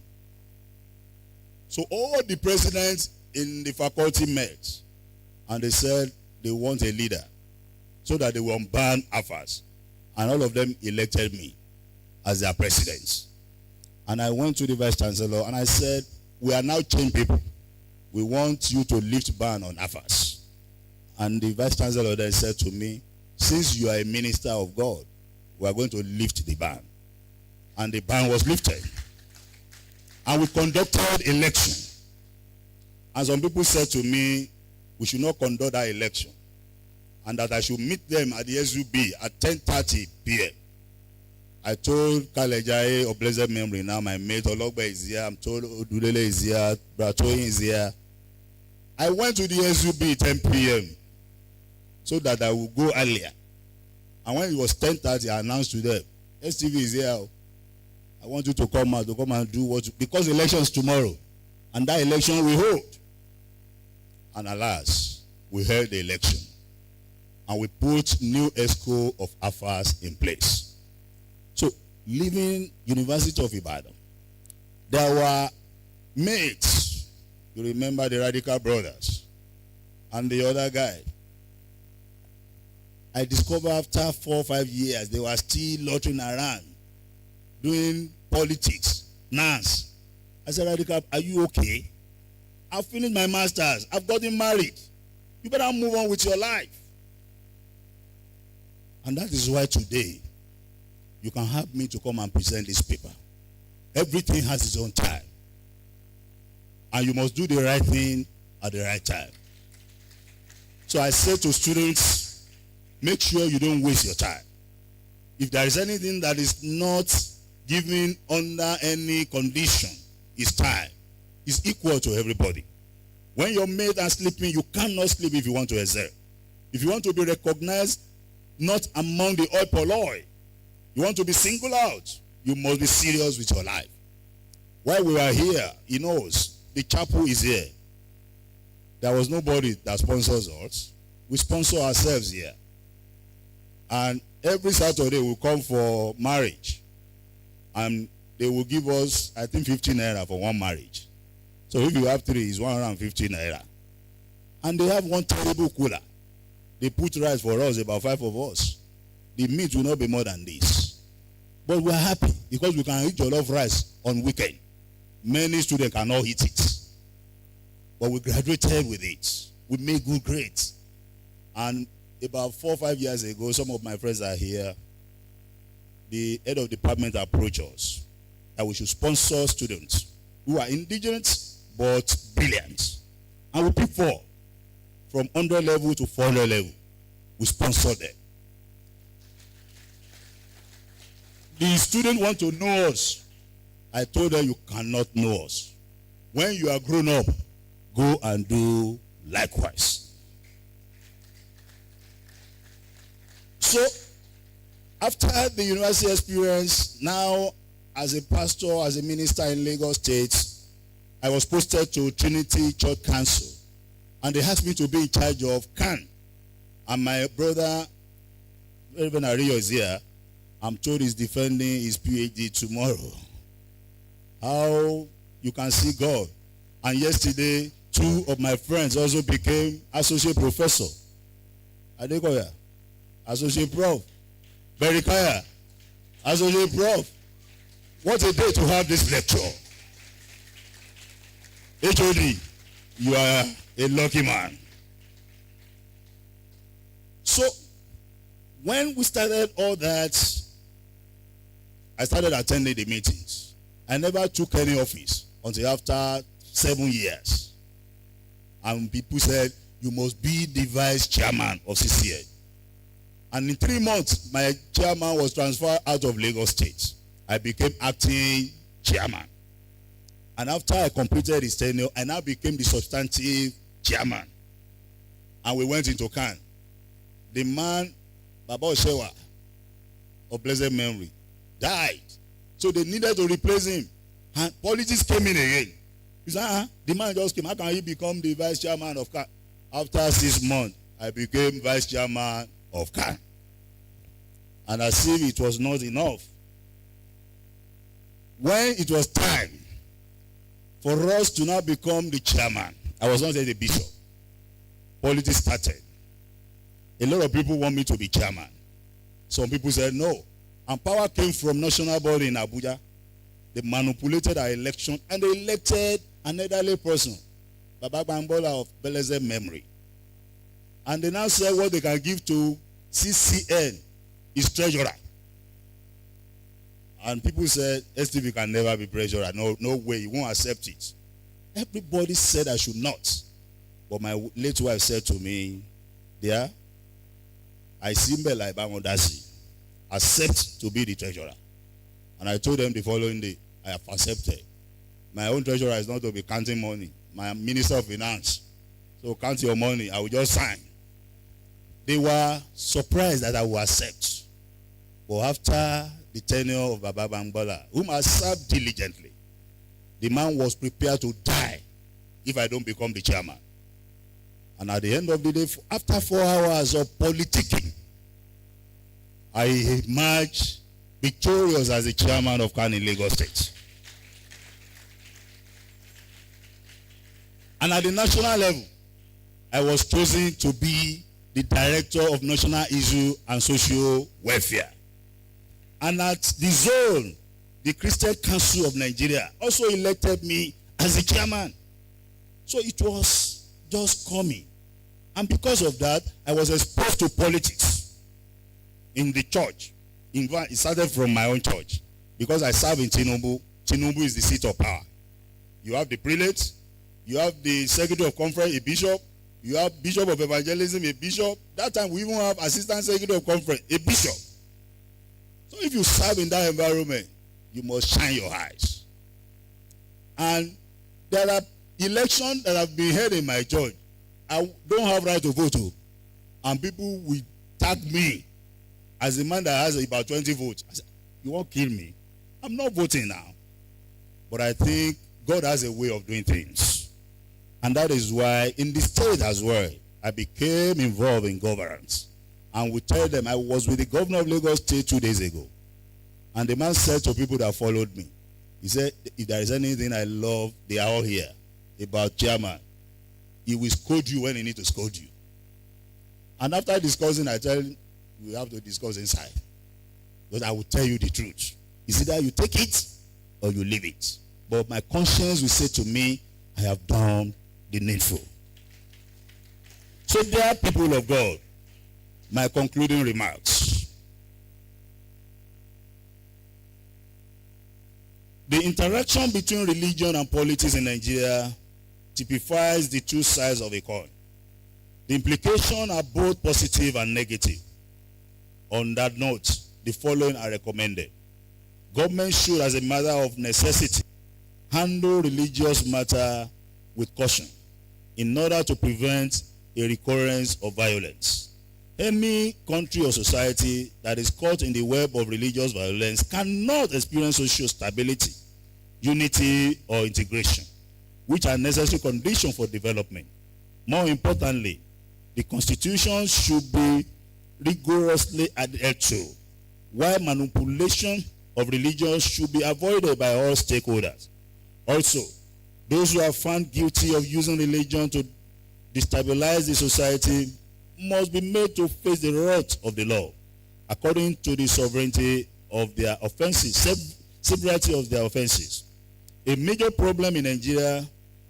So all the presidents in the faculty met, and they said they want a leader so that they will ban AFAS. And all of them elected me as their president. And I went to the vice chancellor and I said, we are now chained people. We want you to lift ban on AFAS. And the vice chancellor then said to me, since you are a minister of God, we are going to lift the ban. And the ban was lifted. And we conducted election. And some people said to me, we should not conduct that election. And that I should meet them at the SUB at 10:30 p.m. I told Ikeja of blessed memory, now my mate Ologba is here, I'm told Odulele is here, Bratoyin is here. I went to the SUB 10 p.m. so that I would go earlier. And when it was 10:30, I announced to them, STV is here. I want you to come out, to come and do what, because the election is tomorrow. And that election we hold. And alas, we held the election. And we put new ESCO of AFAS in place. So, leaving University of Ibadan, there were mates. You remember the Radical Brothers and the other guy. I discovered after 4 or 5 years, they were still loitering around, doing politics, nonsense. I said, Radical, are you okay? I've finished my master's. I've gotten married. You better move on with your life. And that is why today, you can help me to come and present this paper. Everything has its own time. And you must do the right thing at the right time. So I say to students, make sure you don't waste your time. If there is anything that is not given under any condition, it's time. It's equal to everybody. When your mate are sleeping, you cannot sleep if you want to excel. If you want to be recognized, not among the oi polloi, you want to be singled out, you must be serious with your life. While we were here, he knows, the chapel is here. There was nobody that sponsors us. We sponsor ourselves here. And every Saturday we'll come for marriage. And they will give us, I think, 15 naira for one marriage. So if you have 3, it's 150 naira. And they have one terrible cooler. They put rice for us, about 5 of us. The meat will not be more than this. But we are happy because we can eat jollof rice on weekend. Many students cannot eat it. But we graduated with it. We made good grades. And about 4 or 5 years ago, some of my friends are here. The head of department approached us that we should sponsor students who are indigenous but brilliant. And we pick 4 from 100 level to 400 level. We sponsor them. The students want to know us. I told them you cannot know us. When you are grown up, go and do likewise. So, after the university experience, now as a pastor, as a minister in Lagos State, I was posted to Trinity Church Council. And they asked me to be in charge of CAN. And my brother, Reverend Ariyo, is here. I'm told he's defending his PhD tomorrow. How you can see God. And yesterday, 2 of my friends also became associate professor. Adekoya, associate prof. Berikaya, associate prof. What a day to have this lecture. HOD, you are a lucky man. So, when we started all that, I started attending the meetings. I never took any office until after 7 years. And people said, you must be the vice chairman of CCN. And in 3 months, my chairman was transferred out of Lagos State. I became acting chairman. And after I completed his tenure, I now became the substantive chairman. And we went into CAN. The man, Baba Oshewa, of blessed memory, died. So they needed to replace him. And politics came in again. He said, the man just came. How can he become the vice chairman of CAN? After 6 months, I became vice chairman of CAN. And as if it was not enough, when it was time for us to now become the chairman, I was not yet the bishop. Politics started. A lot of people want me to be chairman. Some people said no. And power came from national body in Abuja. They manipulated our election and they elected an elderly person, Baba Bambola of Beleze memory. And they now said what they can give to CCN is treasurer. And people said, STV can never be treasurer. No way, you won't accept it. Everybody said I should not. But my late wife said to me, dear, I see me like Bamodasi. Accept to be the treasurer. And I told them the following day, I have accepted. My own treasurer is not to be counting money. My minister of finance. So count your money, I will just sign. They were surprised that I would accept. But after the tenure of Baba Bambola, whom I served diligently, the man was prepared to die if I don't become the chairman. And at the end of the day, after 4 hours of politicking, I emerged victorious as the chairman of CAN in Lagos State. And at the national level, I was chosen to be the director of national issue and social welfare. And at the zone, the Christian Council of Nigeria also elected me as the chairman. So it was just coming. And because of that, I was exposed to politics in the church. In fact, it started from my own church. Because I serve in Tinubu. Tinubu is the seat of power. You have the prelate, you have the secretary of conference, a bishop, you have bishop of evangelism, a bishop. That time we even have assistant secretary of conference, a bishop. So if you serve in that environment, you must shine your eyes. And there are elections that have been held in my church. I don't have right to vote. And people will tag me as a man that has about 20 votes. I said, you won't kill me. I'm not voting now. But I think God has a way of doing things. And that is why in the state as well, I became involved in governance. And we tell them, I was with the governor of Lagos State 2 days ago. And the man said to people that followed me, he said, if there is anything I love, they are all here, about chairman. He will scold you when he needs to scold you. And after discussing, I tell him, we have to discuss inside. Because I will tell you the truth. It's either you take it or you leave it. But my conscience will say to me, I have done the needful. So dear people of God, my concluding remarks. The interaction between religion and politics in Nigeria typifies the two sides of a coin. The implications are both positive and negative. On that note, the following are recommended. Government should, as a matter of necessity, handle religious matter with caution in order to prevent a recurrence of violence. Any country or society that is caught in the web of religious violence cannot experience social stability, unity, or integration, which are necessary conditions for development. More importantly, the Constitution should be rigorously adhered to, while manipulation of religion should be avoided by all stakeholders. Also, those who are found guilty of using religion to destabilize the society must be made to face the wrath of the law according to the sovereignty of their offenses, severity of their offenses. A major problem in Nigeria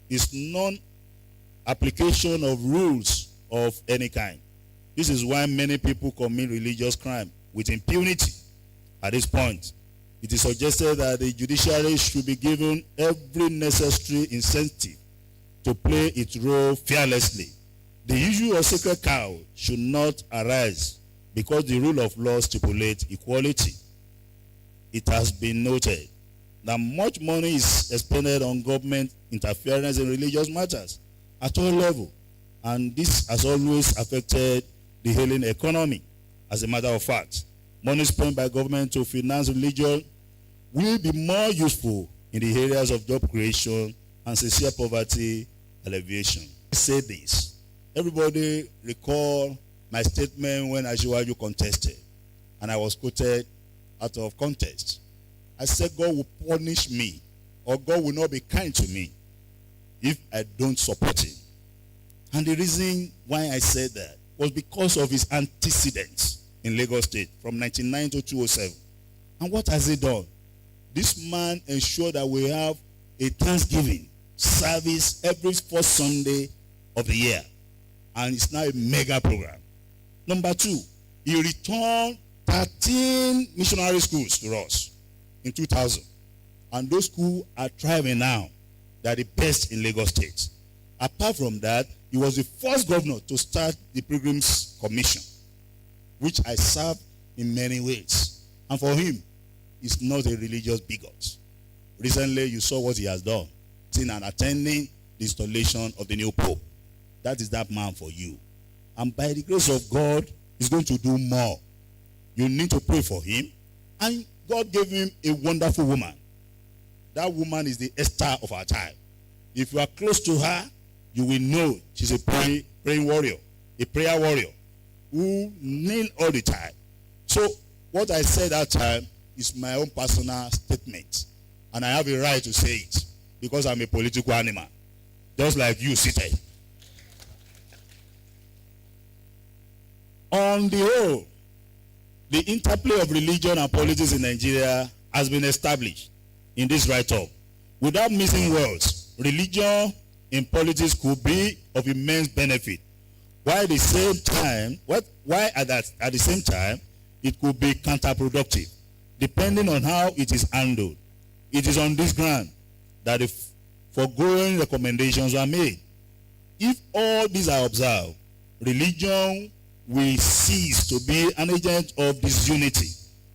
is non-application of rules of any kind. This is why many people commit religious crime with impunity. At this point, it is suggested that the judiciary should be given every necessary incentive to play its role fearlessly. The issue of sacred cow should not arise because the rule of law stipulates equality. It has been noted that much money is expended on government interference in religious matters at all levels, and this has always affected the hailing economy. As a matter of fact, money spent by government to finance religion will be more useful in the areas of job creation and sincere poverty alleviation. I say this, Everybody recall my statement when Asiwaju contested, and I was quoted out of context. I said God will punish me, or God will not be kind to me if I don't support him. And the reason why I said that was because of his antecedents in Lagos State from 1999 to 2007. And what has he done? This man ensured that we have a Thanksgiving service every first Sunday of the year. And it's now a mega program. Number two, he returned 13 missionary schools to us in 2000. And those schools are thriving now. They are the best in Lagos State. Apart from that, he was the first governor to start the Pilgrim's Commission, which I served in many ways. And for him, he's not a religious bigot. Recently, you saw what he has done, seen and attending the installation of the new Pope. That is that man for you. And by the grace of God, he's going to do more. You need to pray for him. And God gave him a wonderful woman. That woman is the Esther of our time. If you are close to her, you will know she's a praying warrior, a prayer warrior who kneel all the time. So what I said that time is my own personal statement. And I have a right to say it because I'm a political animal. Just like you seated. On the whole, the interplay of religion and politics in Nigeria has been established in this write-up. Without missing words, religion in politics could be of immense benefit, while at the same time, at the same time, it could be counterproductive, depending on how it is handled. It is on this ground that the foregoing recommendations are made. If all these are observed, religion will cease to be an agent of disunity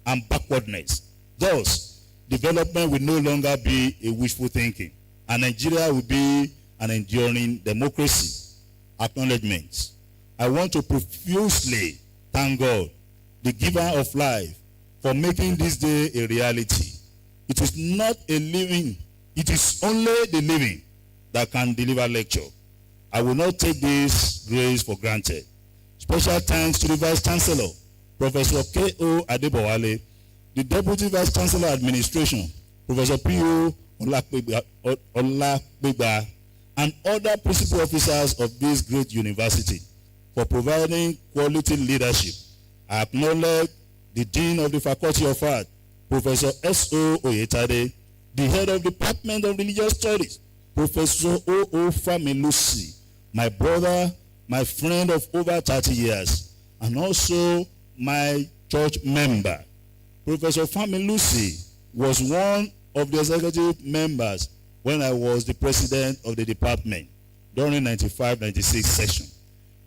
and backwardness. Thus, development will no longer be a wishful thinking, and Nigeria will be an enduring democracy. Acknowledgements. I want to profusely thank God, the giver of life, for making this day a reality. It is not a living, it is only the living that can deliver lecture. I will not take this grace for granted. Special thanks to the Vice Chancellor, Professor K.O. Adebowale, the Deputy Vice Chancellor Administration, Professor P.O. Olakbegba, and other principal officers of this great university for providing quality leadership. I acknowledge the Dean of the Faculty of Art, Professor S.O. Oyetade, the Head of the Department of Religious Studies, Professor O.O. Familusi, my brother, my friend of over 30 years, and also my church member. Professor Familusi was one of the executive members when I was the president of the department during 95-96 session.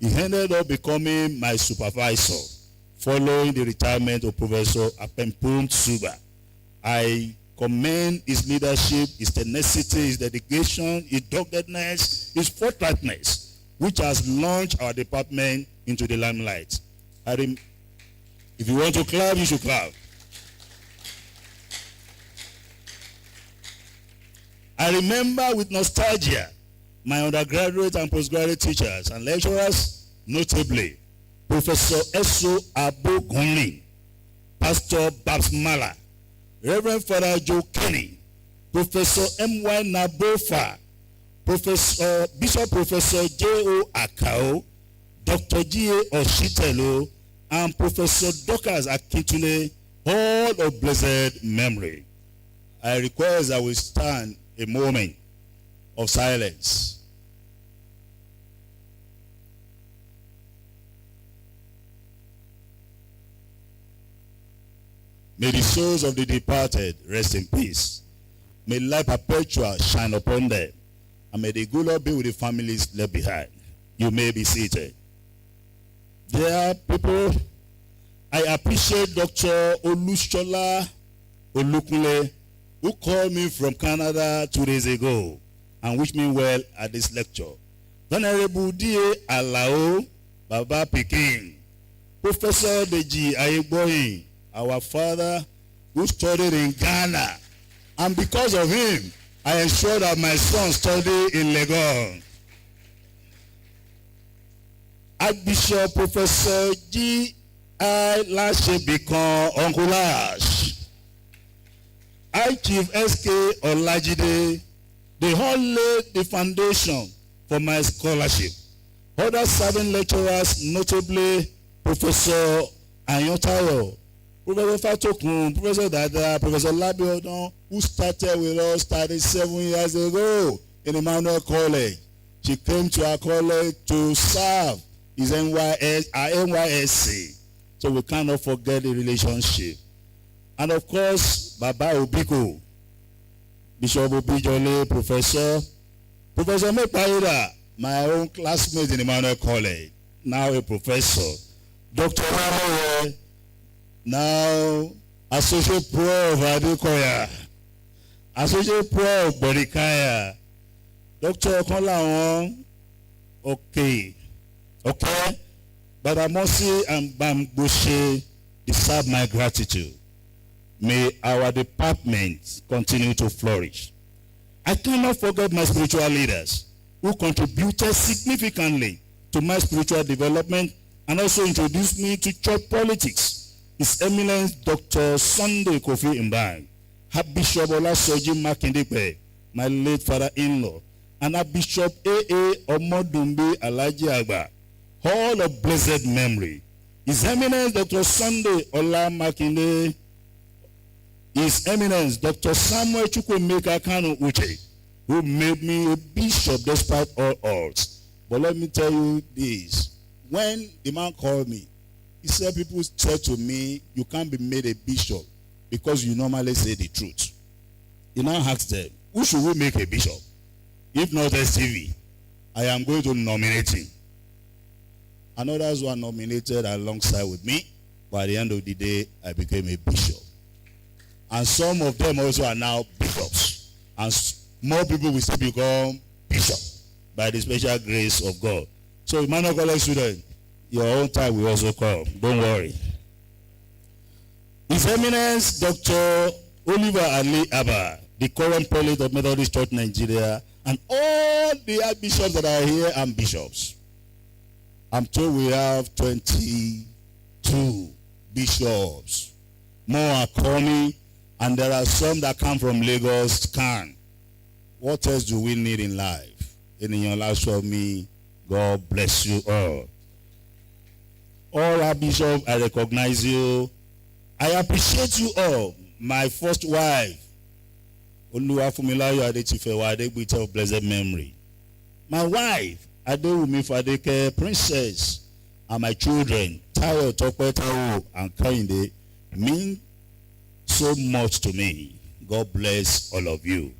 He ended up becoming my supervisor following the retirement of Professor Apempum Tsuba. I commend his leadership, his tenacity, his dedication, his doggedness, his forthrightness, which has launched our department into the limelight. If you want to clap, you should clap. I remember with nostalgia my undergraduate and postgraduate teachers and lecturers, notably Professor S.O. Abogunrin, Pastor Babs Mala, Reverend Father Joe Kenny, Professor M.Y. Nabofa, Bishop Professor J.O. Akao, Dr. G.A. Oshitelo, and Professor Dokas Akintule, all of blessed memory. I request that we stand a moment of silence. May the souls of the departed rest in peace. May life perpetual shine upon them. And may the good Lord be with the families left behind. You may be seated. Dear people, I appreciate Dr. Olushola Olukunle, who called me from Canada 2 days ago and wished me well at this lecture. Venerable D.A. Alao Baba Peking, Professor Deji Ayegboyin, our father who studied in Ghana, and because of him, I ensured that my son studied in Legon. Archbishop Professor G.I. Lashebikan Onkulash, Chief S.K. Olajide, they all laid the foundation for my scholarship. Other serving lecturers, notably Professor Ayotayo, Professor Fatokun, Professor Dada, Professor Labiodon, who started with us 37 years ago in Emmanuel College. She came to our college to serve his NYSC. So we cannot forget the relationship. And of course, Baba Obiko, Bishop Obijole, Professor Mepaida, my own classmate in Emmanuel College, now a professor. Dr. Ramoye, now Associate Prof. Adekoya, Associate Prof. Borikaya, Dr. Okonlawon, okay. Badamosi and Bambushe deserve my gratitude. May our department continue to flourish. I cannot forget my spiritual leaders who contributed significantly to my spiritual development and also introduced me to church politics. His Eminence Dr. Sunday Kofi Mbang, Archbishop Olasoji Makindipe, my late father-in-law, and Archbishop A.A. Omodumbe Alaji Agba, all of blessed memory. His Eminence Dr. Sunday Ola Makinde, His Eminence Dr. Samuel Chukwemeka Kanu Uche, who made me a bishop despite all odds. But let me tell you this. When the man called me, he said, people said to me, you can't be made a bishop because you normally say the truth. He now asked them, who should we make a bishop? If not STV, I am going to nominate him. And others were nominated alongside with me. By the end of the day, I became a bishop. And some of them also are now bishops. And more people will still become bishop by the special grace of God. So, Emmanuel College student, your own time will also come. Don't worry. His Eminence Dr. Oliver Ali Abba, the current prelate of Methodist Church Nigeria, and all the archbishops that are here and bishops. I'm told we have 22 bishops. More are coming, and there are some that come from Lagos. What else do we need in life? In your last of me, God bless you all. All our bishops, I recognize you. I appreciate you all. My first wife, Oluwafumilayo Adetifewa Adegbite of blessed memory. My wife, Adewumi Fadeke, Princess, and my children, Tayo, Tope, Tayo, and Kainde, mean so much to me. God bless all of you.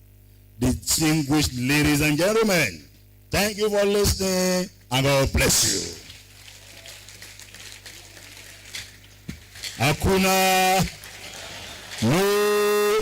Distinguished ladies and gentlemen, thank you for listening, and God bless you. Hakuna no.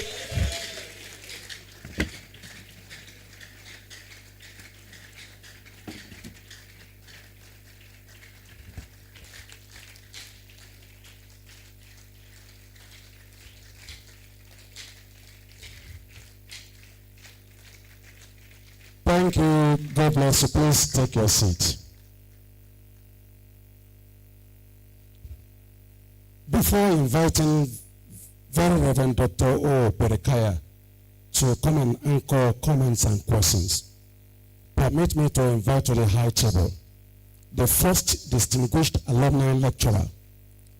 Thank you. God bless you. Please take your seat. Before inviting Very Reverend Dr. O. Berekaya to come and anchor comments and questions, permit me to invite to the high table the first distinguished alumni lecturer,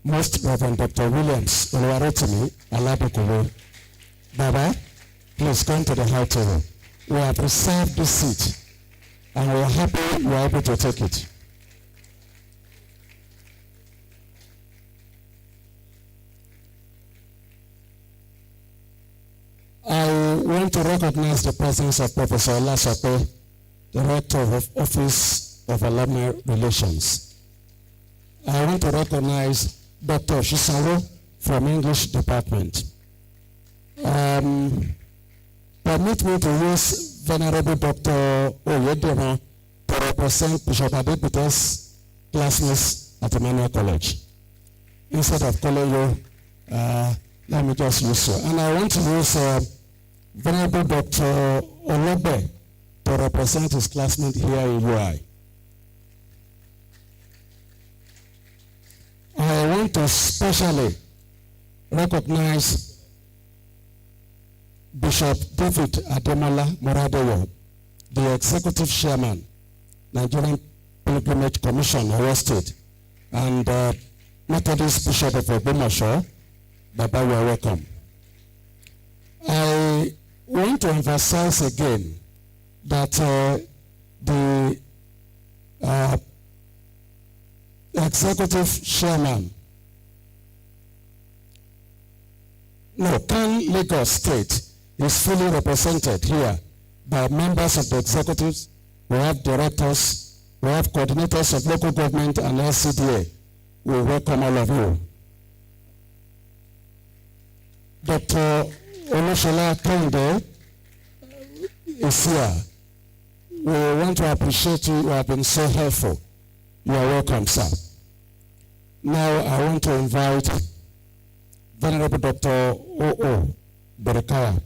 Most Reverend Dr. Williams Oluwarotimi Aladekowe. Baba, please come to the high table. We have reserved this seat, and we are happy you are able to take it. I want to recognize the presence of Professor Olasope, Director of Office of Alumni Relations. I want to recognize Dr. Shisaro from English Department. Permit me to use Venerable Dr. Oyedema to represent Bishop Adegbite's classmates at Emmanuel College. Instead of calling you, let me just use you. And I want to use Venerable Dr. Olobe to represent his classmate here in UI. want to specially recognize Bishop David Ademola Moradeyo, the Executive Chairman, Nigerian Pilgrimage Commission, Oyo State, and Methodist Bishop of Ogbomoso. Baba, you are welcome. I want to emphasize again that the Executive Chairman, CAN Lagos State is fully represented here by members of the executives. We have directors, we have coordinators of local government and LCDA. We welcome all of you. Dr. Olushola Tunde is here. We want to appreciate you. You have been so helpful. You are welcome, sir. Now I want to invite Venerable Dr. O.O. Berekaya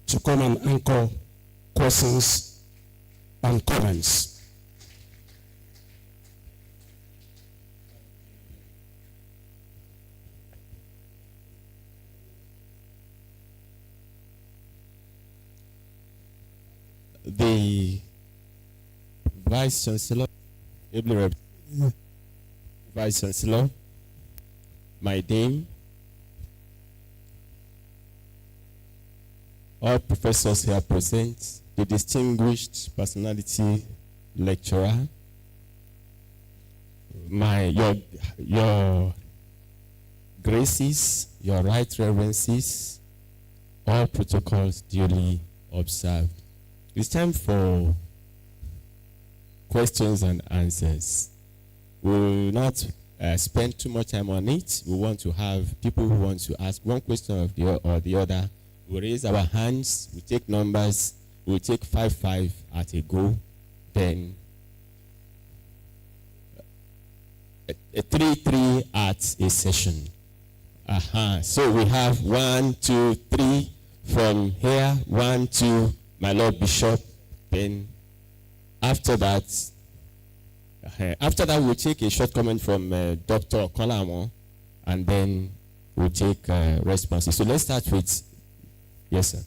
to come and anchor questions and comments. The Vice Chancellor, Vice Chancellor, my Dean, all professors here present, the distinguished personality lecturer, your graces, your right reverences, all protocols duly observed. It's time for questions and answers. We will not spend too much time on it. We want to have people who want to ask one question or the other. We raise our hands, we take numbers, we take 5 at a go, then a 3 at a session. So we have 1, 2, 3 from here, 1, 2, my Lord Bishop. Then after that, we'll take a short comment from Dr. Kolamo, and then we'll take responses. So let's start with, yes, sir.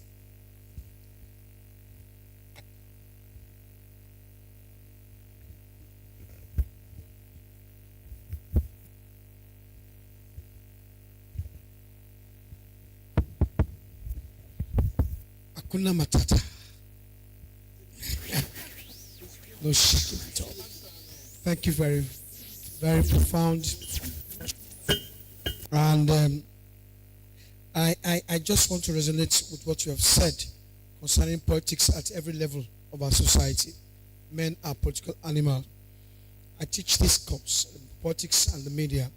Hakuna matata. No shaking at all. Thank you very, very profound. And I just want to resonate with what you have said concerning politics at every level of our society. Men are political animals. I teach this course, politics and the media.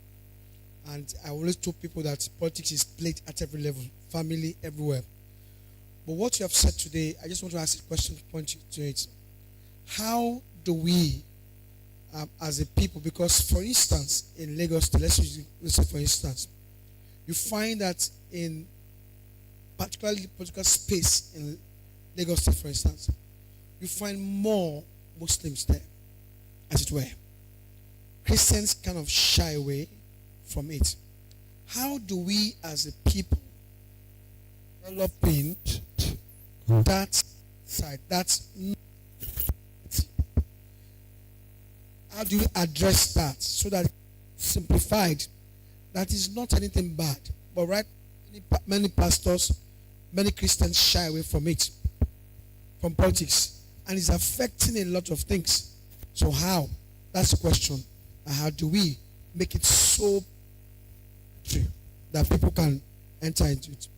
And I always tell people that politics is played at every level, family, everywhere. But what you have said today, I just want to ask a question to point you to it. How do we, as a people, because for instance, in Lagos, let's say for instance, you find that in particularly political space in Lagos State, for instance, you find more Muslims there, as it were. Christians kind of shy away from it. How do we as a people developing that side, that's how do we address that so that simplified, that is not anything bad, but right, many pastors, many Christians shy away from it, from politics, and it's affecting a lot of things. So how? That's the question. And how do we make it so true that people can enter into it?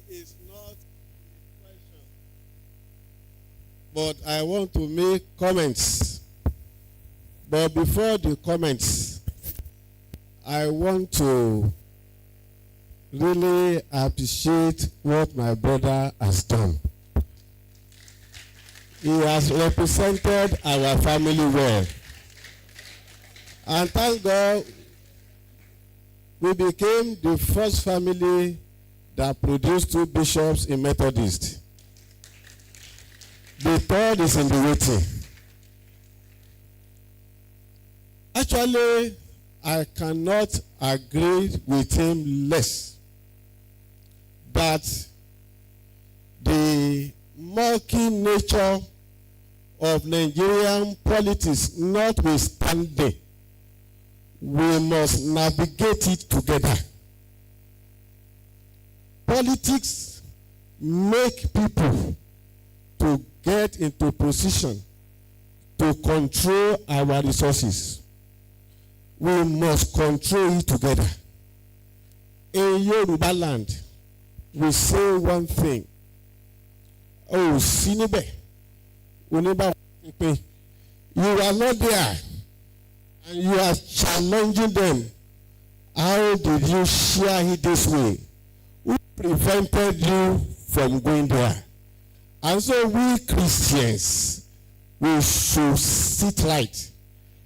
Is not a question, but I want to make comments. But before the comments, I want to really appreciate what my brother has done. He has represented our family well. And thank God, we became the first family that produced 2 bishops in Methodist. The third is in the waiting. Actually, I cannot agree with him less that the murky nature of Nigerian politics notwithstanding, we must navigate it together. Politics make people to get into position to control our resources. We must control it together. In Yoruba land, we say one thing. Oh, Sinibe, you are not there, and you are challenging them. How did you share it this way? Who prevented you from going there? And so we Christians, we should sit right,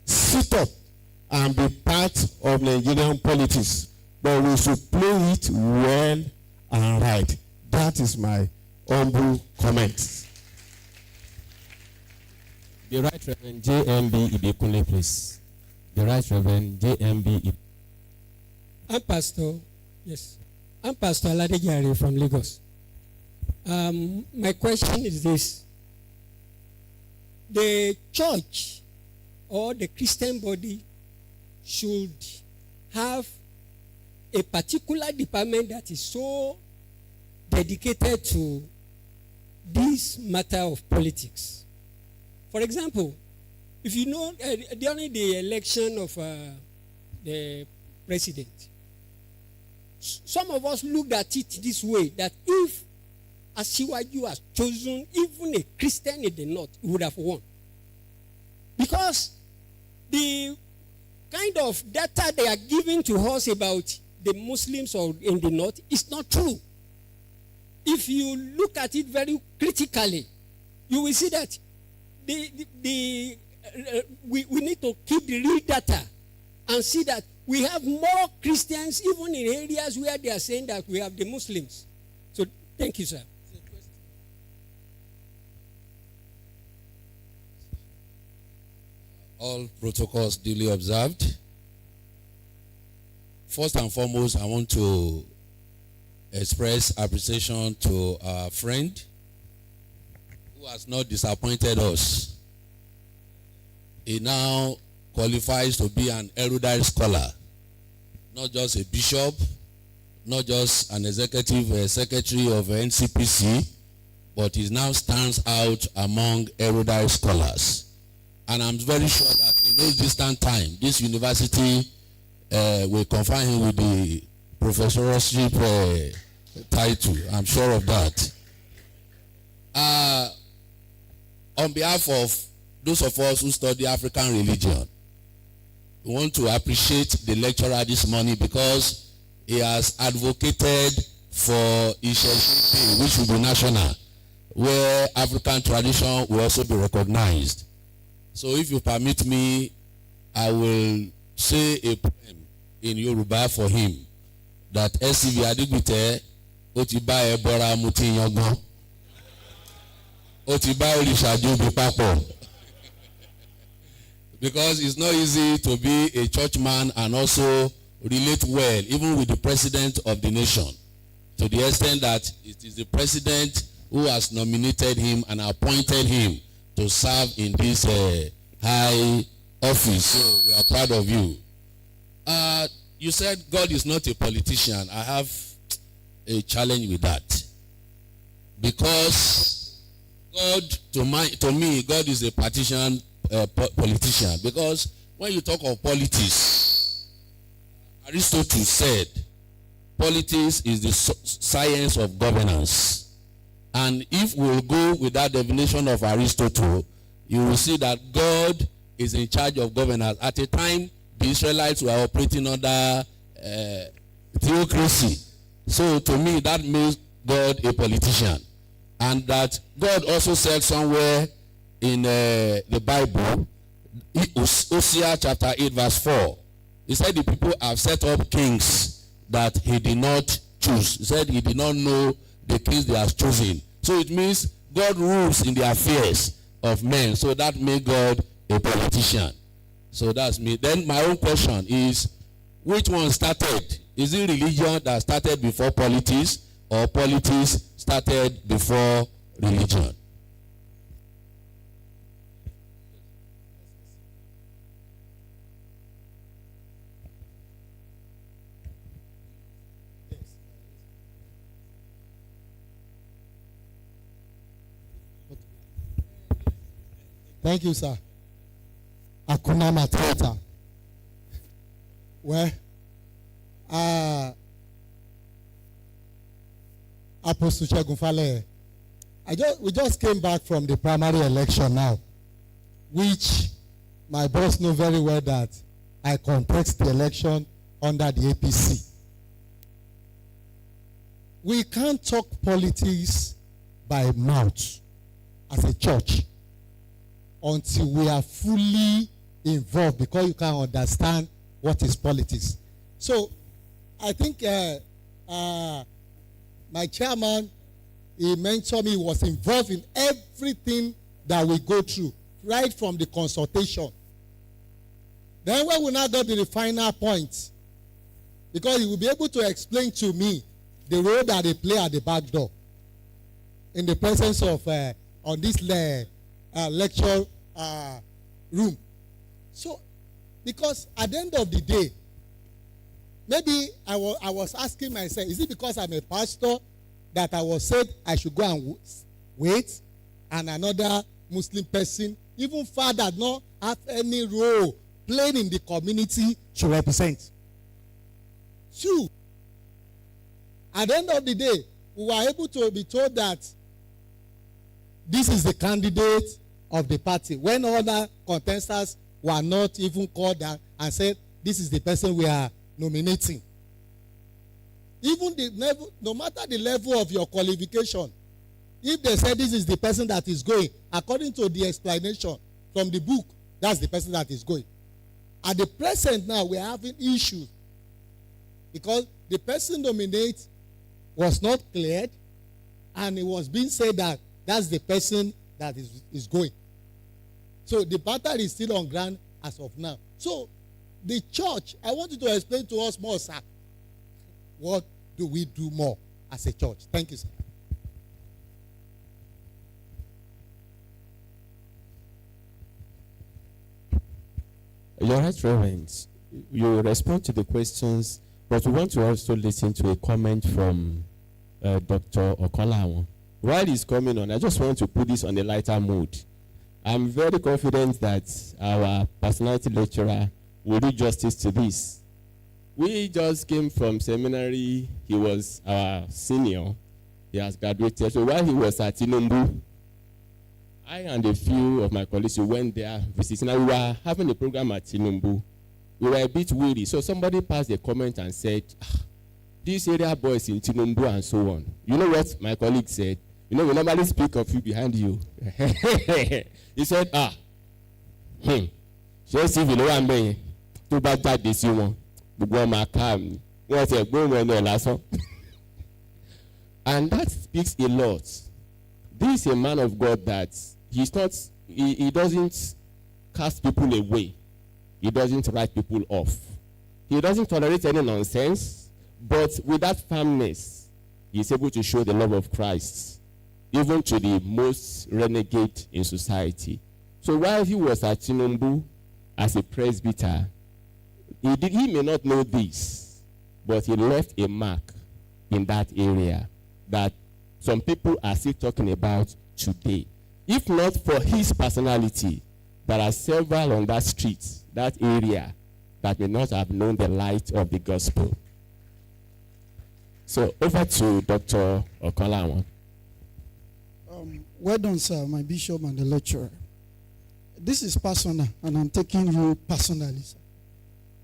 sit up, and be part of Nigerian politics. But we should play it well and right. That is my humble comment. The Right Reverend J.M.B. Ibekunle, please. The Right Reverend J.M.B. Ibekunle. I'm Pastor, yes. I'm Pastor ADEGBITE from Lagos. My question is this. The church or the Christian body should have a particular department that is so dedicated to this matter of politics. For example, if you know, during the election of the president, some of us looked at it this way, that if Asiwaju has chosen even a Christian in the north, he would have won. Because the kind of data they are giving to us about the Muslims or in the north is not true. If you look at it very critically, you will see that we need to keep the real data and see that we have more Christians even in areas where they are saying that we have the Muslims. So thank you, sir. All protocols duly observed. First and foremost, I want to express appreciation to our friend who has not disappointed us. He now qualifies to be an erudite scholar, not just a bishop, not just an executive secretary of NCPC, but he now stands out among erudite scholars. And I'm very sure that in no distant time, this university will confer him with the professorship title. I'm sure of that. On behalf of those of us who study African religion, we want to appreciate the lecturer this morning because he has advocated for Ikeja, which will be national, where African tradition will also be recognized. So if you permit me, I will say a poem in Yoruba for him that SCV Adegbite Otiba Ebora Muti Yangan Otiba Olishaju Bipapo. Because it's not easy to be a churchman and also relate well, even with the president of the nation, to the extent that it is the president who has nominated him and appointed him to serve in this high office. So we are proud of you. You said God is not a politician. I have a challenge with that. Because God, to me, God is a politician. Because when you talk of politics, Aristotle said, politics is the science of governance. And if we'll go with that definition of Aristotle, you will see that God is in charge of governance. At a time, the Israelites were operating under theocracy. So to me, that makes God a politician. And that God also said somewhere in the Bible, Hosea chapter 8 verse 4, He said the people have set up kings that he did not choose. He said he did not know the kings they have chosen. So it means God rules in the affairs of men. So that made God a politician. So that's me. Then my own question is, which one started? Is it religion that started before politics, or politics started before religion? Thank you, sir. Hakuna Matata. Well, Apostle Chegunfale, we just came back from the primary election now, which my boss knows very well that I contest the election under the APC. We can't talk politics by mouth as a church until we are fully involved, because you can understand what is politics. So I think my chairman, he mentioned me, was involved in everything that we go through, right from the consultation. Then when we now got to the final point, because he will be able to explain to me the role that they play at the back door in the presence of on this lecture room. So, because at the end of the day, maybe I was asking myself, is it because I'm a pastor that I was said I should go and wait, and another Muslim person, even father, not have any role playing in the community to represent? Two, at the end of the day, we were able to be told that this is the candidate of the party, when other contestants were not even called out and said, this is the person we are nominating. Even the level, no matter the level of your qualification, if they say this is the person that is going, according to the explanation from the book, that's the person that is going. At the present now, we are having issues because the person nominated was not cleared, and it was being said that that's the person that is going. So the battle is still on ground as of now. So the church, I want you to explain to us more, sir. What do we do more as a church? Thank you, sir. You're right, Reverend. You respond to the questions, but we want to also listen to a comment from Dr. Okolawon. While he's coming on, I just want to put this on a lighter mood. I'm very confident that our personality lecturer will do justice to this. We just came from seminary. He was our senior. He has graduated. So while he was at TUNDE, I and a few of my colleagues who went there visiting. We were having a program at TUNDE. We were a bit weary. So somebody passed a comment and said, these area boys in TUNDE and so on. You know what my colleague said? You know, we normally speak of you behind you. He said, just if you know I'm being too bad that this you want. And that speaks a lot. This is a man of God that he's not, he doesn't cast people away. He doesn't write people off. He doesn't tolerate any nonsense, but with that firmness, he's able to show the love of Christ, even to the most renegade in society. So while he was at TUNDE as a presbyter, he may not know this, but he left a mark in that area that some people are still talking about today. If not for his personality, there are several on that street, that area, that may not have known the light of the gospel. So over to Dr. Okolawon. Well done, sir, my bishop and the lecturer. This is personal, and I'm taking you personally, sir.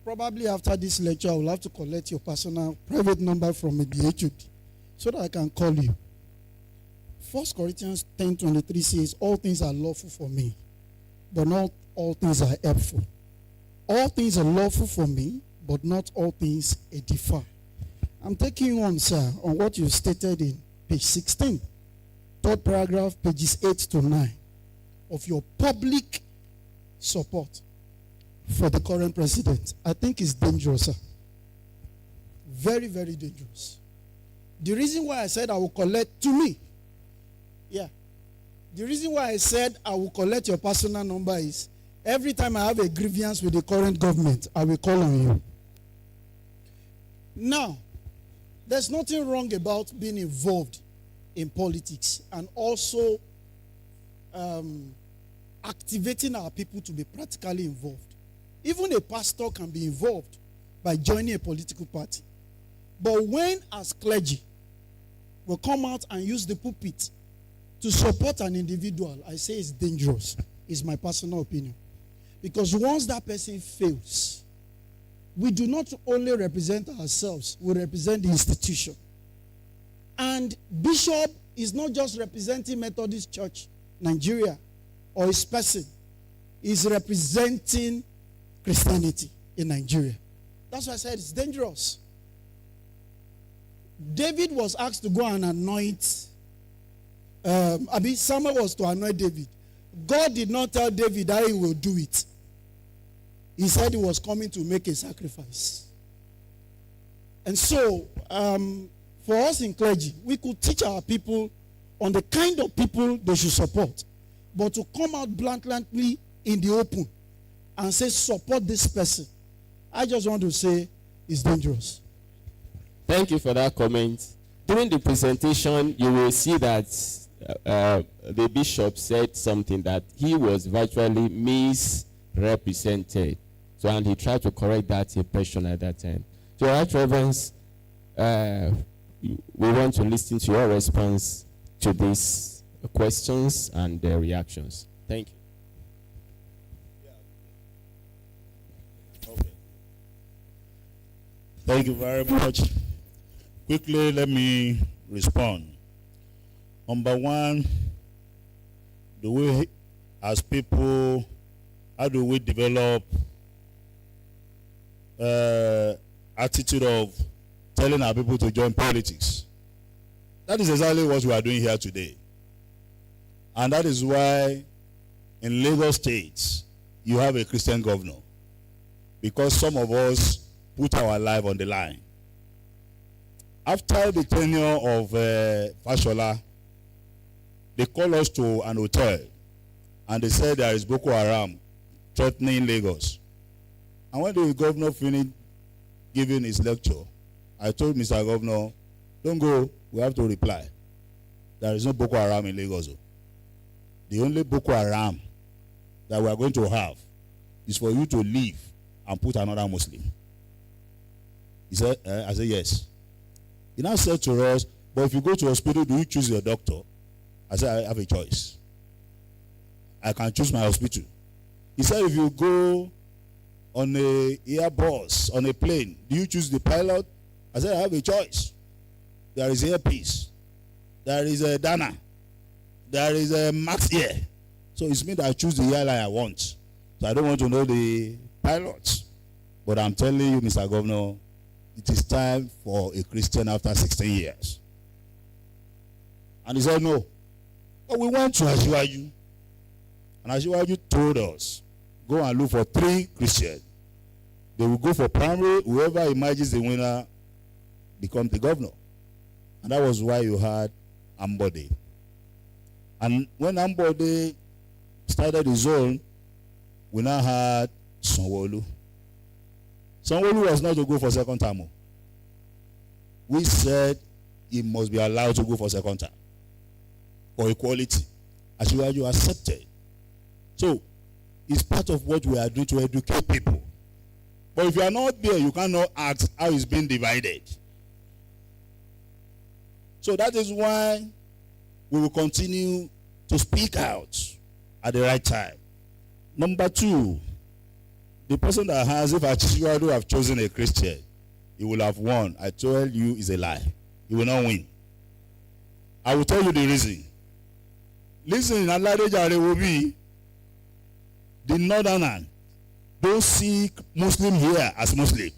Probably after this lecture, I will have to collect your personal private number from the HOD so that I can call you. 1 Corinthians 10:23 says, all things are lawful for me, but not all things are helpful. All things are lawful for me, but not all things edify. I'm taking you on, sir, on what you stated in page 16, third paragraph, pages 8 to 9, of your public support for the current president. I think it's dangerous, sir. Very, very dangerous. The reason why I said I will collect, to me, the reason why I said I will collect your personal number is every time I have a grievance with the current government, I will call on you. Now, there's nothing wrong about being involved in politics and also activating our people to be practically involved. Even a pastor can be involved by joining a political party. But when, as clergy, we come out and use the pulpit to support an individual, I say it's dangerous. It's my personal opinion. Because once that person fails, we do not only represent ourselves, we represent the institution. And Bishop is not just representing Methodist Church, Nigeria, or his person. He's representing Christianity in Nigeria. That's why I said it's dangerous. David was asked to go and anoint, Samuel was to anoint David. God did not tell David how he will do it. He said he was coming to make a sacrifice. And so, for us in clergy, we could teach our people on the kind of people they should support. But to come out bluntly in the open and say, support this person, I just want to say it's dangerous. Thank you for that comment. During the presentation, you will see that the bishop said something that he was virtually misrepresented. So, and he tried to correct that impression at that time. So, Your Right Reverence, we want to listen to your response to these questions and their reactions. Thank you. Okay. Thank you very much. Quickly, let me respond. Number one, the way as people, how do we develop attitude of telling our people to join politics? That is exactly what we are doing here today. And that is why in Lagos State, you have a Christian governor. Because some of us put our life on the line. After the tenure of Fashola, they called us to an hotel and they said there is Boko Haram threatening Lagos. And when the governor finished giving his lecture, I told Mr. Governor, don't go, we have to reply. There is no Boko Haram in Lagos. The only Boko Haram that we are going to have is for you to leave and put another Muslim. He said, I said, yes. He now said to us, but if you go to hospital, do you choose your doctor? I said, I have a choice. I can choose my hospital. He said, if you go on a airbus, on a plane, do you choose the pilot? I said, I have a choice. There is earpiece. There is a Dana. There is a Max Air. So it's me that I choose the airline I want. So I don't want to know the pilots. But I'm telling you, Mr. Governor, it is time for a Christian after 16 years. And he said, no. But we went to Asiwaju. And Asiwaju told us, go and look for 3 Christians. They will go for primary. Whoever emerges the winner becomes the governor. And that was why you had Ambode. And when Ambode started his own, we now had Sanwo-Olu. Sanwo-Olu was not to go for second term. We said he must be allowed to go for second term for equality. Asiwaju accepted. So it's part of what we are doing to educate people. But if you are not there, you cannot ask how it's being divided. So that is why we will continue to speak out at the right time. Number 2, the person that has, if Asiwaju have chosen a Christian, he will have won. I tell you, is a lie. He will not win. I will tell you the reason. Listen, Aladejare will be the northerner. Don't see Muslim here as Muslim.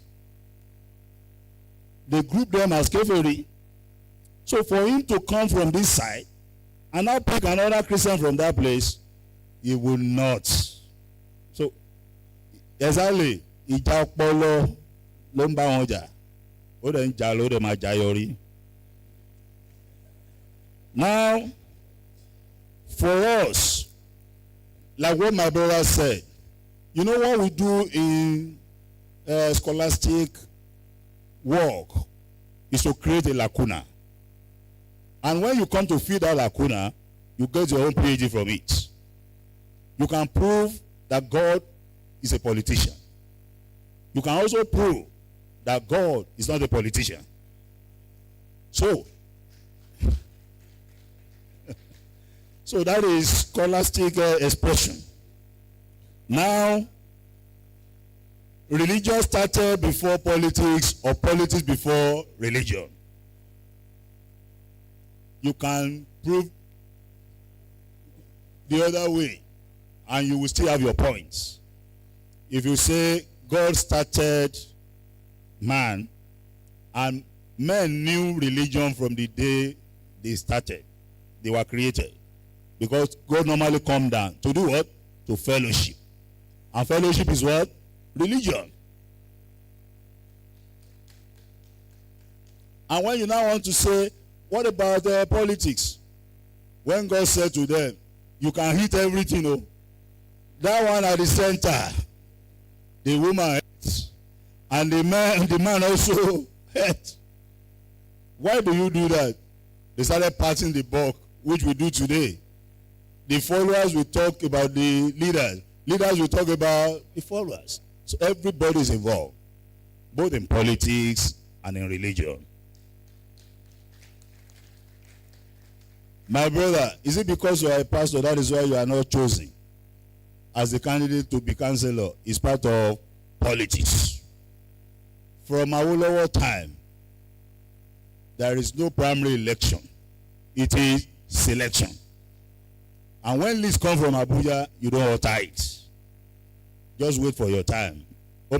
they group them as Keferi. So for him to come from this side and now pick another Christian from that place, he will not. So, exactly, ìjà ọpọlọ ló ń bá wọn jà. Ó dẹ̀ ń jà ló dẹ̀ máa jà yọrí. Now, for us, like what my brother said, you know what we do in scholastic work is to create a lacuna. And when you come to fill that lacuna, you get your own PhD from it. You can prove that God is a politician. You can also prove that God is not a politician. So that is scholastic expression. Now, religion started before politics or politics before religion. You can prove the other way and you will still have your points. If you say God started man and men knew religion from the day they started, they were created. Because God normally come down to do what? To fellowship. And fellowship is what? Religion. And when you now want to say, what about politics? When God said to them, you can hit everything, oh. That one at the center, the woman ate, and the man also ate. Why do you do that? They started passing the buck, which we do today. The followers will talk about the leaders. Leaders will talk about the followers. So everybody is involved, both in politics and in religion. My brother, is it because you are a pastor that is why you are not chosen as the candidate to be counselor? It's part of politics. From Awolowo time, there is no primary election. It is selection. And when lists come from Abuja, you don't alter it. Just wait for your time. To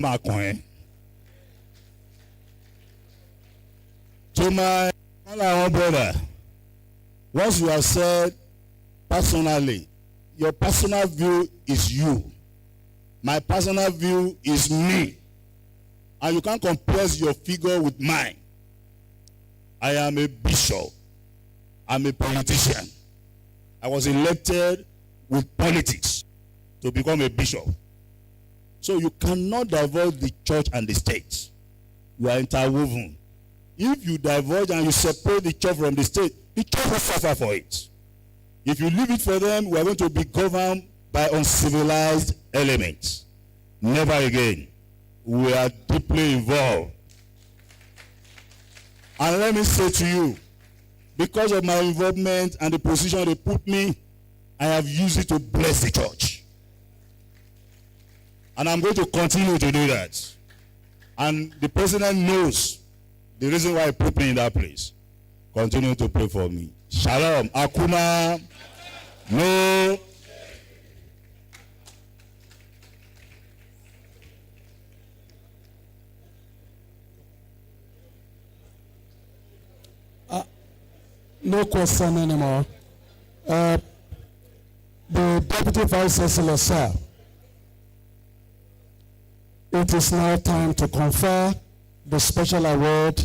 my brother, once you have said personally, your personal view is you. My personal view is me. And you can't compare your figure with mine. I am a bishop. I'm a politician. I was elected with politics to become a bishop. So you cannot divulge the church and the state. You are interwoven. If you divulge and you separate the church from the church will suffer for it. If you leave it for them, we are going to be governed by uncivilized elements. Never again. We are deeply involved. And let me say to you, because of my involvement and the position they put me, I have used it to bless the church. And I'm going to continue to do that. And the president knows the reason why he put me in that place. Continue to pray for me. Shalom. Akuma. No. No question anymore. The Deputy Vice Chancellor, sir, it is now time to confer the special award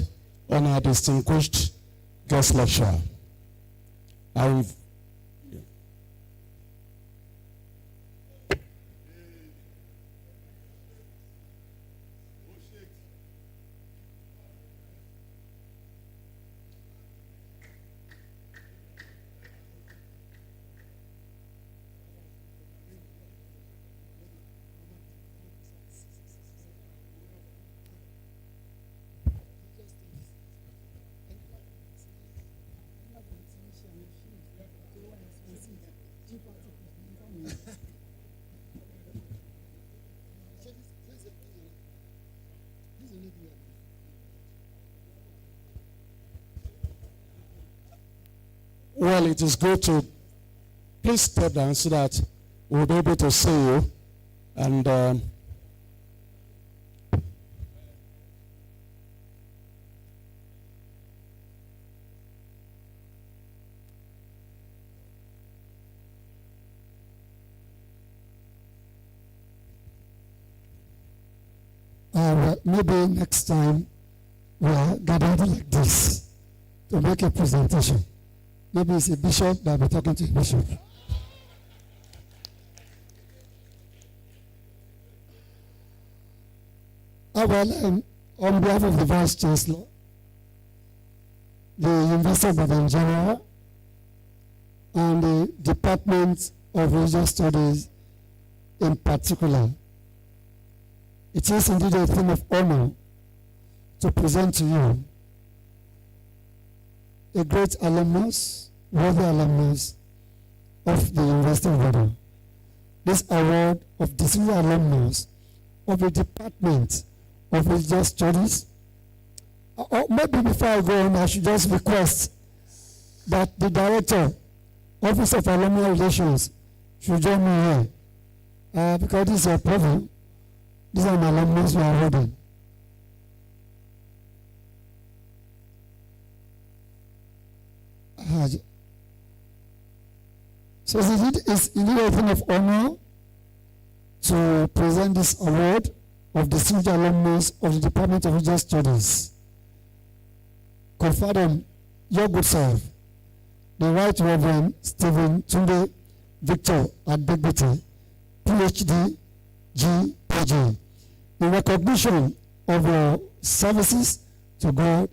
on our distinguished guest lecturer. Well, it is good to please step down so that we'll be able to see you. And Well, maybe next time we are gathered like this to make a presentation. Maybe it's a bishop that will be talking to a bishop. Well, on behalf of the Vice Chancellor, the University of Ibadan General, and the Department of Religious Studies in particular, it is indeed a thing of honor to present to you a great alumnus, worthy alumnus of the University of Ibadan. This award of distinguished alumnus of the Department of Religious Studies. Or maybe before I go on, I should just request that the Director, Office of Alumni Relations, should join me here. Because this is a program. These are my alumnus we are holding. So it's indeed a thing of honor to present this award of distinguished alumnus of the Department of Religious Studies. Conferred on your good self, the Right Reverend Stephen Tunde Victor ADEGBITE, PhD, GPG, in recognition of your services to God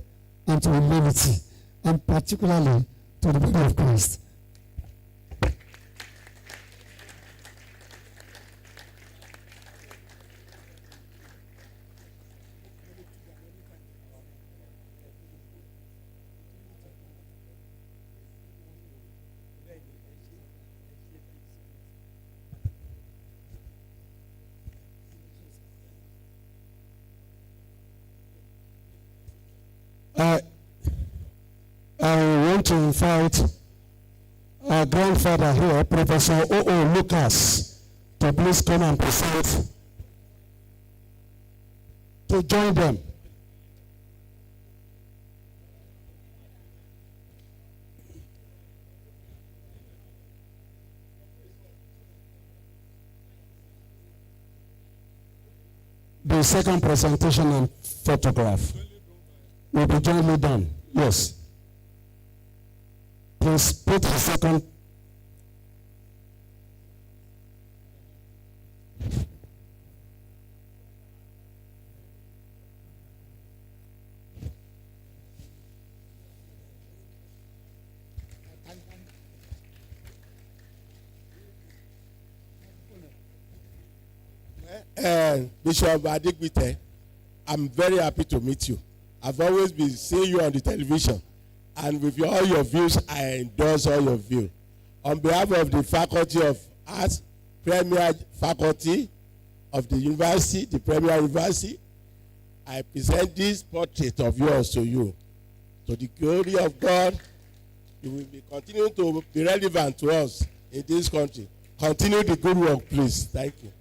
and to humanity, and particularly to the body of Christ. I want to invite our grandfather here, Professor O.O. Lucas, to please come and present, to join them. The second presentation and photograph will be jointly done. Yes. Please put the second. Bishop ADEGBITE, I'm very happy to meet you. I've always been seeing you on the television, and with all your views, I endorse all your views. On behalf of the Faculty of Arts, Premier Faculty of the University, the Premier University, I present this portrait of yours to you. To the glory of God, you will be continuing to be relevant to us in this country. Continue the good work, please. Thank you.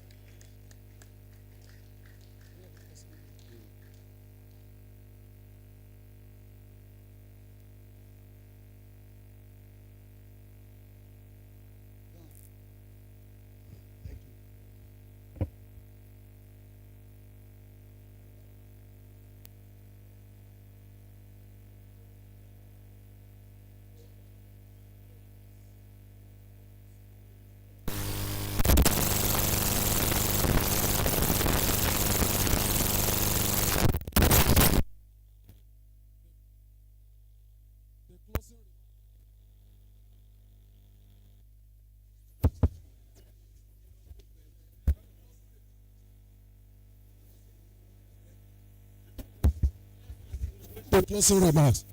The closing remarks.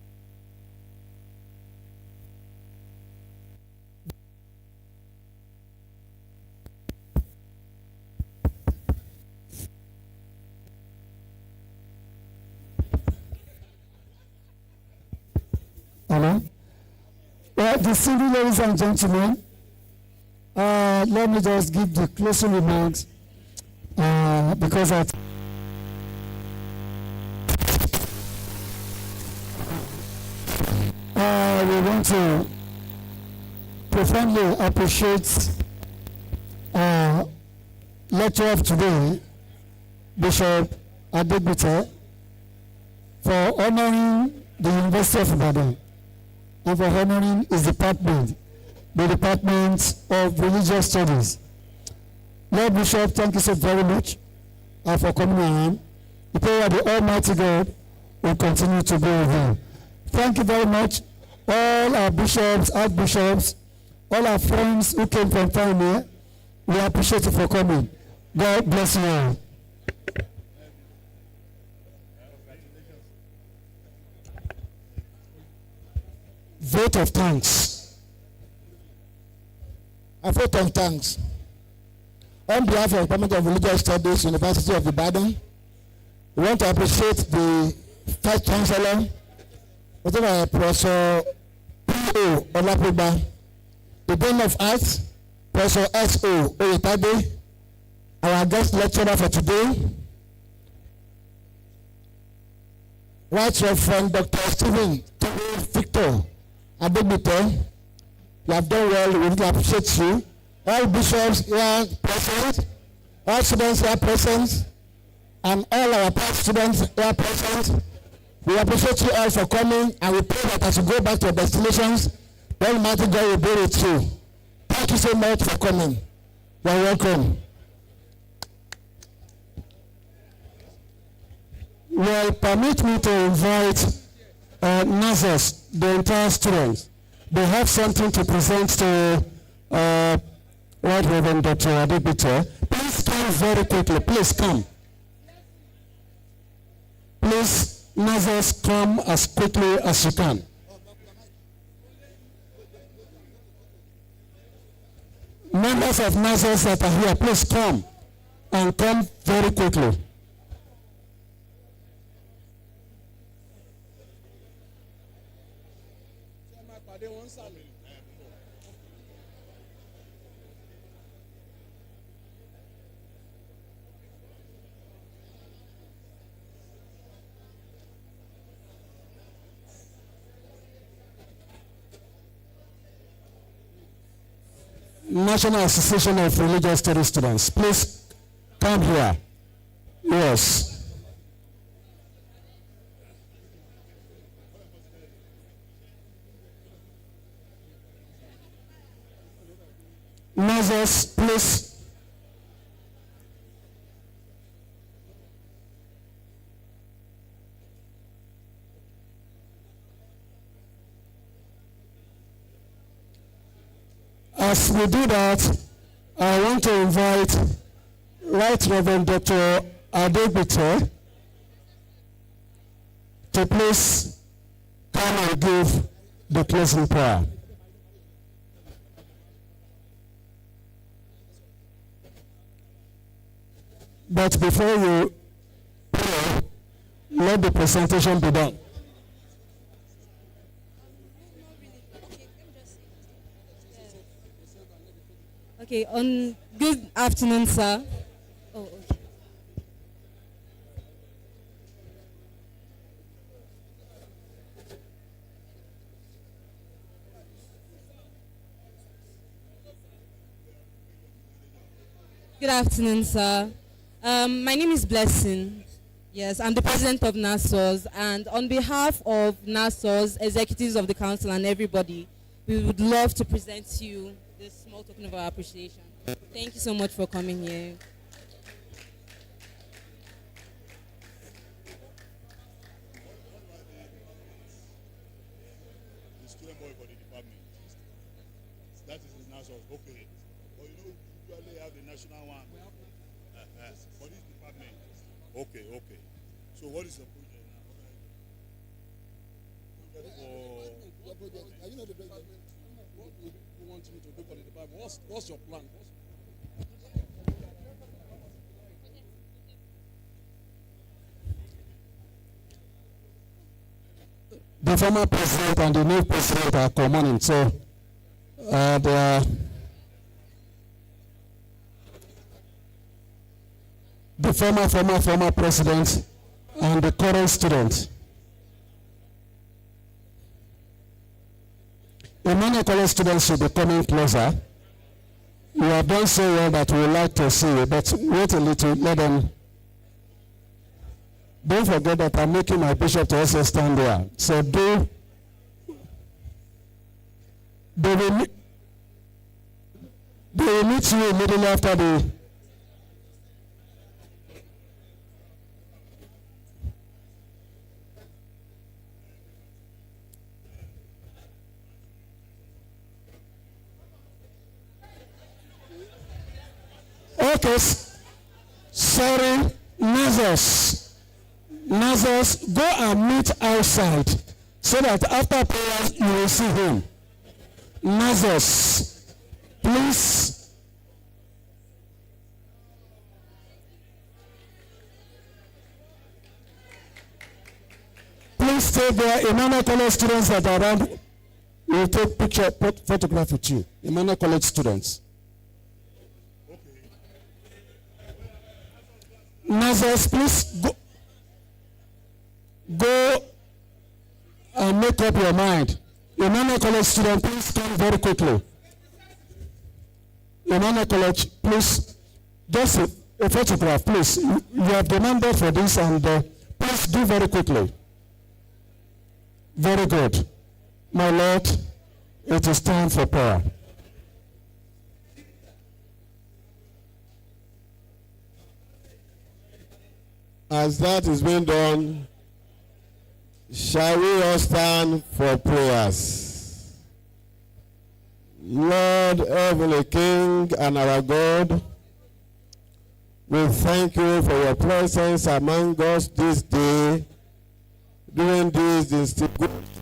Hello? Well, distinguished ladies and gentlemen, let me just give the closing remarks because we want to profoundly appreciate lecturer of today, Bishop ADEGBITE for honoring the University of Ibadan and for honoring his department, the Department of Religious Studies. Lord Bishop, thank you so very much for coming around. We pray that the Almighty God will continue to be with you. Thank you very much, all our bishops, archbishops, all our friends who came from town here. We appreciate you for coming. God bless you all. Vote of thanks. A vote of thanks. On behalf of the Department of Religious Studies, University of Ibadan, we want to appreciate the Vice Chancellor, Professor P.O. Olapegba, the Dean of Arts, Professor S.O. Oyetabe, our guest lecturer for today, Right Reverend Dr. Stephen Victor ADEGBITE. You have done well. We really appreciate you. All bishops here present, all students here present, and all our past students here present. We appreciate you all for coming, and we pray that as you go back to your destinations, the Almighty God will be with you. Thank you so much for coming. You are welcome. Well, permit me to invite NASOS, the entire students. They have something to present to Right Reverend Dr. ADEGBITE. Please come very quickly. Please come. Please, NASOS, come as quickly as you can. Members of NASOS that are here, please come and come very quickly. National Association of Religious Studies Students, please come here. Yes. Moses, please. As we do that, I want to invite Right Reverend Dr. ADEGBITE to please come and give the closing prayer. But before you pray, let the presentation be done. Okay, good afternoon, sir. Oh, okay. Good afternoon, sir. My name is Blessing. Yes, I'm the president of NASOS, and on behalf of NASOS, executives of the council, and everybody, we would love to present to you this small token of our appreciation. Thank you so much for coming here. The student boy for the department. That is the national. Okay. But you know, we usually have the national one for this department. Okay, okay. So what is the project now? Are you not the president? What do you want me to do for the department? What's your plan? The former president and the new president are coming, so they are the former president and the current student. Many college students should be coming closer. You have done so well that we would like to see you, but wait a little, let them. Don't forget that I'm making my bishop to also stand there. So they will meet you immediately after the. Okay, sorry, Nazos, go and meet outside so that after prayer you will see him. Nazos, please. Please stay there. Emmanuel College students that are around will take photograph with you. Emmanuel College students. Nazos, please go and make up your mind. Emmanuel College student, please come very quickly. Emmanuel College, please, just a photograph, please. You have demanded for this, and please do very quickly. Very good. My Lord, it is time for prayer. As that is being done, shall we all stand for prayers? Lord, Heavenly King and our God, we thank you for your presence among us this day, during this distinguished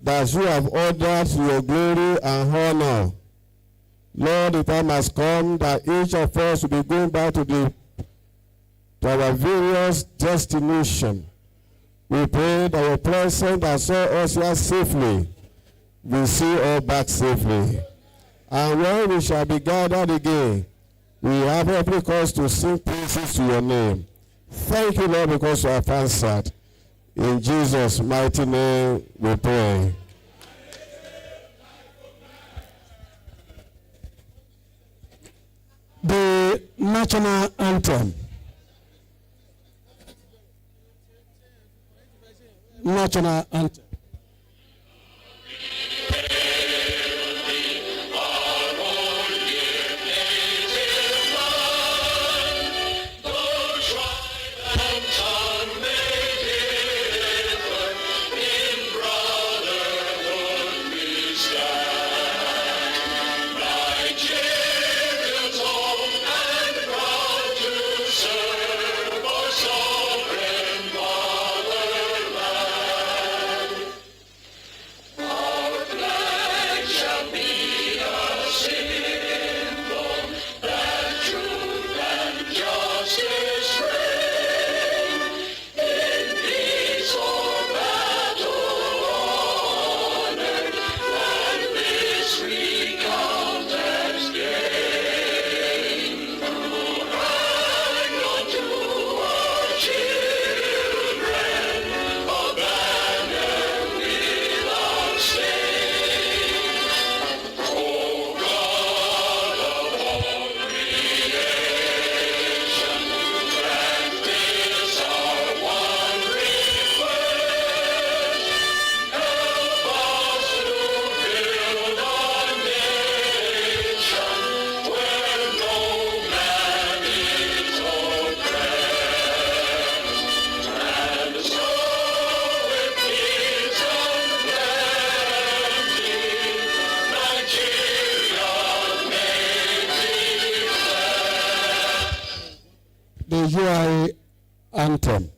that you have ordered to your glory and honor. Lord, the time has come that each of us will be going back to our various destinations. We pray that your presence that saw us here safely will see all back safely. And when we shall be gathered again, we have every cause to sing praises to your name. Thank you, Lord, because you have answered. In Jesus' mighty name we pray. The national anthem. National anthem. The UI anthem.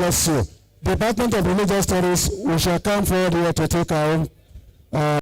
bless you. Department of Religious Studies, we shall come forward here to take our own